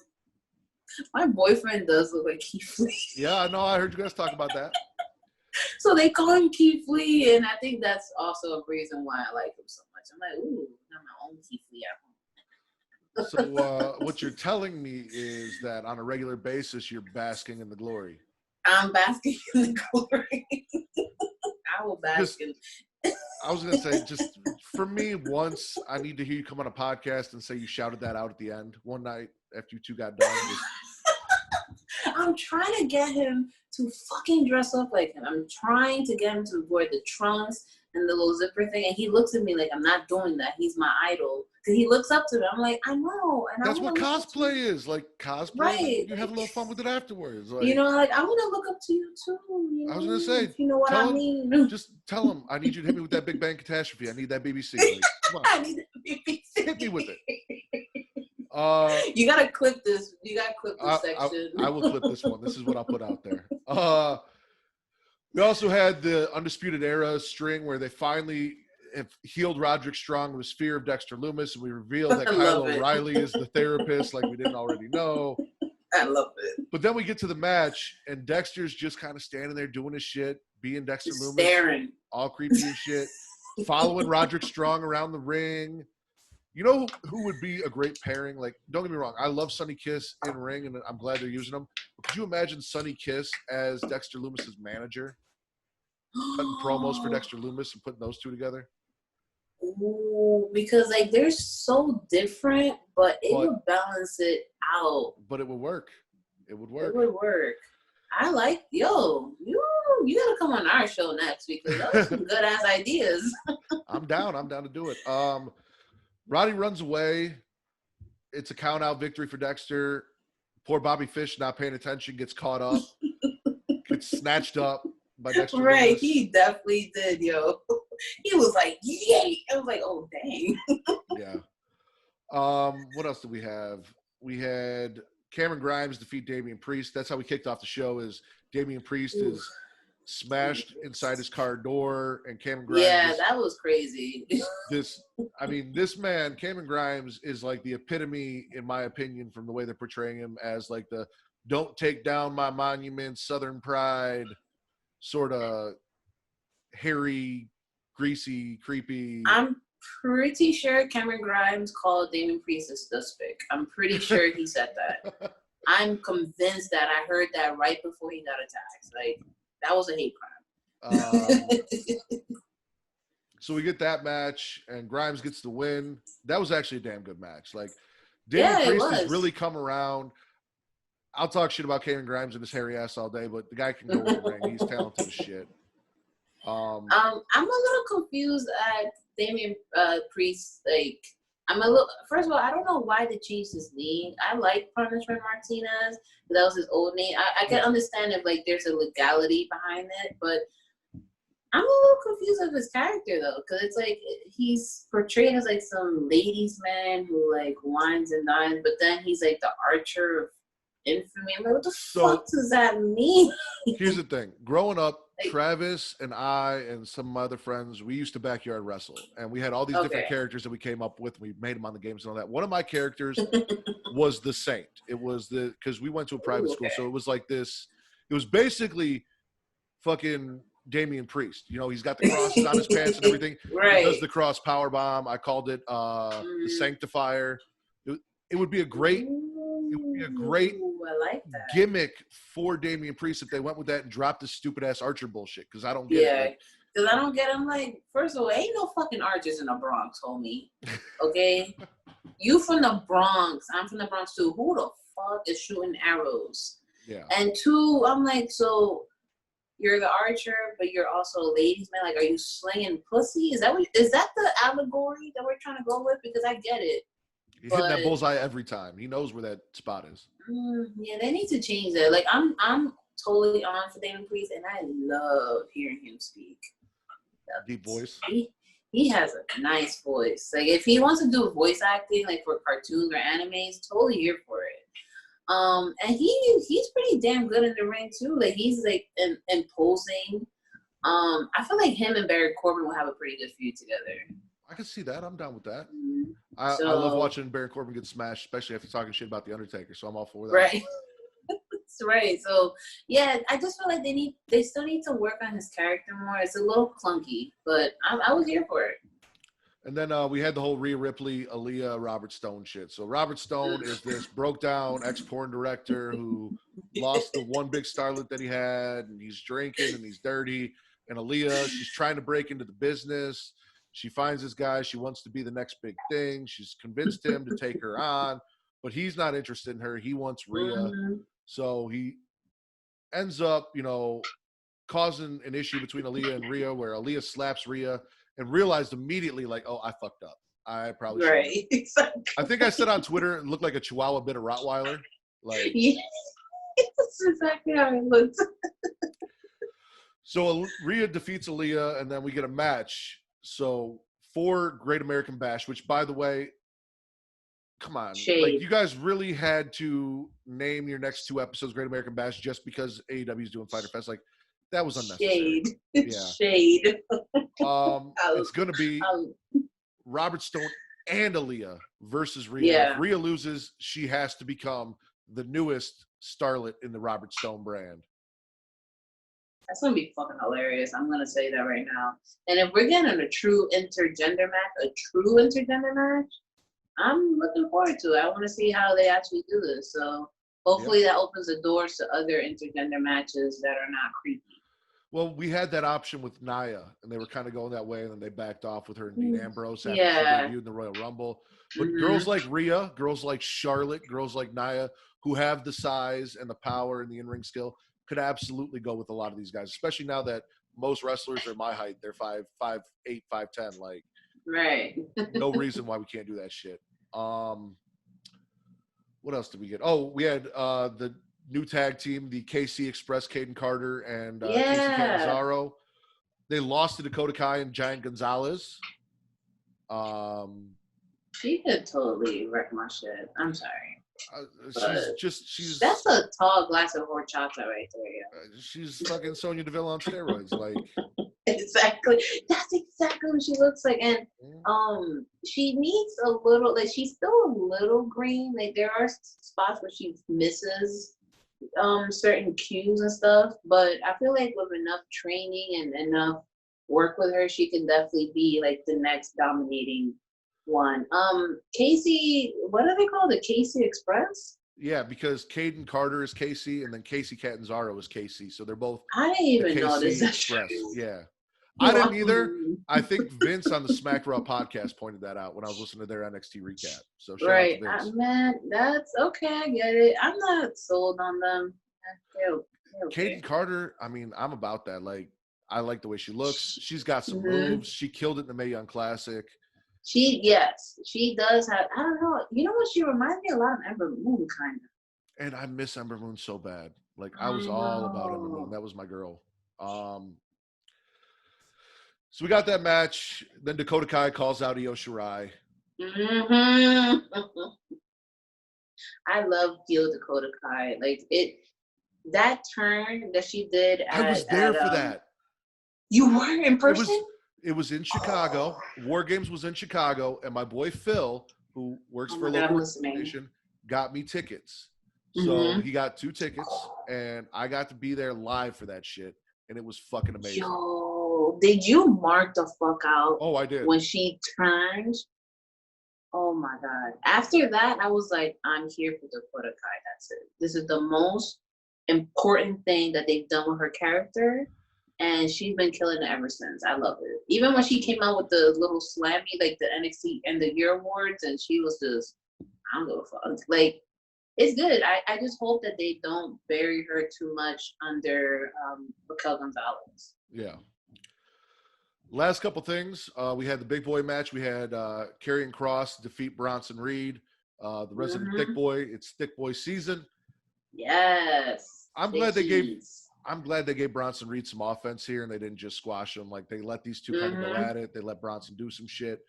my boyfriend does look like Keith Lee. Yeah, I know. I heard you guys talk about that. So they call him Keith Lee, and I think that's also a reason why I like him so much. I'm like, ooh, I have my own Keith Lee at home. So what you're telling me is that on a regular basis, you're basking in the glory. I'm basking in the glory. I will bask in. I was going to say, just for me, once I need to hear you come on a podcast and say you shouted that out at the end one night after you two got done. I'm trying to get him to fucking dress up like him. I'm trying to get him to wear the trunks, and the little zipper thing, and he looks at me like I'm not doing that. He's my idol. Cause he looks up to me. I'm like, I know, and That's I'm what gonna look up to cosplay you. is. Like cosplay, Right? you have a little fun with it afterwards. Like, You know, like I'm gonna look up to you too. You I was know, gonna say, if you know what I tell him, mean. just tell him, I need you to hit me with that Big Bang Catastrophe. I need that BBC. Like, come on, I need the BBC. hit me with it. You gotta clip this. You gotta clip this I section. will clip this one. This is what I'll put out there. We also had the Undisputed Era string where they finally have healed Roderick Strong of his fear of Dexter Loomis, and we reveal that I Kyle love it. O'Reilly is the therapist, like we didn't already know. I love it. But then we get to the match, and Dexter's just kind of standing there doing his shit, being Dexter Just Loomis, staring. all creepy as shit, following Roderick Strong around the ring. You know who would be a great pairing? Like, don't get me wrong, I love Sonny Kiss in ring, and I'm glad they're using him. But could you imagine Sonny Kiss as Dexter Loomis's manager, cutting promos for Dexter Loomis and putting those two together? Ooh, because like they're so different, but it would balance it out. But it would work. It would work. It would work. I like you gotta come on our show next because those are some good ass ideas. I'm down to do it. Roddy runs away. It's a count out victory for Dexter. Poor Bobby Fish, not paying attention, gets caught up, gets snatched up by Dexter Right, Loomis. he definitely did, yo. He was like, yay. I was like, oh dang. Yeah. What else did we have? We had Cameron Grimes defeat Damian Priest. That's how we kicked off the show. Is Damian Priest is smashed inside his car door, and Cameron Grimes. Yeah, that was crazy. This man, Cameron Grimes, is like the epitome, in my opinion, from the way they're portraying him as like the "don't take down my monument, Southern pride," sort of hairy, greasy, creepy. I'm pretty sure Cameron Grimes called Damian Priest a suspect. I'm pretty sure he said that. I'm convinced that I heard that right before he got attacked. Like, that was a hate crime. So we get that match, and Grimes gets the win. That was actually a damn good match. Like, Damian Priest has really come around. I'll talk shit about Cameron Grimes and his hairy ass all day, but the guy can go in the ring. He's talented as shit. I'm a little confused at Damian Priest. Like, first of all, I don't know why they changed his name. I like Punishment Martinez. That was his old name. I can understand if like there's a legality behind it, but I'm a little confused of his character though, because it's like he's portrayed as like some ladies' man who like wines and dines, but then he's like the archer of infamy. I'm like, what the fuck does that mean? Here's the thing. Growing up, Travis and I and some of my other friends, we used to backyard wrestle, and we had all these different characters that we came up with. We made them on the games and all that. One of my characters was the Saint. It was because we went to a private school, so it was like this. It was basically fucking Damian Priest. You know, he's got the crosses on his pants and everything. Right. He does the cross power bomb. I called it the Sanctifier. It would be a great. It would be a great gimmick for Damian Priest if they went with that and dropped this stupid ass Archer bullshit. Because I don't get it. Like, because I don't get it. I'm like, first of all, ain't no fucking archers in the Bronx, homie. Okay? You from the Bronx. I'm from the Bronx too. Who the fuck is shooting arrows? Yeah. And two, I'm like, so you're the archer, but you're also a ladies' man. Like, are you slinging pussy? Is that the allegory that we're trying to go with? Because I get it. He's hitting that bullseye every time. He knows where that spot is. Yeah, they need to change that. Like, I'm totally on for Damian Priest, and I love hearing him speak. Deep voice. He has a nice voice. Like, if he wants to do voice acting, like for cartoons or animes, totally here for it. And he's pretty damn good in the ring too. Like, he's like imposing. I feel like him and Barry Corbin will have a pretty good feud together. I can see that. I'm down with that. I love watching Baron Corbin get smashed, especially after talking shit about The Undertaker, so I'm all for that. Right. That's right. So, yeah, I just feel like they still need to work on his character more. It's a little clunky, but I was here for it. And then we had the whole Rhea Ripley, Aaliyah, Robert Stone shit. So Robert Stone is this broke-down ex-porn director who lost the one big starlet that he had, and he's drinking, and he's dirty. And Aaliyah, she's trying to break into the business. She finds this guy. She wants to be the next big thing. She's convinced him to take her on, but he's not interested in her. He wants Rhea. So he ends up, causing an issue between Aaliyah and Rhea, where Aaliyah slaps Rhea and realized immediately, like, oh, I fucked up. I probably should. Right. Exactly. I think I said on Twitter, it looked like a Chihuahua bit of Rottweiler. Like, yeah, that's exactly how it looked. So Rhea defeats Aaliyah, and then we get a match. So for Great American Bash, which, by the way, come on, like, you guys really had to name your next 2 episodes Great American Bash just because AEW is doing Fyter Fest. Like, that was unnecessary. Yeah. Shade. It's gonna be Robert Stone and Aaliyah versus Rhea. Yeah. If Rhea loses, she has to become the newest starlet in the Robert Stone brand. That's gonna be fucking hilarious. I'm gonna say that right now. And if we're getting a true intergender match, I'm looking forward to it. I want to see how they actually do this. So hopefully that opens the doors to other intergender matches that are not creepy. Well, we had that option with Nia, and they were kind of going that way, and then they backed off with her and Dean Ambrose after she debuted in the Royal Rumble. But girls like Rhea, girls like Charlotte, girls like Nia, who have the size and the power and the in-ring skill, could absolutely go with a lot of these guys, especially now that most wrestlers are my height. They're 5'8", 5'10". Like, right. No reason why we can't do that shit. What else did we get? Oh, we had the new tag team, the KC Express, Caden Carter and Casey Catanzaro. They lost to Dakota Kai and Giant Gonzalez. She could totally wreck my shit. I'm sorry. She's that's a tall glass of horchata right there. Yeah. She's fucking Sonya Deville on steroids. Like, exactly. That's exactly what she looks like. And she needs a little, like, she's still a little green. Like, there are spots where she misses certain cues and stuff, but I feel like with enough training and enough work with her, she can definitely be like the next dominating one. Casey, what are they called? The Casey Express? Yeah, because Caden Carter is Casey, and then Casey Catanzaro is Casey. So they're both. I didn't even know this. Express. Yeah, I didn't either. I think Vince on the Smack Raw podcast pointed that out when I was listening to their NXT recap. So shout out to Vince. Man, that's okay. I get it. I'm not sold on them. Okay. Caden Carter, I mean, I'm about that. Like, I like the way she looks. She's got some moves. She killed it in the Mae Young Classic. She does have, I don't know, you know what, she reminds me a lot of Ember Moon, kind of. And I miss Ember Moon so bad. Like, I was all about Ember Moon. That was my girl. So we got that match. Then Dakota Kai calls out Io Shirai. I love Dakota Kai. Like, that turn that she did I was there for that. You were in person? It was in Chicago. War Games was in Chicago, and my boy Phil, who works for a local organization, got me tickets. So he got 2 tickets, and I got to be there live for that shit, and it was fucking amazing. Yo, did you mark the fuck out? Oh, I did. When she turned? Oh my God. After that, I was like, I'm here for Dakota Kai. That's it. This is the most important thing that they've done with her character. And she's been killing it ever since. I love it. Even when she came out with the little slammy, like the NXT and the Year Awards, and she was just, I don't give a fuck. Like, it's good. I just hope that they don't bury her too much under Raquel Gonzalez. Yeah. Last couple things. We had the big boy match. We had Karrion Kross defeat Bronson Reed, the resident thick boy. It's thick boy season. Yes. I'm glad they gave Bronson Reed some offense here, and they didn't just squash him. Like, they let these two kind of go at it. They let Bronson do some shit.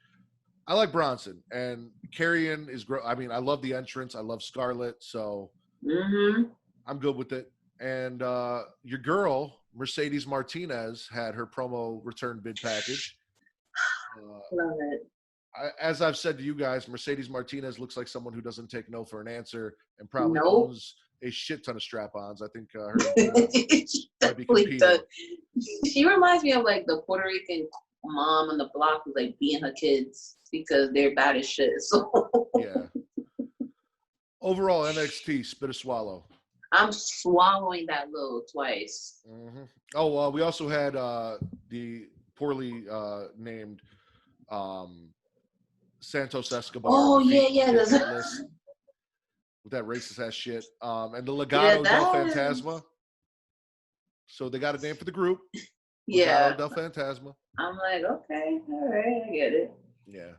I like Bronson, and Karrion is great. I mean, I love the entrance. I love Scarlett, so I'm good with it. And your girl, Mercedes Martinez, had her promo return bid package. Love it. As I've said to you guys, Mercedes Martinez looks like someone who doesn't take no for an answer and probably owns a shit ton of strap-ons. I think her might be competing. She reminds me of like the Puerto Rican mom on the block who's like beating her kids because they're bad as shit. So yeah. Overall, NXT, spit or swallow. I'm swallowing that little twice. Oh, we also had the poorly named Santos Escobar. Oh yeah. With that racist ass shit. And the Legado del Fantasma. So they got a name for the group. Yeah. Del Phantasma. I'm like, okay, all right, I get it. Yeah.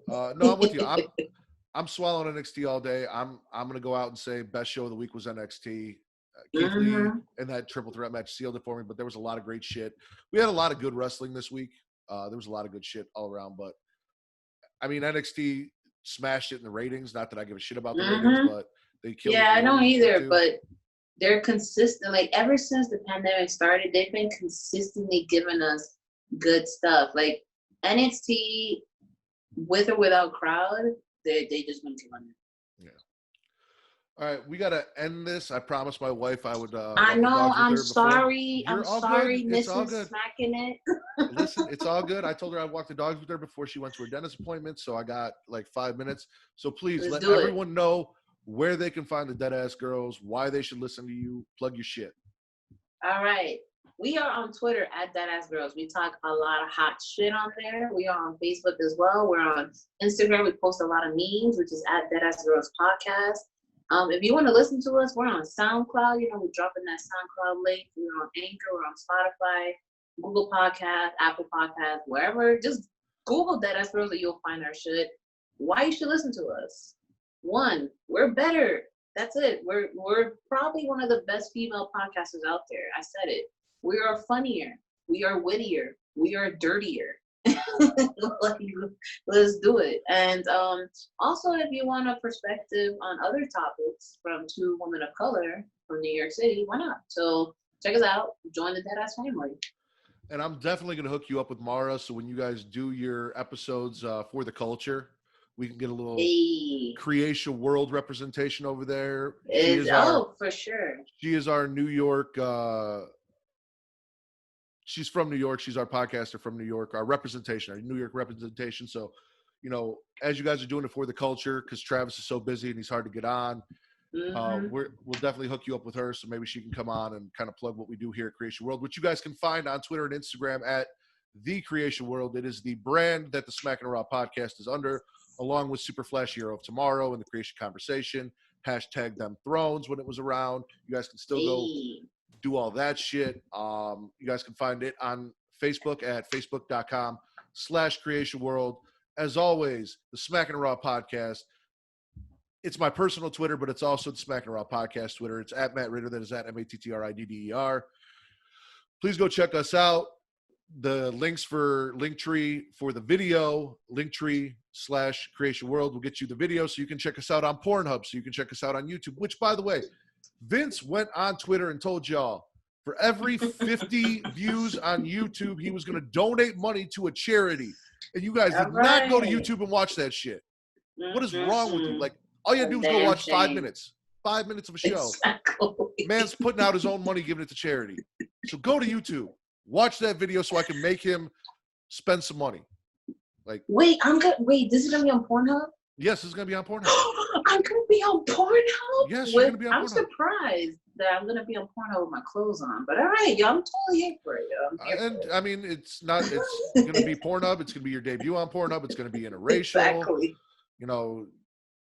No, I'm with you. I'm swallowing NXT all day. I'm gonna go out and say best show of the week was NXT. Keith Lee and that triple threat match sealed it for me. But there was a lot of great shit. We had a lot of good wrestling this week. There was a lot of good shit all around. But I mean, NXT smashed it in the ratings. Not that I give a shit about the ratings, but they killed it. Yeah, I don't either. But they're consistent. Like ever since the pandemic started, they've been consistently giving us good stuff. Like NXT, with or without crowd, they just been killing it. Yeah. All right, we gotta end this. I promised my wife I would. I know. I'm sorry. I'm sorry, Mrs. Smackin it. Listen, it's all good. I told her I'd walk the dogs with her before she went to her dentist appointment, so I got like 5 minutes. So please let everyone know where they can find the Deadass Girls, why they should listen to you. Plug your shit. All right. We are on Twitter at Deadass Girls. We talk a lot of hot shit on there. We are on Facebook as well. We're on Instagram. We post a lot of memes, which is at Deadass Girls Podcast. If you want to listen to us, we're on SoundCloud. You know, we're dropping that SoundCloud link. We're on Anchor. We're on Spotify, Google Podcast, Apple Podcast, wherever. Just Google Deadass Girls and you'll find our shit. Why you should listen to us? One, we're better. That's it. We're probably one of the best female podcasters out there. I said it. We are funnier. We are wittier. We are dirtier. Let's do it. And also, if you want a perspective on other topics from two women of color from New York City, why not? So check us out. Join the Deadass family. And I'm definitely going to hook you up with Mara. So when you guys do your episodes for the culture, we can get a little Creation World representation over there. For sure. She is our New York. She's from New York. She's our podcaster from New York. Our representation, our New York representation. So, you know, as you guys are doing it for the culture, because Travis is so busy and he's hard to get on, we'll definitely hook you up with her. So maybe she can come on and kind of plug what we do here at Creation World, which you guys can find on Twitter and Instagram at The Creation World. It is the brand that the Smackin' Raw podcast is under, along with Super Flash Hero of Tomorrow and the Creation Conversation. Hashtag them thrones when it was around. You guys can still go do all that shit. You guys can find it on Facebook at facebook.com/Creation World. As always, the Smackin' Raw podcast. It's my personal Twitter, but it's also the Smackin' Raw podcast Twitter. It's at Matt Ritter. That is at MATTRIDDER. Please go check us out. The links for Linktree for the video, Linktree/Creation World will get you the video so you can check us out on Pornhub, so you can check us out on YouTube, which, by the way, Vince went on Twitter and told y'all for every 50 views on YouTube, he was going to donate money to a charity. And you guys did not go to YouTube and watch that shit. What is wrong with you? Like, all you had to do was go watch 5 minutes. 5 minutes of a show. Exactly. Man's putting out his own money, giving it to charity. So go to YouTube. Watch that video so I can make him spend some money. Like, wait, this is going to be on Pornhub? Yes, it's going to be on Pornhub. I'm going to be on Pornhub? Yes, you're going to be on Pornhub. I'm surprised that I'm going to be on Pornhub with my clothes on. But all right, yo, I'm totally here for it, yo. I mean, it's going to be Pornhub. It's going to be your debut on Pornhub. It's going to be interracial. Exactly. You know,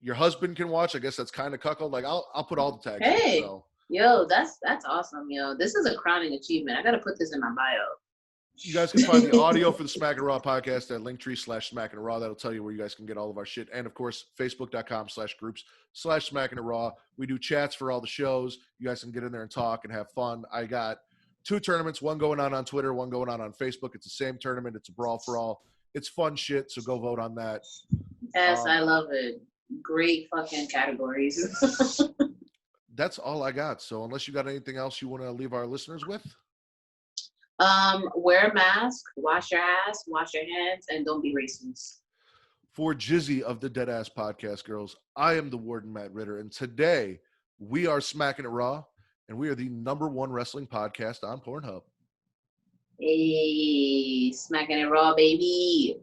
your husband can watch. I guess that's kind of cuckold. Like, I'll put all the tags in. So. Yo, that's awesome, yo. This is a crowning achievement. I got to put this in my bio. You guys can find the audio for the Smackin' Raw podcast at Linktree/Smackin' Raw. That'll tell you where you guys can get all of our shit. And of course, Facebook.com/groups/Smackin' Raw. We do chats for all the shows. You guys can get in there and talk and have fun. I got 2 tournaments, one going on Twitter, one going on Facebook. It's the same tournament. It's a brawl for all. It's fun shit. So go vote on that. Yes, I love it. Great fucking categories. That's all I got. So unless you got anything else you want to leave our listeners with? Wear a mask, wash your ass, wash your hands, and don't be racist. For Jizzy of the Deadass Podcast Girls, I am the Warden, Matt Ritter, and today we are Smackin' It Raw, and we are the #1 wrestling podcast on Pornhub. Hey, Smackin' It Raw, baby.